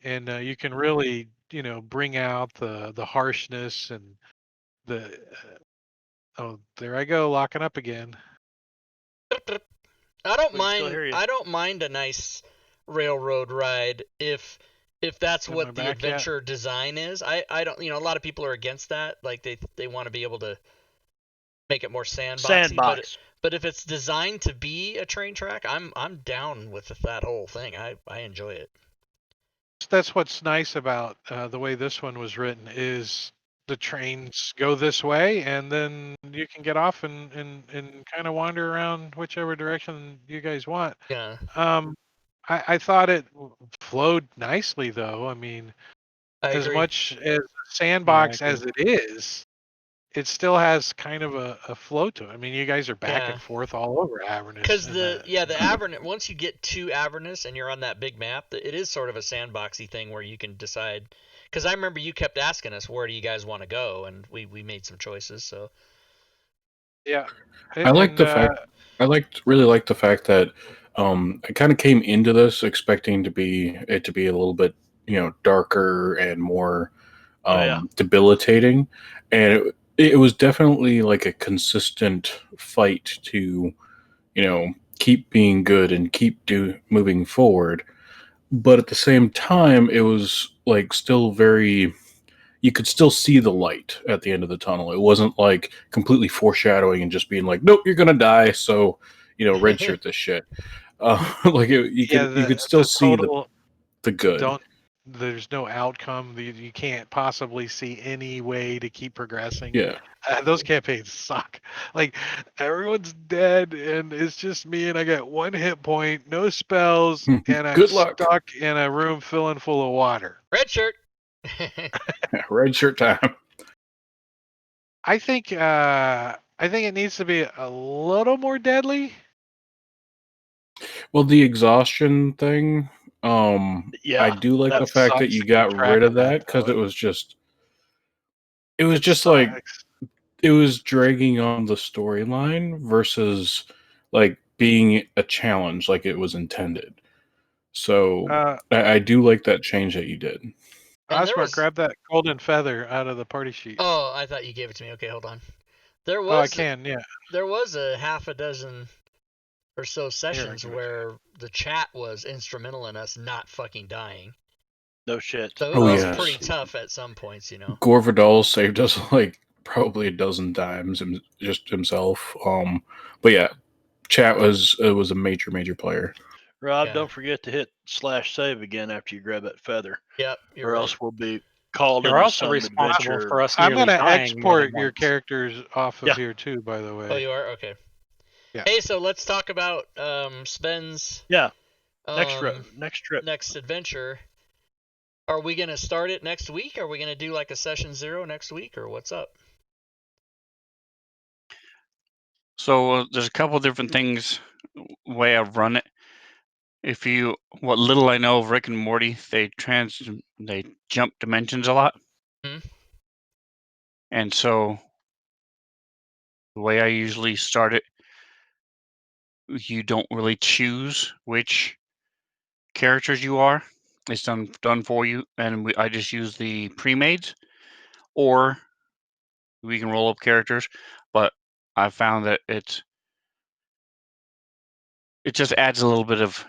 and you can really bring out the harshness and the. Oh, there I go, locking up again. I don't We can still mind. hear you. I don't mind a nice railroad ride if that's Am I what the back yet? adventure design is. I don't. A lot of people are against that. Like they want to be able to make it more sandboxy. Sandbox. But if it's designed to be a train track, I'm down with that whole thing. I enjoy it. That's what's nice about the way this one was written is the trains go this way, and then you can get off and kind of wander around whichever direction you guys want. Yeah. I thought it flowed nicely, though. I mean, I as agree. much as a sandbox agree. as it is, it still has kind of a flow to it. I mean, you guys are back and forth all over Avernus. Because the Avernus, once you get to Avernus and you're on that big map, it is sort of a sandboxy thing where you can decide. Because I remember you kept asking us, where do you guys want to go, and we made some choices. So yeah, I like the fact. Really like the fact that I kind of came into this expecting it to be a little bit, darker and more debilitating, and it was definitely like a consistent fight to, keep being good and keep moving forward. But at the same time, it was like still very. You could still see the light at the end of the tunnel. It wasn't like completely foreshadowing and just being like, "Nope, you're gonna die." So, redshirt this shit. You could still see the good. There's no outcome. You can't possibly see any way to keep progressing. Yeah. Those campaigns suck. Like, everyone's dead, and it's just me, and I got 1 hit point, no spells, and I'm Good luck. stuck in a room filling full of water. red shirt. Red shirt time. I think it needs to be a little more deadly. Well, the exhaustion thing, Yeah, I do like that the fact that sucks you to got keep track rid of of that, that because though. it was just like it was dragging on the storyline versus like being a challenge like it was intended. So I do like that change that you did. Osmar, grab that golden feather out of the party sheet. Oh, I thought you gave it to me. Okay, hold on. I can, yeah. There was a half a dozen or so sessions where the chat was instrumental in us not fucking dying. No shit. So it was pretty tough at some points, Gore Vidal saved us like probably a dozen times just himself. But yeah, chat was a major player. Rob, don't forget to hit /save again after you grab that feather. Yep, or else we'll be called You're into also some responsible adventure. for us I'm nearly going to dying more than export your once. characters off of here too, by the way. Oh, you are? Okay. Yeah. Hey, so let's talk about Sven's next adventure. Are we going to start it next week? Are we going to do like a session 0 next week, or what's up? So there's a couple different things, way I've run it. What little I know of Rick and Morty, they jump dimensions a lot. Mm-hmm. And so the way I usually start it, you don't really choose which characters you are. It's done for you, and I just use the pre-mades, or we can roll up characters. But I found that it just adds a little bit of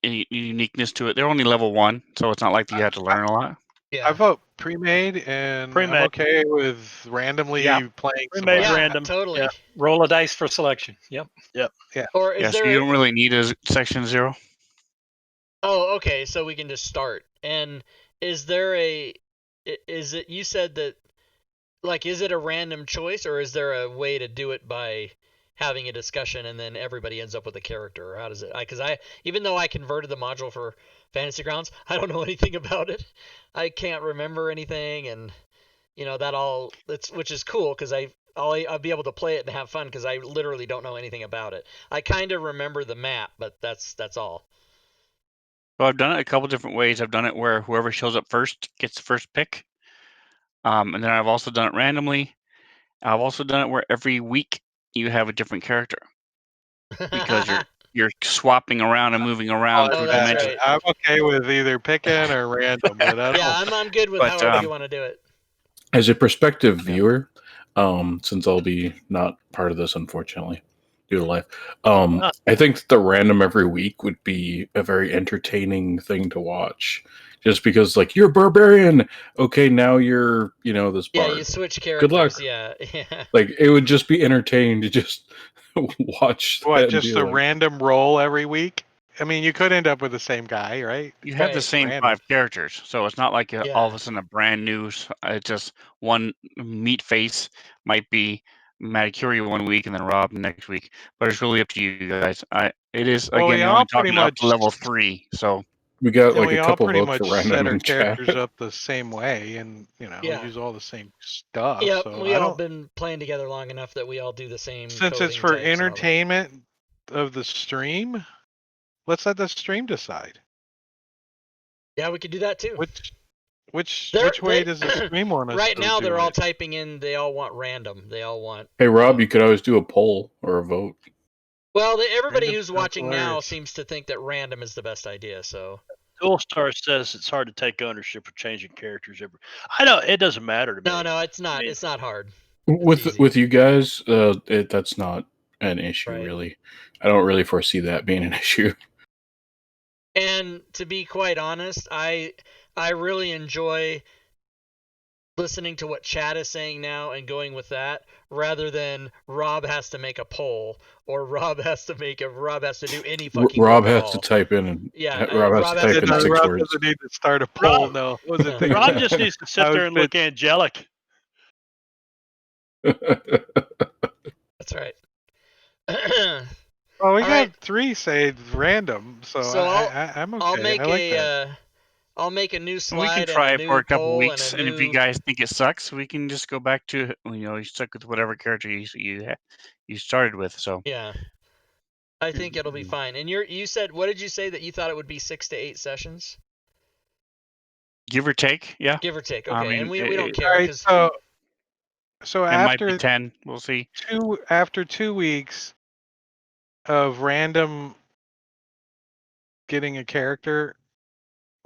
uniqueness to it. They're only level 1, so it's not like you have to learn a lot. I vote pre-made, and I'm okay with randomly playing. Pre-made random. Totally. Yeah. Roll a dice for selection. Yep. Yeah. Or is so you don't really need a section 0. Oh, okay. So we can just start. And you said that, like, is it a random choice, or is there a way to do it by having a discussion and then everybody ends up with a character? Or how does it? Because even though I converted the module for Fantasy Grounds, I don't know anything about it. I can't remember anything, and which is cool because I'll be able to play it and have fun because I literally don't know anything about it. I kind of remember the map, but that's all. So I've done it a couple different ways. I've done it where whoever shows up first gets the first pick. And then I've also done it randomly. I've also done it where every week you have a different character because you're swapping around and moving around through dimensions. Right. I'm okay with either picking or random, but I'm good with however you want to do it. As a prospective viewer, since I'll be not part of this, unfortunately, do the live. Uh. I think that the random every week would be a very entertaining thing to watch. Just because, like, you're a barbarian. Okay, now you're, this Yeah, bard. you switch Good luck. characters. Yeah. Like, it would just be entertaining to just watch that What, and just be a like, random roll every week? I mean, you could end up with the same guy, right? You have the Right. same Random. 5 characters, so it's not like all Yeah. of a sudden a brand new. It's just one meat face might be Maticuri one week and then Rob next week. But it's really up to you guys. It is Well, again. we You're all only pretty talking up much to level 3, so we got and like we a all couple pretty votes much for set random our in chat. characters up the same way, and Yeah. use all the same stuff. Yep, So we I all don't. been playing together long enough that we all do the same. Since it's coding for types and all that. entertainment of the stream, let's let the stream decide. Yeah, we could do that too. Which They're- way they- does the stream want us Right to now, do they're all it? typing in. They all want random. They all want. Hey, Rob, you could always do a poll or a vote. Well, everybody Random who's sounds watching now hilarious. seems to think that random is the best idea. So Toolstar says it's hard to take ownership of changing characters every. I know it doesn't matter to me. no, it's not. mean- It's not hard. With easy. with you guys, that's not an issue, Right. really. I don't really foresee that being an issue. And to be quite honest, I really enjoy listening to what chat is saying now and going with that, rather than Rob has to make a poll or Rob has to do any fucking Rob work at has to all. type in and Yeah, Rob Rob has has to to type in type- 6 Rob words. doesn't need to start a poll. Rob- No, I wasn't thinking Rob that. just needs to sit I there was and look angelic. That's right. Well, we All got right. 3 saved random, so, So I'm okay. I'll make I like that. I'll make a new we slide can try and it a for new a couple poll weeks, and and if you guys think it sucks, we can just go back to you stuck with whatever character you started with. So yeah. I think it'll be fine. And you said, what did you say that you thought it would be 6 to 8 sessions? give or take, yeah. Give or take. Okay. I mean, and we don't All care right, because so It might after be 10. We'll see. after 2 weeks of random getting a character,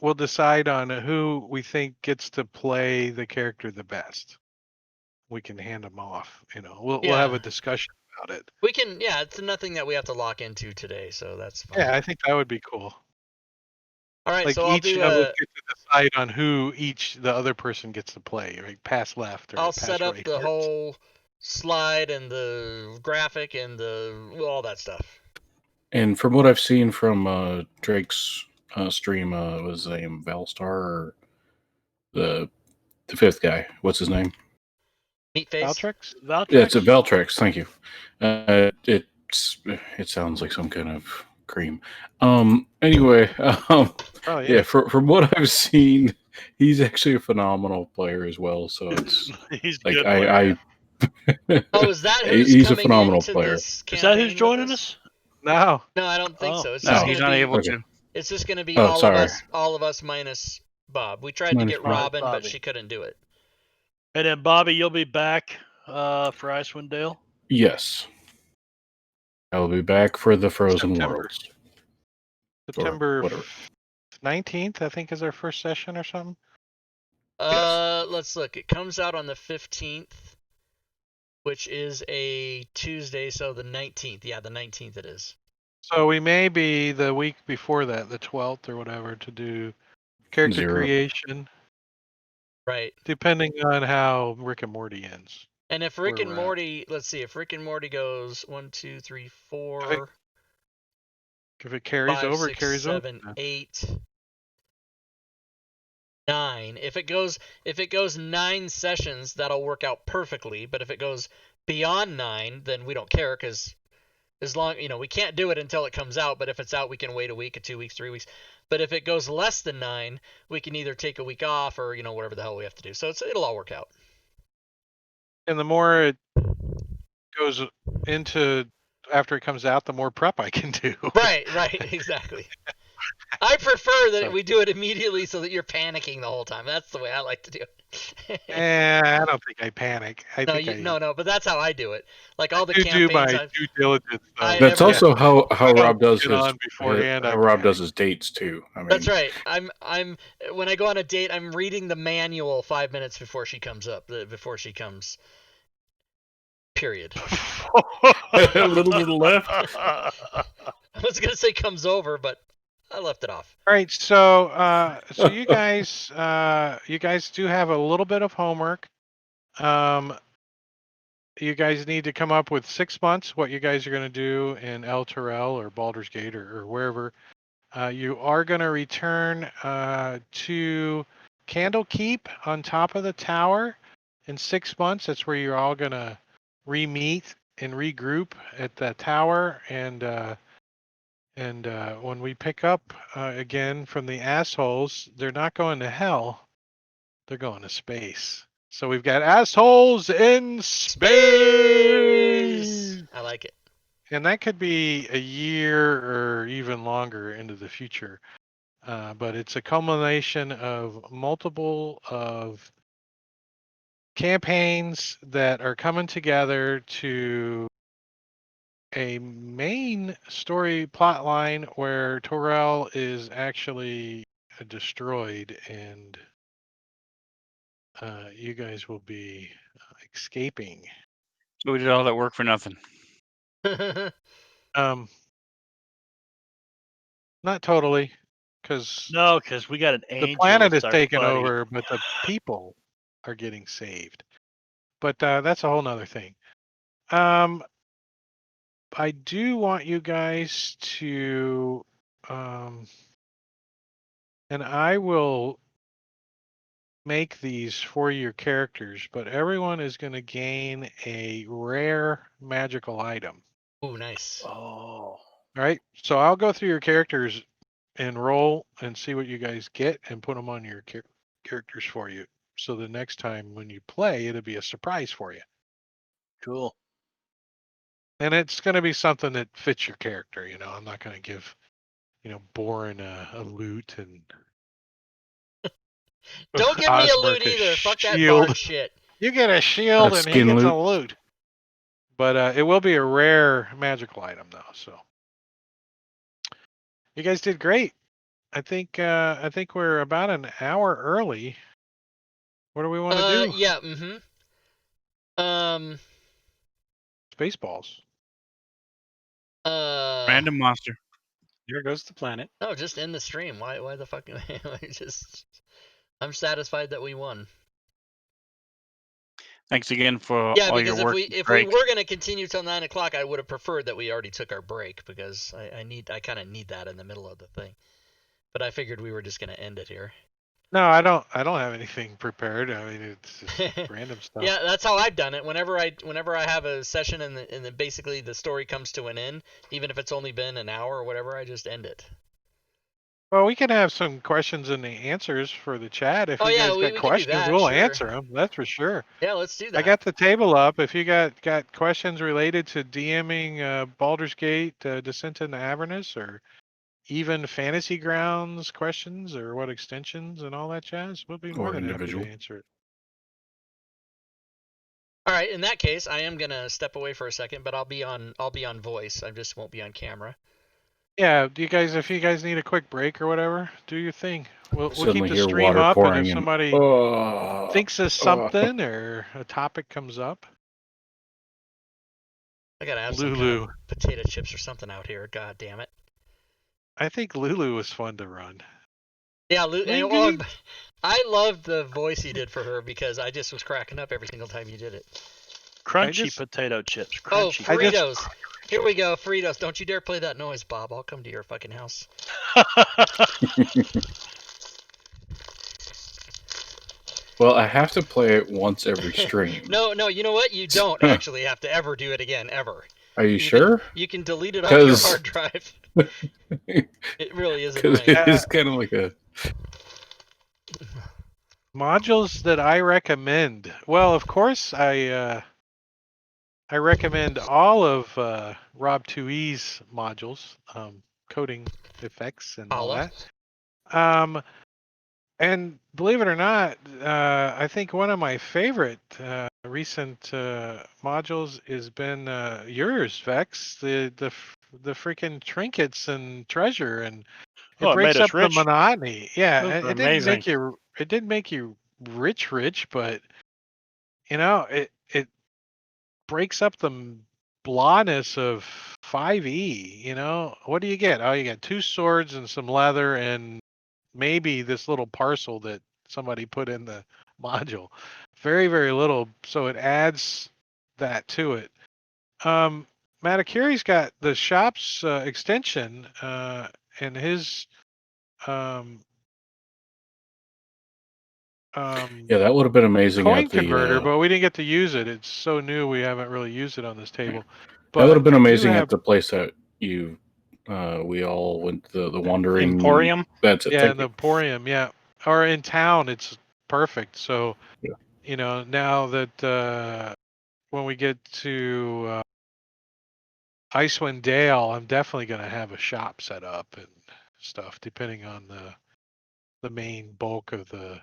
we'll decide on who we think gets to play the character the best. We can hand them off. We'll have Yeah. a discussion about it. we can, yeah, it's nothing that we have to lock into today, so that's fine. Yeah, I think that would be cool. All right, Like so I'll each do of us get to decide on who the other person gets to play, like pass left or I'll pass set up right. the whole slide and the graphic and all that stuff. And from what I've seen from Drake's stream, was his name Valstar or the 5th guy? What's his name? Meatface. Valtrex? Yeah, it's a Valtrex. Thank you. It sounds like some kind of cream. Anyway, Oh yeah. From what I've seen, he's actually a phenomenal player as well. So it's He's a like good player, Oh, is that who's He's a coming phenomenal into player. this yeah. Is that campaign who's with joining us? No. No, I don't think Oh. so. It's No, just he's gonna not be, able Okay. to. It's just going to be Oh, all sorry. of us minus Bob. We tried Minus to get Bob. Robin, but Bobby. she couldn't do it. And then Bobby, you'll be back for Icewind Dale. Yes, I will be back for the Frozen September. Worlds. September whatever. 19th, I think, is our first session or something. Let's look. It comes out on the 15th, which is a Tuesday, so the 19th. Yeah, the 19th it is. So we may be the week before that, the 12th or whatever, to do character 0. creation, Right. depending on how Rick and Morty ends. And if Rick Where and we're at. Morty, let's see, if Rick and Morty goes 1, 2, 3, 4, If it carries 5, over, 6, it carries 7, over. 8, 9. If it goes 9 sessions, that'll work out perfectly. But if it goes beyond 9, then we don't care, because as long, we can't do it until it comes out. But if it's out, we can wait a week, 2 weeks, 3 weeks. But if it goes less than 9, we can either take a week off or whatever the hell we have to do. So it'll all work out. And the more it goes into after it comes out, the more prep I can do. Right, exactly. I prefer that So- we do it immediately so that you're panicking the whole time. That's the way I like to do it. I don't think I panic. No, but that's how I do it. Like all the do campaigns my I've... due diligence. Though. I That's never- also how I don't Rob does get his on beforehand, I how Rob panic. does his dates too. I mean, That's right. I'm when I go on a date, I'm reading the manual 5 minutes before she comes up. Before she comes. Period. A little to the left. I was gonna say comes over, but I left it off. All right, so you guys do have a little bit of homework. You guys need to come up with 6 months what you guys are going to do in El Tyrell or Baldur's Gate or wherever. You are going to return to Candlekeep on top of the tower in 6 months. That's where you're all going to re-meet and regroup at the tower. And when we pick up again from the assholes, they're not going to hell. They're going to space. So we've got assholes in space. I like it. And that could be a year or even longer into the future. But it's a culmination of multiple of campaigns that are coming together to a main story plot line where Tyrell is actually destroyed, and you guys will be escaping. So we did all that work for nothing. Not totally, because No, because we got an angel. the planet is as our taken buddy. over, but the people are getting saved. But that's a whole nother thing. I do want you guys to, and I will make these for your characters, but everyone is going to gain a rare magical item. Ooh, nice. Oh. All right, so I'll go through your characters and roll and see what you guys get and put them on your characters for you. So the next time when you play, it'll be a surprise for you. Cool. And it's going to be something that fits your character. You know, I'm not going to give, Boring a loot and. Don't give me a loot Osmerk either. Fuck that shield. bard shit. You get a shield That's and he skin gets a loot. loot. But it will be a rare magical item though. So you guys did great. I think we're about an hour early. What do we want to do? Yeah. Spaceballs. Random monster. There goes the planet. No, just end the stream. Why the fuck? I'm satisfied that we won. Thanks again for Yeah, all your because work. if we were gonna continue till 9 o'clock, I would have preferred that we already took our break because I kind of need that in the middle of the thing. But I figured we were just gonna end it here. No, I don't have anything prepared. I mean, it's just random stuff. Yeah, that's how I've done it. Whenever I have a session and then basically the story comes to an end, even if it's only been an hour or whatever, I just end it. Well, we can have some questions and the answers for the chat. If Oh, you yeah, guys we got can do questions, that, we'll sure. answer them. That's for sure. Yeah, let's do that. I got the table up. If you got questions related to DMing Baldur's Gate, Descent into Avernus, or even Fantasy Grounds questions, or what extensions and all that jazz, we'll be more Or than happy individual. to answer it. All right, in that case, I am gonna step away for a second, but I'll be on voice. I just won't be on camera. Yeah, if you guys need a quick break or whatever, do your thing. We'll keep Suddenly the hear stream water up, and pouring if in. somebody thinks of something or a topic comes up, I gotta have some Lulu. kind of potato chips or something out here. God damn it. I think Lulu was fun to run. Yeah, Ling-a-ling. I loved the voice you did for her because I just was cracking up every single time you did it. Crunchy potato chips. Oh, Crunchy. Fritos. Here we go, Fritos. Don't you dare play that noise, Bob. I'll come to your fucking house. Well, I have to play it once every stream. No, you know what? You don't actually have to ever do it again, ever. Are you sure? You can delete it off your 'Cause- hard drive. It really is Because annoying. it is kind of like a. Modules that I recommend. Well, of course, I recommend all of Rob 2E's modules, coding effects and all Paula? that. And believe it or not, I think one of my favorite recent modules has been yours, Vex. The freaking trinkets and treasure, and it Oh, it breaks made us up the rich. monotony. Yeah, Those it are didn't amazing. make you. It didn't make you rich, but it breaks up the blahness of 5e. You know, what do you get? Oh, you got 2 swords and some leather and maybe this little parcel that somebody put in the module. Very, very little. So it adds that to it. Matakiri's got the shop's extension and his Yeah, that would have been amazing coin at the. converter, but we didn't get to use it. It's so new, we haven't really used it on this table. That would have been I do amazing have- at the place that we all went to the Wandering Emporium? That's it. Yeah, Thank in the you. Emporium, yeah. Or in town, it's perfect. So, Yeah. you know, now that when we get to Icewind Dale, I'm definitely going to have a shop set up and stuff, depending on the main bulk of the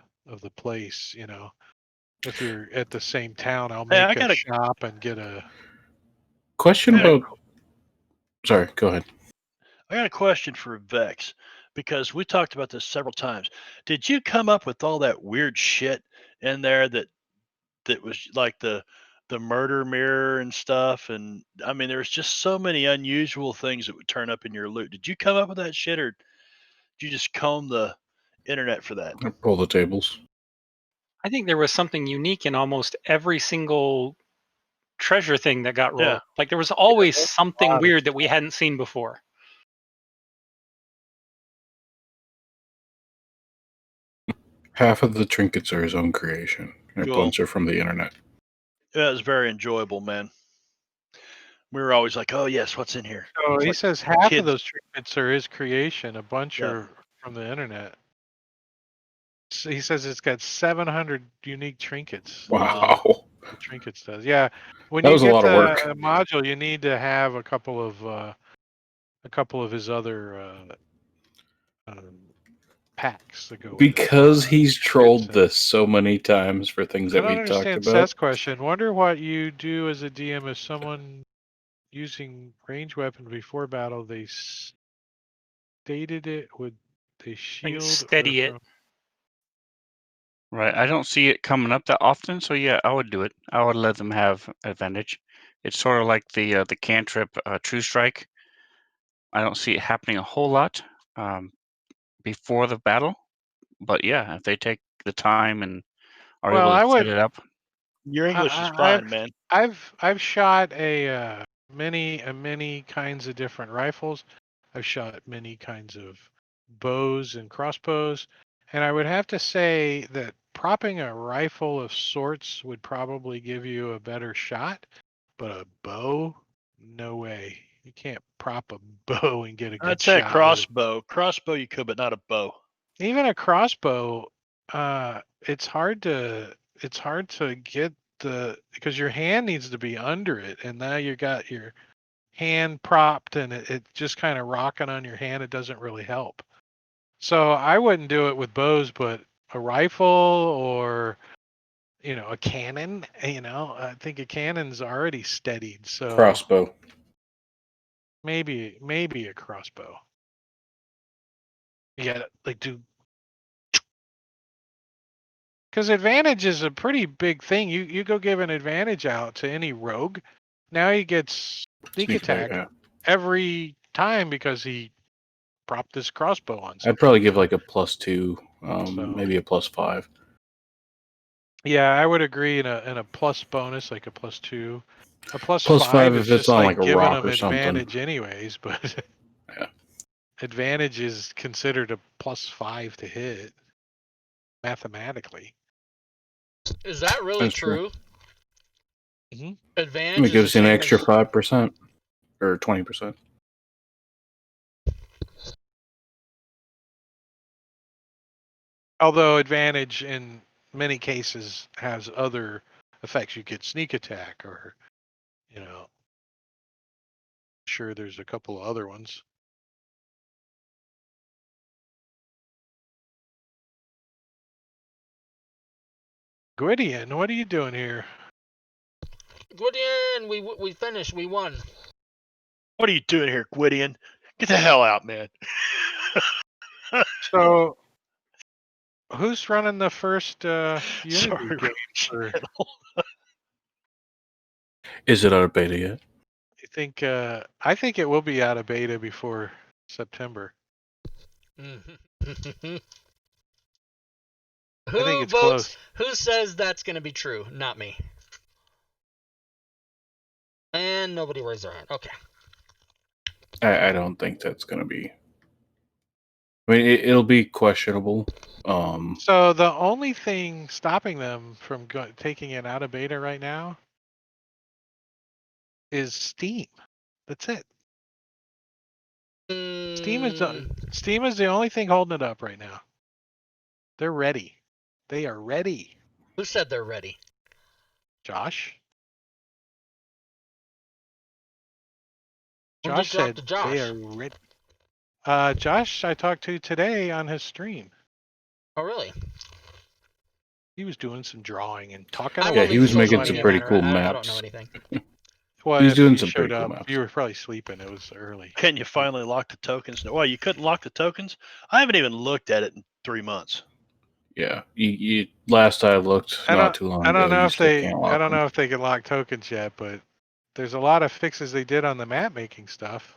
place. You know, if you're at the same town, I'll Hey, make a shop and get a Question Yeah. about. Sorry, go ahead. I got a question for Vex because we talked about this several times. Did you come up with all that weird shit in there that was like the murder mirror and stuff? And I mean, there's just so many unusual things that would turn up in your loot. Did you come up with that shit, or did you just comb the internet for that? Pull the tables. I think there was something unique in almost every single treasure thing that got rolled. Yeah. Like there was always there's a something lot of weird that we hadn't seen before. Half of the trinkets are his own creation. A Cool. bunch are from the internet. Yeah, it was very enjoyable, man. We were always like, "Oh yes, what's in here?" So It's he like says half kids. of those trinkets are his creation. A bunch Yeah. are from the internet. So he says it's got 700 unique trinkets. Wow. The trinkets does. Yeah. When That you was a get lot of work. the module, you need to have a couple of his other packs to go with it. Because he's trolled Trinkets. this so many times for things I that don't we talked understand about. Seth's question. Wonder what you do as a DM if someone using range weapon before battle, they stated it, would they shield steady or it. from... Right. I don't see it coming up that often, so yeah, I would do it. I would let them have advantage. It's sort of like the cantrip True Strike. I don't see it happening a whole lot before the battle, but yeah, if they take the time and are Well, able to I set would. it up, Your English is I, fine, man. I've shot many kinds of different rifles. I've shot many kinds of bows and crossbows, and I would have to say that propping a rifle of sorts would probably give you a better shot, but a bow, no way. You can't prop a bow and get a good I'd say a shot with it. crossbow. Crossbow you could, but not a bow. Even a crossbow, it's hard to get because your hand needs to be under it, and now you got your hand propped and it just kind of rocking on your hand. It doesn't really help. So I wouldn't do it with bows, but a rifle or a cannon. I think a cannon's already steadied, so Crossbow. maybe a crossbow. You gotta do. Because advantage is a pretty big thing. You go give an advantage out to any rogue, now he gets sneak attack Yeah. every time because he propped this crossbow on I'd something. probably give like a +2, So- maybe a +5. Yeah, I would agree in a plus bonus, like a +2. A +5 +5 is if it's just on like like a giving rock them or something. advantage anyways, but Yeah. advantage is considered a +5 to hit mathematically. Is that really That's true. Mm-hmm. Advantage It gives is you the an same extra as 5% or 20%. Although advantage in many cases has other effects. You get sneak attack or, sure there's a couple of other ones. Gwydion, what are you doing here? Gwydion, we finished. We won. What are you doing here, Gwydion? Get the hell out, man. So, who's running the first Unity Sorry, guild? Channel. Is it out of beta yet? I think it will be out of beta before September. Who I think it's votes? close. Who says that's going to be true? Not me. And nobody raised their hand. Okay. I don't think that's going to be. I mean, it'll be questionable. So the only thing stopping them from taking it out of beta right now is Steam. That's it. Steam is the only thing holding it up right now. They're ready. They are ready. Who said they're ready? Josh. When Josh did you talk said to Josh? they are ready. Josh, I talked to today on his stream. Oh, really? He was doing some drawing and talking. I'm Yeah, only he was social making some media pretty matter. cool I don't know maps. anything. Well, He's if doing you some showed pretty cool up, maps. you were probably sleeping. It was early. Can you finally lock the tokens? Well, you couldn't lock the tokens. I haven't even looked at it in 3 months. Yeah, you last I looked not too long ago, you still can't lock I don't them. know if they can lock tokens yet, but there's a lot of fixes they did on the map making stuff.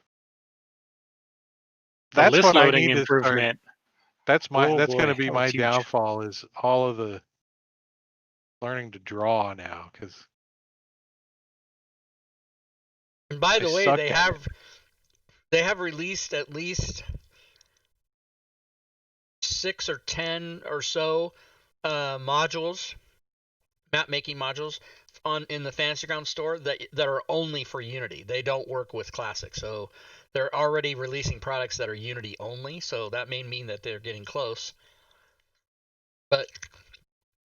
The That's list what I loading need to start. improvement. That's Oh, going boy, to be that my was huge. downfall is all of the learning to draw now because. And by the I way, suck they at have released at least 6 or 10 or so modules, map making modules in the Fantasy Ground store that are only for Unity. They don't work with Classic, so they're already releasing products that are Unity only. So that may mean that they're getting close. But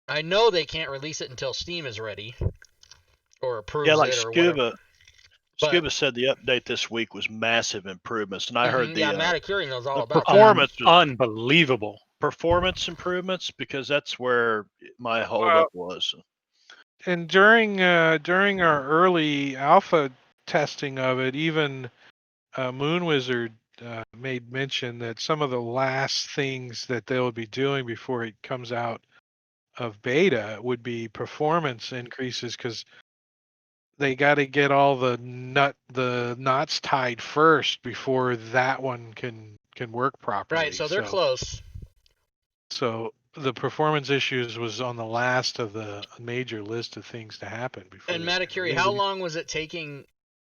I know they can't release it until Steam is ready or approves Yeah, like it or whatever. Scuba said the update this week was massive improvements, and I heard the Maticuri knows all the about performance was Unbelievable. performance improvements because that's where my holdup was. And during our early alpha testing of it, even Moon Wizard made mention that some of the last things that they'll be doing before it comes out of beta would be performance increases because they got to get all the knots tied first before that one can work properly. Right, so they're close. So the performance issues was on the last of the major list of things to happen before. And Maticuri, how long was it taking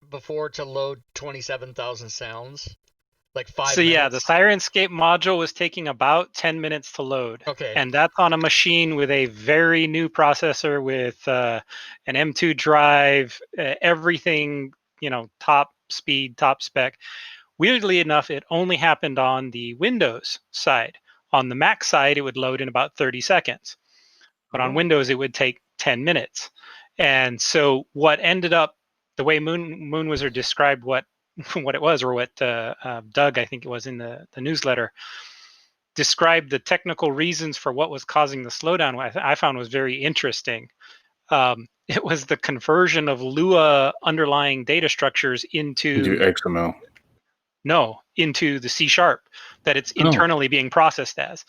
before to load 27,000 sounds? Like 5 minutes? So yeah, the Sirenscape module was taking about 10 minutes to load. Okay. And that's on a machine with a very new processor with an M2 drive, everything, top speed, top spec. Weirdly enough, it only happened on the Windows side. On the Mac side, it would load in about 30 seconds. But on Windows, it would take 10 minutes. And so what ended up, the way Moon Wizard described what it was, or what Doug, I think it was in the newsletter, described the technical reasons for what was causing the slowdown, I found was very interesting. It was the conversion of Lua underlying data structures into XML. No, into the C# that it's internally being processed as.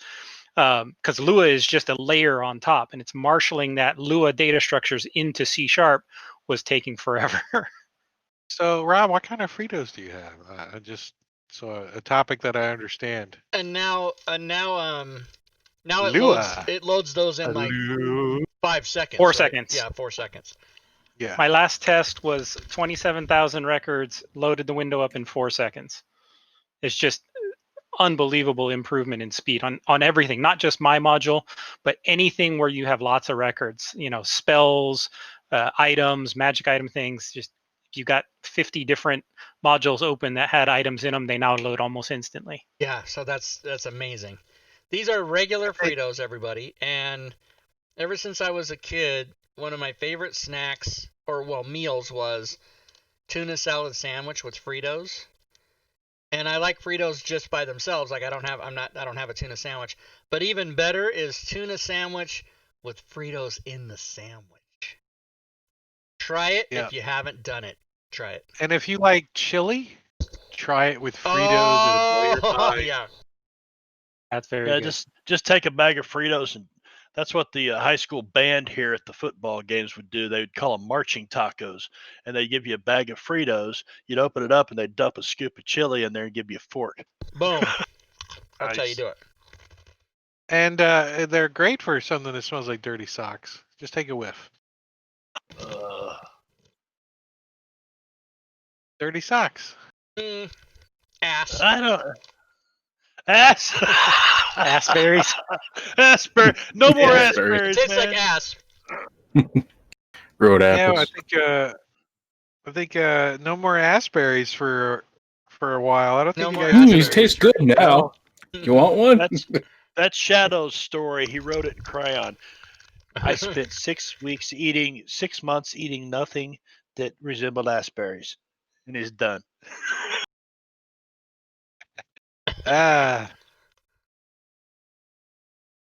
Because Lua is just a layer on top, and it's marshaling that Lua data structures into C# was taking forever. So, Rob, what kind of Fritos do you have? A topic that I understand. And now Lua. it loads those in like 5 seconds. 4 right? seconds. Yeah, 4 seconds. Yeah. My last test was 27,000 records, loaded the window up in 4 seconds. It's just unbelievable improvement in speed on everything, not just my module, but anything where you have lots of records, spells, items, magic item things. Just if you got 50 different modules open that had items in them, they now load almost instantly. Yeah, so that's amazing. These are regular Fritos, everybody, and ever since I was a kid, one of my favorite snacks meals was tuna salad sandwich with Fritos. And I like Fritos just by themselves. Like I don't have a tuna sandwich. But even better is tuna sandwich with Fritos in the sandwich. Try it if you haven't done it. Try it. And if you like chili, try it with Fritos and a blader pie. Yeah. That's very good. Just take a bag of Fritos and That's what the high school band here at the football games would do. They would call them marching tacos, and they'd give you a bag of Fritos. You'd open it up, and they'd dump a scoop of chili in there and give you a fork. Boom. That's how you Nice. do it. And they're great for something that smells like dirty socks. Just take a whiff. Dirty socks. Ass. I don't. Ass. Assberries. Asper. No more Asperries. Asperries, Tastes man. like ass. Road Yeah, apples. I think no more Asperries for a while. I don't No think more you guys. These taste good now. You want one? That's Shadow's story. He wrote it in crayon. I spent 6 months eating nothing that resembled Asperries, and it's done. Ah,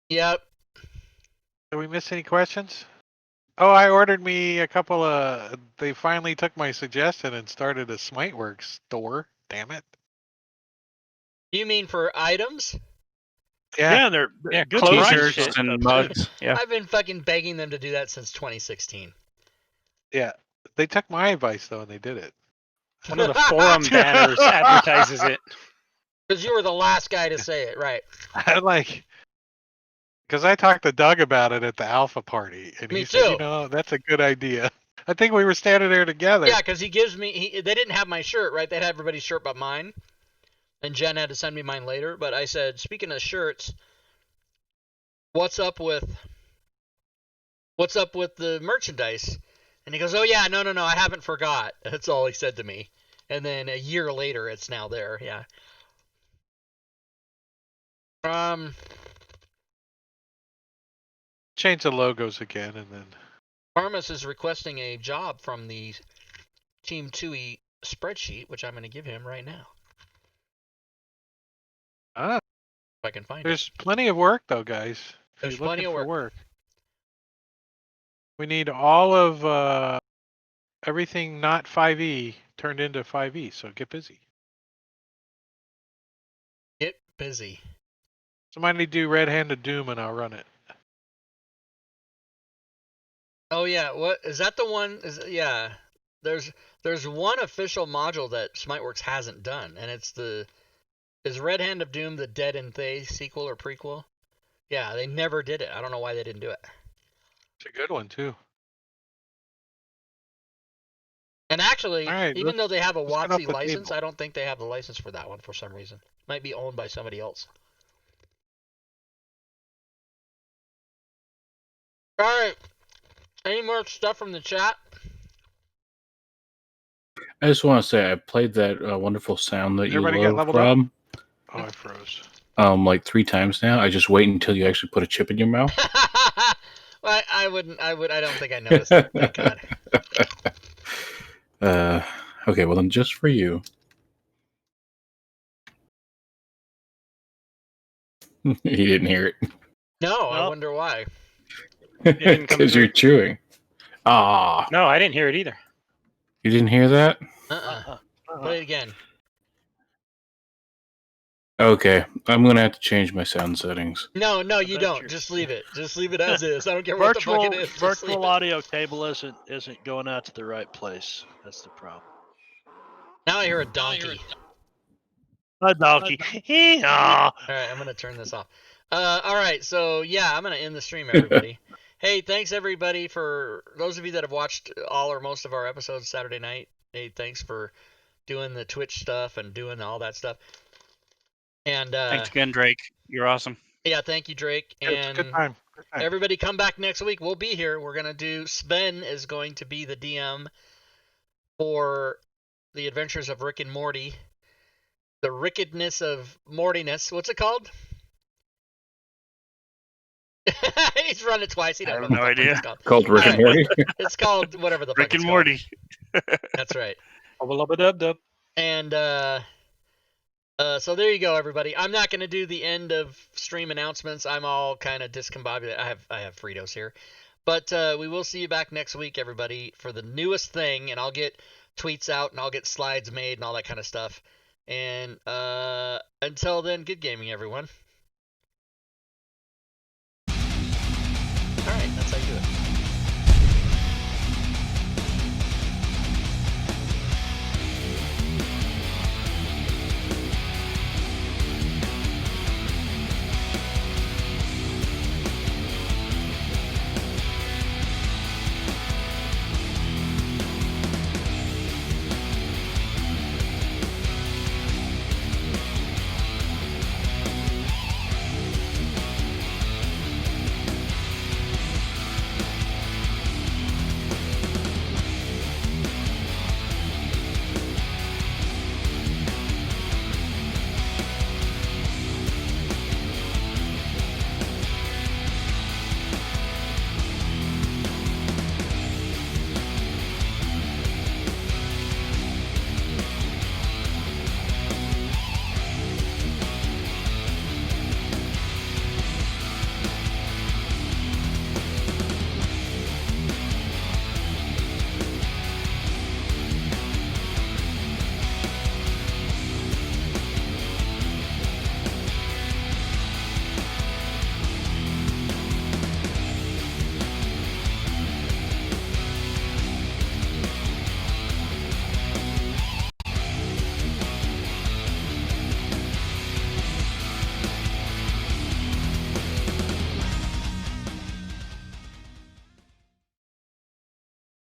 Yep. did we miss any questions? Oh, I ordered me a couple of. They finally took my suggestion and started a Smiteworks store. Damn it. You mean for items? Yeah. They're Yeah, good clothes prices and on shit. stuff, And too. mugs. Yeah. I've been fucking begging them to do that since 2016. Yeah. They took my advice though, and they did it. One of the forum banners advertises it. Because you were the last guy to say it, right? I like. Because I talked to Doug about it at the Alpha party, and Me he said, too. "You know, that's a good idea." I think we were standing there together. Yeah, because he gives me. They didn't have my shirt, right? They had everybody's shirt but mine, and Jen had to send me mine later. But I said, speaking of shirts, what's up with the merchandise? And he goes, "Oh yeah, no, I haven't forgot." That's all he said to me. And then a year later, it's now there. Yeah. Change the logos again, and then. Armus is requesting a job from the Team 2E spreadsheet, which I'm going to give him right now. Ah, If I can find it. there's plenty of work though, guys. If There's you're plenty looking of for work. We need all of everything not 5e turned into 5e. So get busy. Get busy. Somebody do Red Handed Doom, and I'll run it. Oh yeah, what is that? The one yeah. There's one official module that Smiteworks hasn't done, and it's is Red Hand of Doom the Dead and Thay sequel or prequel? Yeah, they never did it. I don't know why they didn't do it. It's a good one too. And actually, All right, even though they have a let's get off WotC the license, table. I don't think they have the license for that one for some reason. Might be owned by somebody else. All right. Any more stuff from the chat? I just want to say I played that wonderful sound that you Everybody get love, leveled up? Rob. Oh, I froze. Like 3 times now. I just wait until you actually put a chip in your mouth. Well, I don't think I noticed it. Thank God. Okay, well then just for you. You didn't hear it. No, I Well, wonder why. didn't come Because you're chewing. Ah, No, I didn't hear it either. you didn't hear that? Play it again. Okay, I'm gonna have to change my sound settings. No, you bet don't. you're- Just leave it. Just leave it as is. I don't care what the fuck it is. Just leave virtual it. audio cable isn't going out to the right place. That's the problem. Now I hear a donkey. A donkey. All right, I'm gonna turn this off. All right, so yeah, I'm gonna end the stream, everybody. Hey, thanks everybody for those of you that have watched all or most of our episodes Saturday night. Hey, thanks for doing the Twitch stuff and doing all that stuff. And Thanks again, Drake. You're awesome. yeah, thank you, Drake. It's a good time. Good time. Everybody come back next week. We'll be here. We're going to do... Sven is going to be the DM for the Adventures of Rick and Morty. The Rickedness of Mortiness. What's it called? He's run it twice. He I don't have know no what the fuck idea. it's called. Called Rick and Alright. Morty. It's called whatever the fuck Rick it's and called. Morty. That's right. Dub. And so there you go, everybody. I'm not going to do the end of stream announcements. I'm all kind of discombobulated. I have Fritos here. But we will see you back next week, everybody, for the newest thing. And I'll get tweets out and I'll get slides made and all that kind of stuff. And until then, good gaming, everyone.